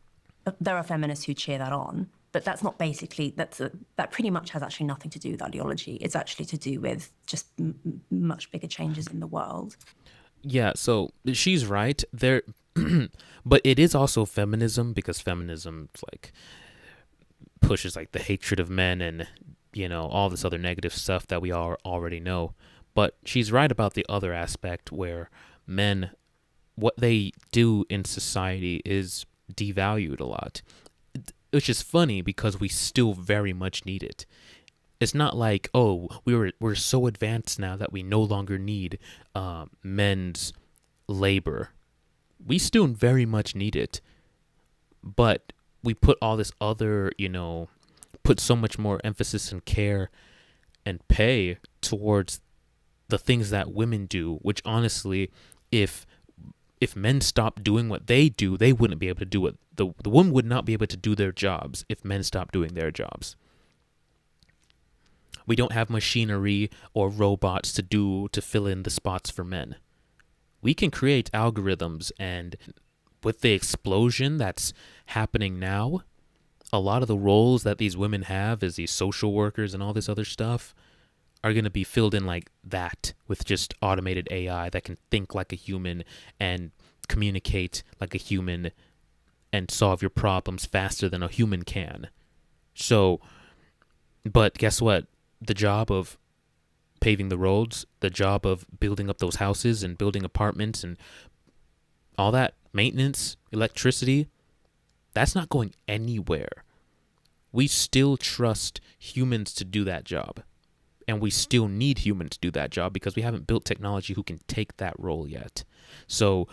there are feminists who cheer that on, but that's not basically, that pretty much has actually nothing to do with ideology. It's actually to do with just much bigger changes in the world. Yeah, so she's right there, but it is also feminism, because feminism like pushes like the hatred of men and, you know, all this other negative stuff that we all already know. But she's right about the other aspect where men, what they do in society is devalued a lot, which is funny because we still very much need it. It's not like, oh, we're so advanced now that we no longer need men's labor. We still very much need it, but we put all this other, you know, put so much more emphasis and care and pay towards the things that women do, which honestly, if men stopped doing what they do, they wouldn't be able to do it. The women would not be able to do their jobs if men stopped doing their jobs. We don't have machinery or robots to fill in the spots for men. We can create algorithms, and with the explosion that's happening now, a lot of the roles that these women have as these social workers and all this other stuff are going to be filled in like that with just automated AI that can think like a human and communicate like a human and solve your problems faster than a human can. So, but guess what? The job of paving the roads, the job of building up those houses and building apartments and all that maintenance, electricity, that's not going anywhere. We still trust humans to do that job. And we still need humans to do that job because we haven't built technology who can take that role yet. So,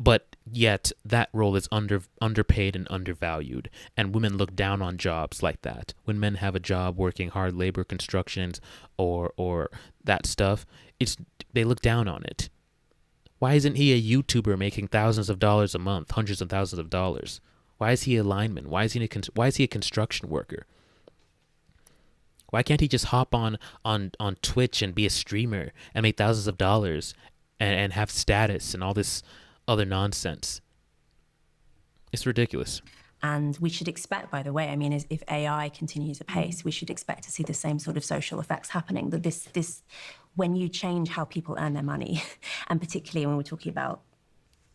but yet that role is underpaid and undervalued. And women look down on jobs like that. When men have a job working hard labor, constructions, or that stuff, they look down on it. Why isn't he a YouTuber making thousands of dollars a month, hundreds of thousands of dollars? Why is he a lineman? Why is he a construction worker? Why can't he just hop on Twitch and be a streamer and make thousands of dollars and have status and all this other nonsense? It's ridiculous. And we should expect, by the way, I mean, if AI continues apace, we should expect to see the same sort of social effects happening. That this, when you change how people earn their money, and particularly when we're talking about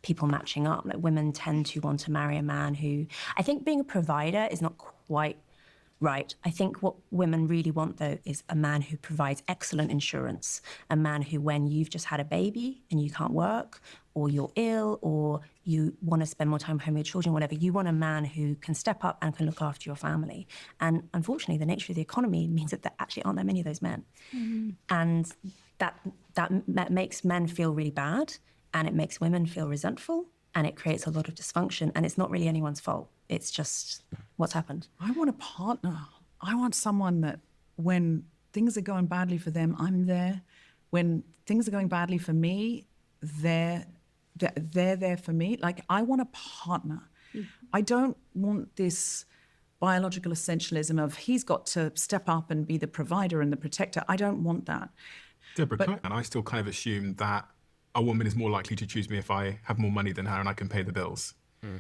people matching up, like women tend to want to marry a man who, I think being a provider is not quite right. I think what women really want, though, is a man who provides excellent insurance, a man who, when you've just had a baby and you can't work, or you're ill, or you want to spend more time home with your children, whatever, you want a man who can step up and can look after your family. And unfortunately, the nature of the economy means that there actually aren't that many of those men. Mm-hmm. And that makes men feel really bad, and it makes women feel resentful, and it creates a lot of dysfunction, and it's not really anyone's fault. It's just what's happened. I want a partner. I want someone that when things are going badly for them, I'm there. When things are going badly for me, they're there for me. Like, I want a partner. Mm. I don't want this biological essentialism of he's got to step up and be the provider and the protector. I don't want that. Deborah, and I still kind of assume that a woman is more likely to choose me if I have more money than her and I can pay the bills.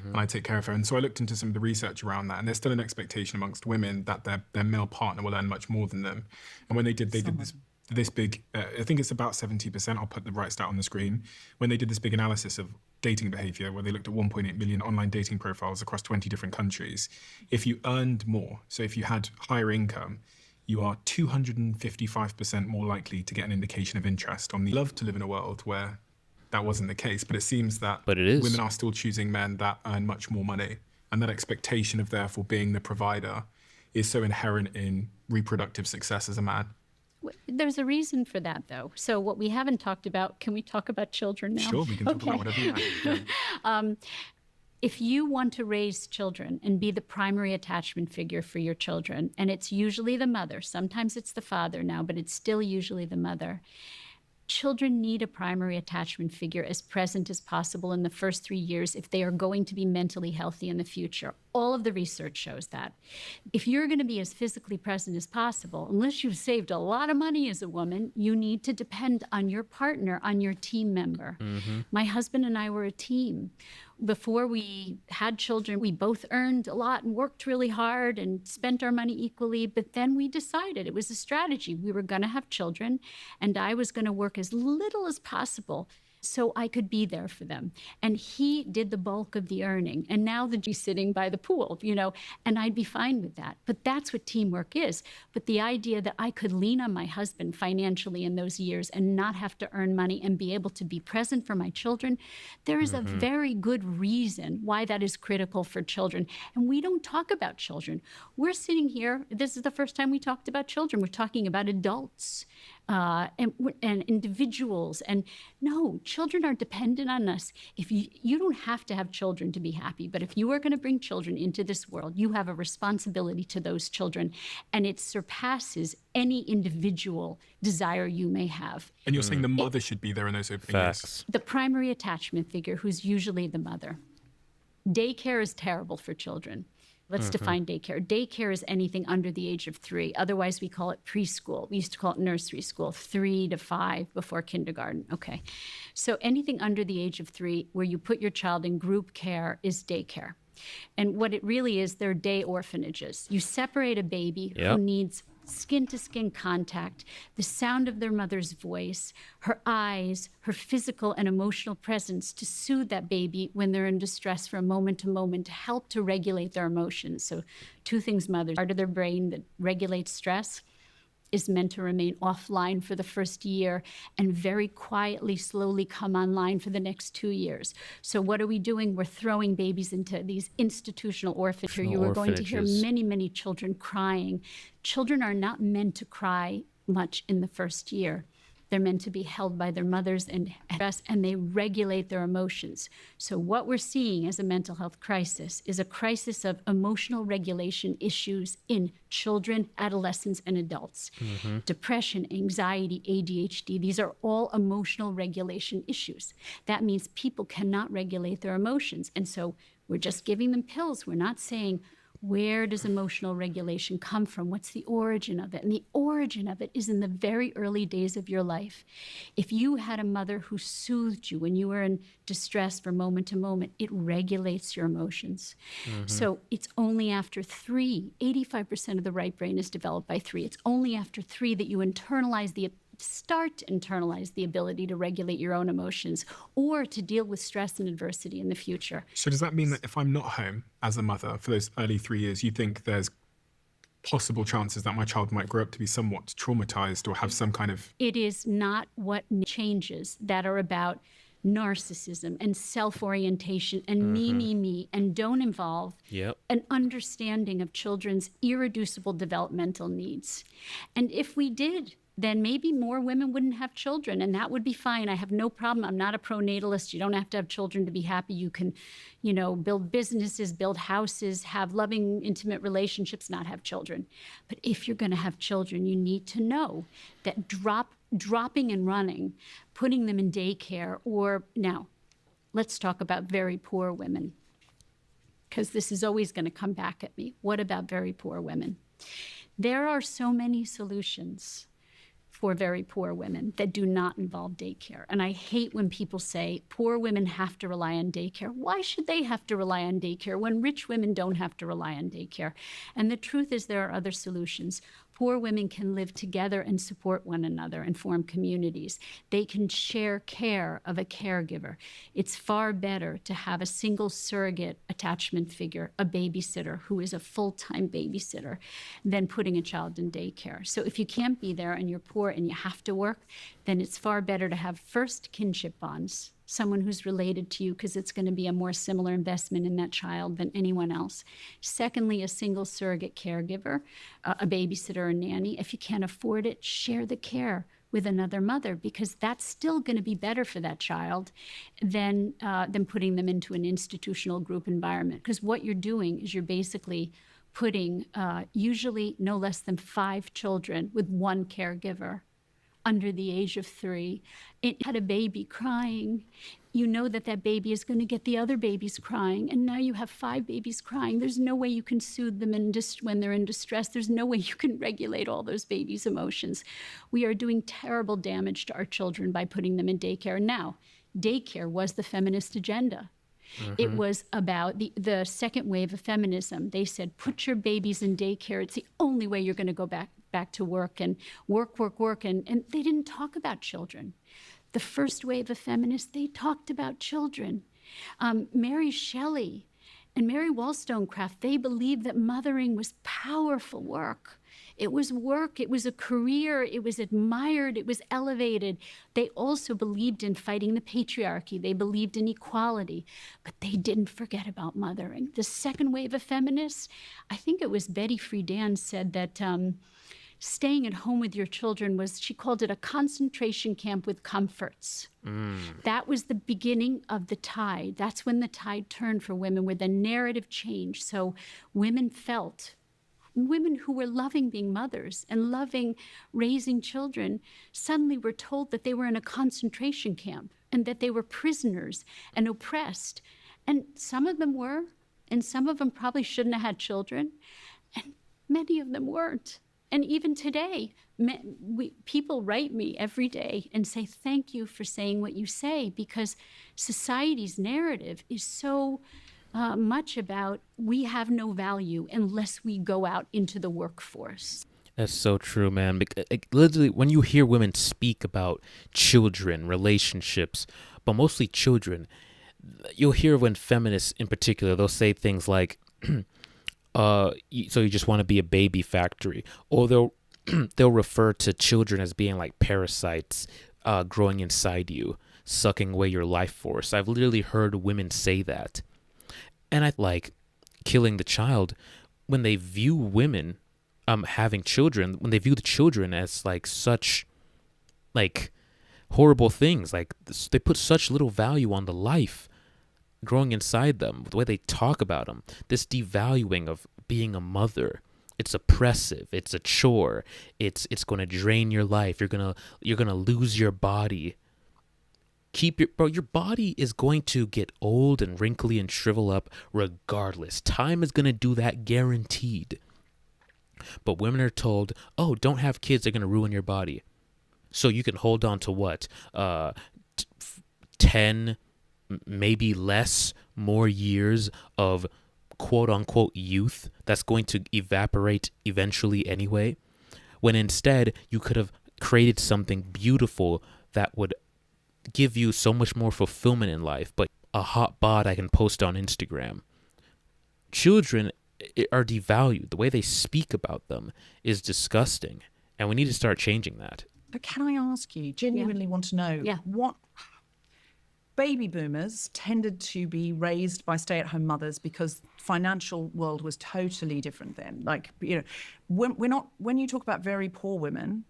and I take care of her. And so I looked into some of the research around that, and there's still an expectation amongst women that their male partner will earn much more than them. And when they did this big, I think it's about 70%, I'll put the right stat on the screen, when they did this big analysis of dating behavior, where they looked at 1.8 million online dating profiles across 20 different countries. If you earned more, so if you had higher income, you are 255% more likely to get an indication of interest on the love to live in a world where that wasn't the case. But it seems that But it is. women are still choosing men that earn much more money. And that expectation of therefore being the provider is so inherent in reproductive success as a man. There's a reason for that, though. So what we haven't talked about, can we talk about children now? Sure, we can talk about whatever you like. If you want to raise children and be the primary attachment figure for your children, and it's usually the mother, sometimes it's the father now, but it's still usually the mother. Children need a primary attachment figure as present as possible in the first 3 years if they are going to be mentally healthy in the future. All of the research shows that. If you're going to be as physically present as possible, unless you've saved a lot of money as a woman, you need to depend on your partner, on your team member. My husband and I were a team. Before we had children, we both earned a lot and worked really hard and spent our money equally. But then we decided, it was a strategy, we were going to have children, and I was going to work as little as possible so I could be there for them. And he did the bulk of the earning. And now that he's sitting by the pool, and I'd be fine with that. But that's what teamwork is. But the idea that I could lean on my husband financially in those years and not have to earn money and be able to be present for my children, there is a very good reason why that is critical for children. And we don't talk about children. We're sitting here, this is the first time we talked about children. We're talking about adults. And individuals. And no, children are dependent on us. If you don't have to have children to be happy, but if you are going to bring children into this world, you have a responsibility to those children, and it surpasses any individual desire you may have. And you're saying the mother should be there in those opening years? Facts. The primary attachment figure, who's usually the mother. Daycare is terrible for children. Let's define daycare. Daycare is anything under the age of 3. Otherwise, we call it preschool. We used to call it nursery school, 3 to 5 before kindergarten. Okay. So anything under the age of 3 where you put your child in group care is daycare. And what it really is, they're day orphanages. You separate a baby who needs skin-to-skin contact, the sound of their mother's voice, her eyes, her physical and emotional presence to soothe that baby when they're in distress from moment to moment, to help to regulate their emotions. So 2 things mothers, part of their brain that regulates stress is meant to remain offline for the first year and very quietly, slowly come online for the next 2 years. So what are we doing? We're throwing babies into these institutional orphanages. You are going to hear many, many children crying. Children are not meant to cry much in the first year. They're meant to be held by their mothers and they regulate their emotions. So what we're seeing as a mental health crisis is a crisis of emotional regulation issues in children, adolescents, and adults. Depression, anxiety, ADHD, these are all emotional regulation issues. That means people cannot regulate their emotions. And so we're just giving them pills. We're not saying, where does emotional regulation come from? What's the origin of it? And the origin of it is in the very early days of your life. If you had a mother who soothed you when you were in distress from moment to moment, it regulates your emotions. So it's only after 3, 85% of the right brain is developed by 3. It's only after 3 that you start to internalize the ability to regulate your own emotions or to deal with stress and adversity in the future. So does that mean that if I'm not home as a mother for those early 3 years, you think there's possible chances that my child might grow up to be somewhat traumatized or have some kind of... It is not what changes that are about narcissism and self-orientation and me, and don't involve an understanding of children's irreducible developmental needs. And if we did, then maybe more women wouldn't have children, and that would be fine. I have no problem. I'm not a pronatalist. You don't have to have children to be happy. You can, build businesses, build houses, have loving, intimate relationships, not have children. But if you're going to have children, you need to know that dropping and running, putting them in daycare, or now, let's talk about very poor women, because this is always going to come back at me. What about very poor women? There are so many solutions for very poor women that do not involve daycare. And I hate when people say poor women have to rely on daycare. Why should they have to rely on daycare when rich women don't have to rely on daycare? And the truth is there are other solutions. Poor women can live together and support one another and form communities. They can share care of a caregiver. It's far better to have a single surrogate attachment figure, a babysitter who is a full-time babysitter, than putting a child in daycare. So if you can't be there and you're poor and you have to work, then it's far better to have first kinship bonds, someone who's related to you, because it's going to be a more similar investment in that child than anyone else. Secondly, a single surrogate caregiver, a babysitter or nanny. If you can't afford it, share the care with another mother, because that's still going to be better for that child than putting them into an institutional group environment. Because what you're doing is you're basically putting usually no less than 5 children with one caregiver under the age of 3. It had a baby crying. You know that that baby is going to get the other babies crying, and now you have 5 babies crying. There's no way you can soothe them when they're in distress. There's no way you can regulate all those babies' emotions. We are doing terrible damage to our children by putting them in daycare. Now, daycare was the feminist agenda. It was about the second wave of feminism. They said, put your babies in daycare. It's the only way you're going to go back to work, and work. And they didn't talk about children. The first wave of feminists, they talked about children. Mary Shelley and Mary Wollstonecraft, they believed that mothering was powerful work. It was work, it was a career, it was admired, it was elevated. They also believed in fighting the patriarchy. They believed in equality, but they didn't forget about mothering. The second wave of feminists, I think it was Betty Friedan said that staying at home with your children was, she called it a concentration camp with comforts. That was the beginning of the tide. That's when the tide turned for women, where the narrative changed. So women who were loving being mothers and loving raising children suddenly were told that they were in a concentration camp and that they were prisoners and oppressed. And some of them were, and some of them probably shouldn't have had children, and many of them weren't. And even today, people write me every day and say, thank you for saying what you say, because society's narrative is so much about we have no value unless we go out into the workforce. That's so true, man. Literally, when you hear women speak about children, relationships, but mostly children, you'll hear when feminists in particular, they'll say things like, so you just want to be a baby factory, or they'll refer to children as being like parasites growing inside you, sucking away your life force. I've literally heard women say that. And I like killing the child when they view women having children, when they view the children as like such like horrible things. Like they put such little value on the life growing inside them, the way they talk about them, this devaluing of being a mother. It's oppressive. It's a chore. It's going to drain your life. You're going to lose your body. Your body is going to get old and wrinkly and shrivel up regardless. Time is going to do that, guaranteed. But women are told, oh, don't have kids, they're going to ruin your body. So you can hold on to what? 10, maybe less, more years of quote unquote youth that's going to evaporate eventually anyway. When instead you could have created something beautiful that would give you so much more fulfillment in life, but a hot bod I can post on Instagram. Children are devalued. The way they speak about them is disgusting, and we need to start changing that. But can I ask you, genuinely want to know, what baby boomers tended to be raised by stay-at-home mothers because financial world was totally different then. Like, you know, when you talk about very poor women,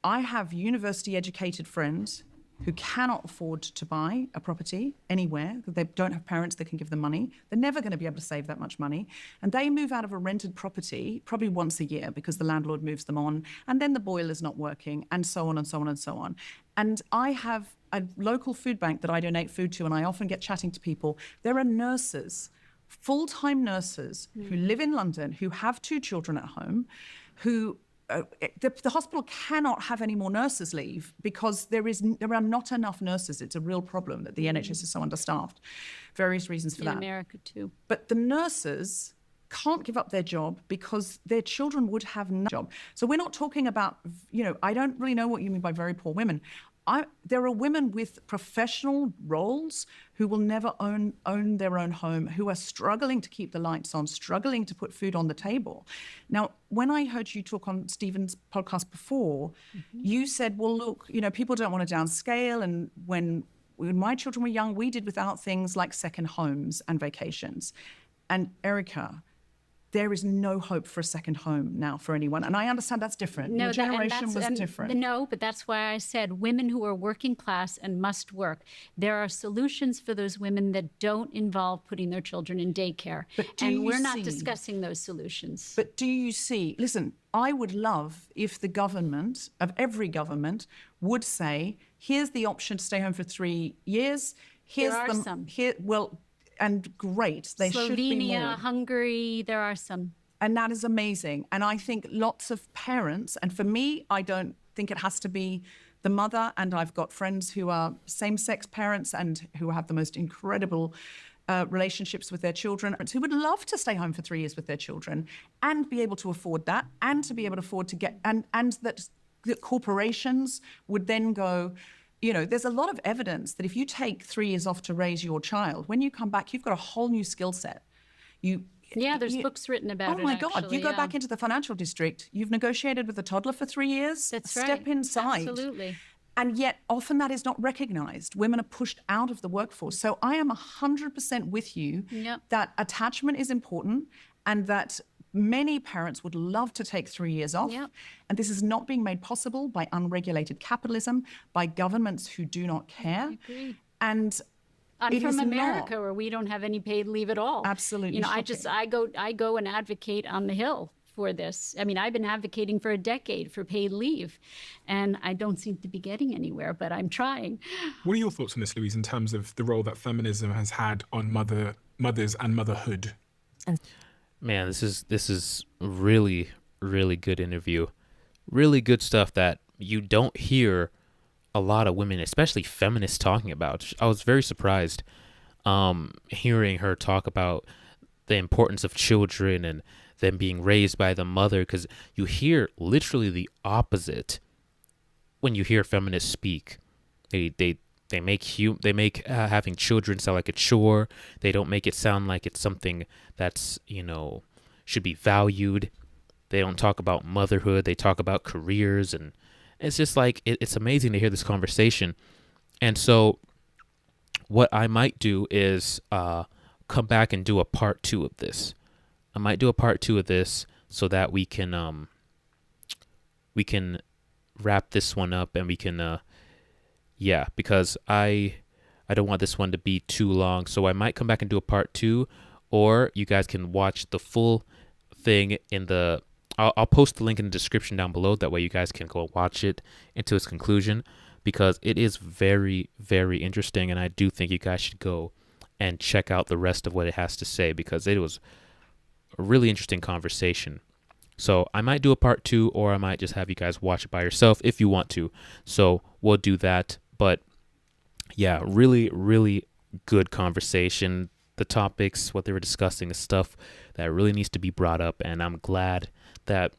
I have university-educated friends who cannot afford to buy a property anywhere. They don't have parents that can give them money. They're never going to be able to save that much money. And they move out of a rented property probably once a year because the landlord moves them on, and then the boiler's not working, and so on and so on and so on. And I have a local food bank that I donate food to, and I often get chatting to people. There are nurses, full-time nurses who live in London, who have 2 children at home, who the hospital cannot have any more nurses leave because there are not enough nurses. It's a real problem that the NHS is so understaffed. Various reasons for In that. America too. But the nurses can't give up their job because their children would have no job. So we're not talking about, I don't really know what you mean by very poor women. There are women with professional roles who will never own their own home, who are struggling to keep the lights on, struggling to put food on the table. Now, when I heard you talk on Stephen's podcast before, you said, well, look, people don't want to downscale. And when my children were young, we did without things like second homes and vacations. And Erica, there is no hope for a second home now for anyone. And I understand that's different. Your generation was different. No, but that's why I said women who are working class and must work. There are solutions for those women that don't involve putting their children in daycare. And we're not discussing those solutions. But do you see, listen, I would love if the government, of every government, would say, here's the option to stay home for 3 years. There are some. And great, they should be more. Slovenia, Hungary, there are some. And that is amazing. And I think lots of parents, and for me, I don't think it has to be the mother. And I've got friends who are same-sex parents and who have the most incredible relationships with their children, who would love to stay home for 3 years with their children and be able to afford that, and to be able to afford to get, and that corporations would then go, there's a lot of evidence that if you take 3 years off to raise your child, when you come back, you've got a whole new skill set. There's books written about it. Oh my God, you go back into the financial district, you've negotiated with a toddler for 3 years. That's right. Step inside. Absolutely. And yet often that is not recognized. Women are pushed out of the workforce. So I am 100% with you that attachment is important, and that many parents would love to take 3 years off. Yep. And this is not being made possible by unregulated capitalism, by governments who do not care. I agree. And I'm from America, where we don't have any paid leave at all. Absolutely. I go and advocate on the Hill for this. I mean, I've been advocating for a decade for paid leave, and I don't seem to be getting anywhere, but I'm trying. What are your thoughts on this, Louise, in terms of the role that feminism has had on mothers and motherhood? Man, this is really, really good interview. Really good stuff that you don't hear a lot of women, especially feminists, talking about. I was very surprised hearing her talk about the importance of children and them being raised by the mother, because you hear literally the opposite when you hear feminists speak. They make having children sound like a chore. They don't make it sound like it's something that's, should be valued. They don't talk about motherhood. They talk about careers, and it's just like, it's amazing to hear this conversation. And so what I might do is come back and do a part 2 of this. I might do a part 2 of this so that we can wrap this one up, and we can because I don't want this one to be too long. So I might come back and do a part 2, or you guys can watch the full thing I'll post the link in the description down below. That way you guys can go watch it into its conclusion, because it is very, very interesting. And I do think you guys should go and check out the rest of what it has to say, because it was a really interesting conversation. So I might do a part 2, or I might just have you guys watch it by yourself if you want to. So we'll do that. But yeah, really, really good conversation. The topics, what they were discussing, is stuff that really needs to be brought up. And I'm glad that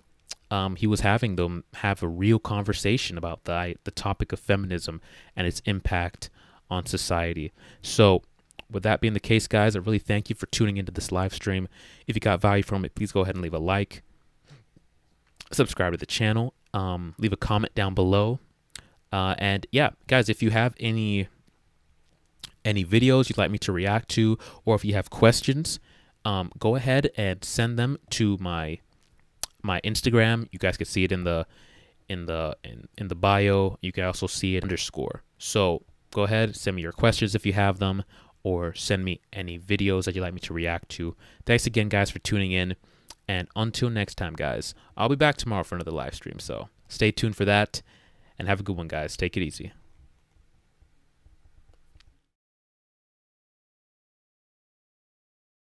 he was having them have a real conversation about the topic of feminism and its impact on society. So with that being the case, guys, I really thank you for tuning into this live stream. If you got value from it, please go ahead and leave a like, subscribe to the channel, leave a comment down below. And yeah, guys, if you have any videos you'd like me to react to, or if you have questions, go ahead and send them to my Instagram. You guys can see it in the bio. You can also see it _. So go ahead, send me your questions if you have them, or send me any videos that you'd like me to react to. Thanks again, guys, for tuning in. And until next time, guys, I'll be back tomorrow for another live stream. So stay tuned for that, and have a good one, guys. Take it easy.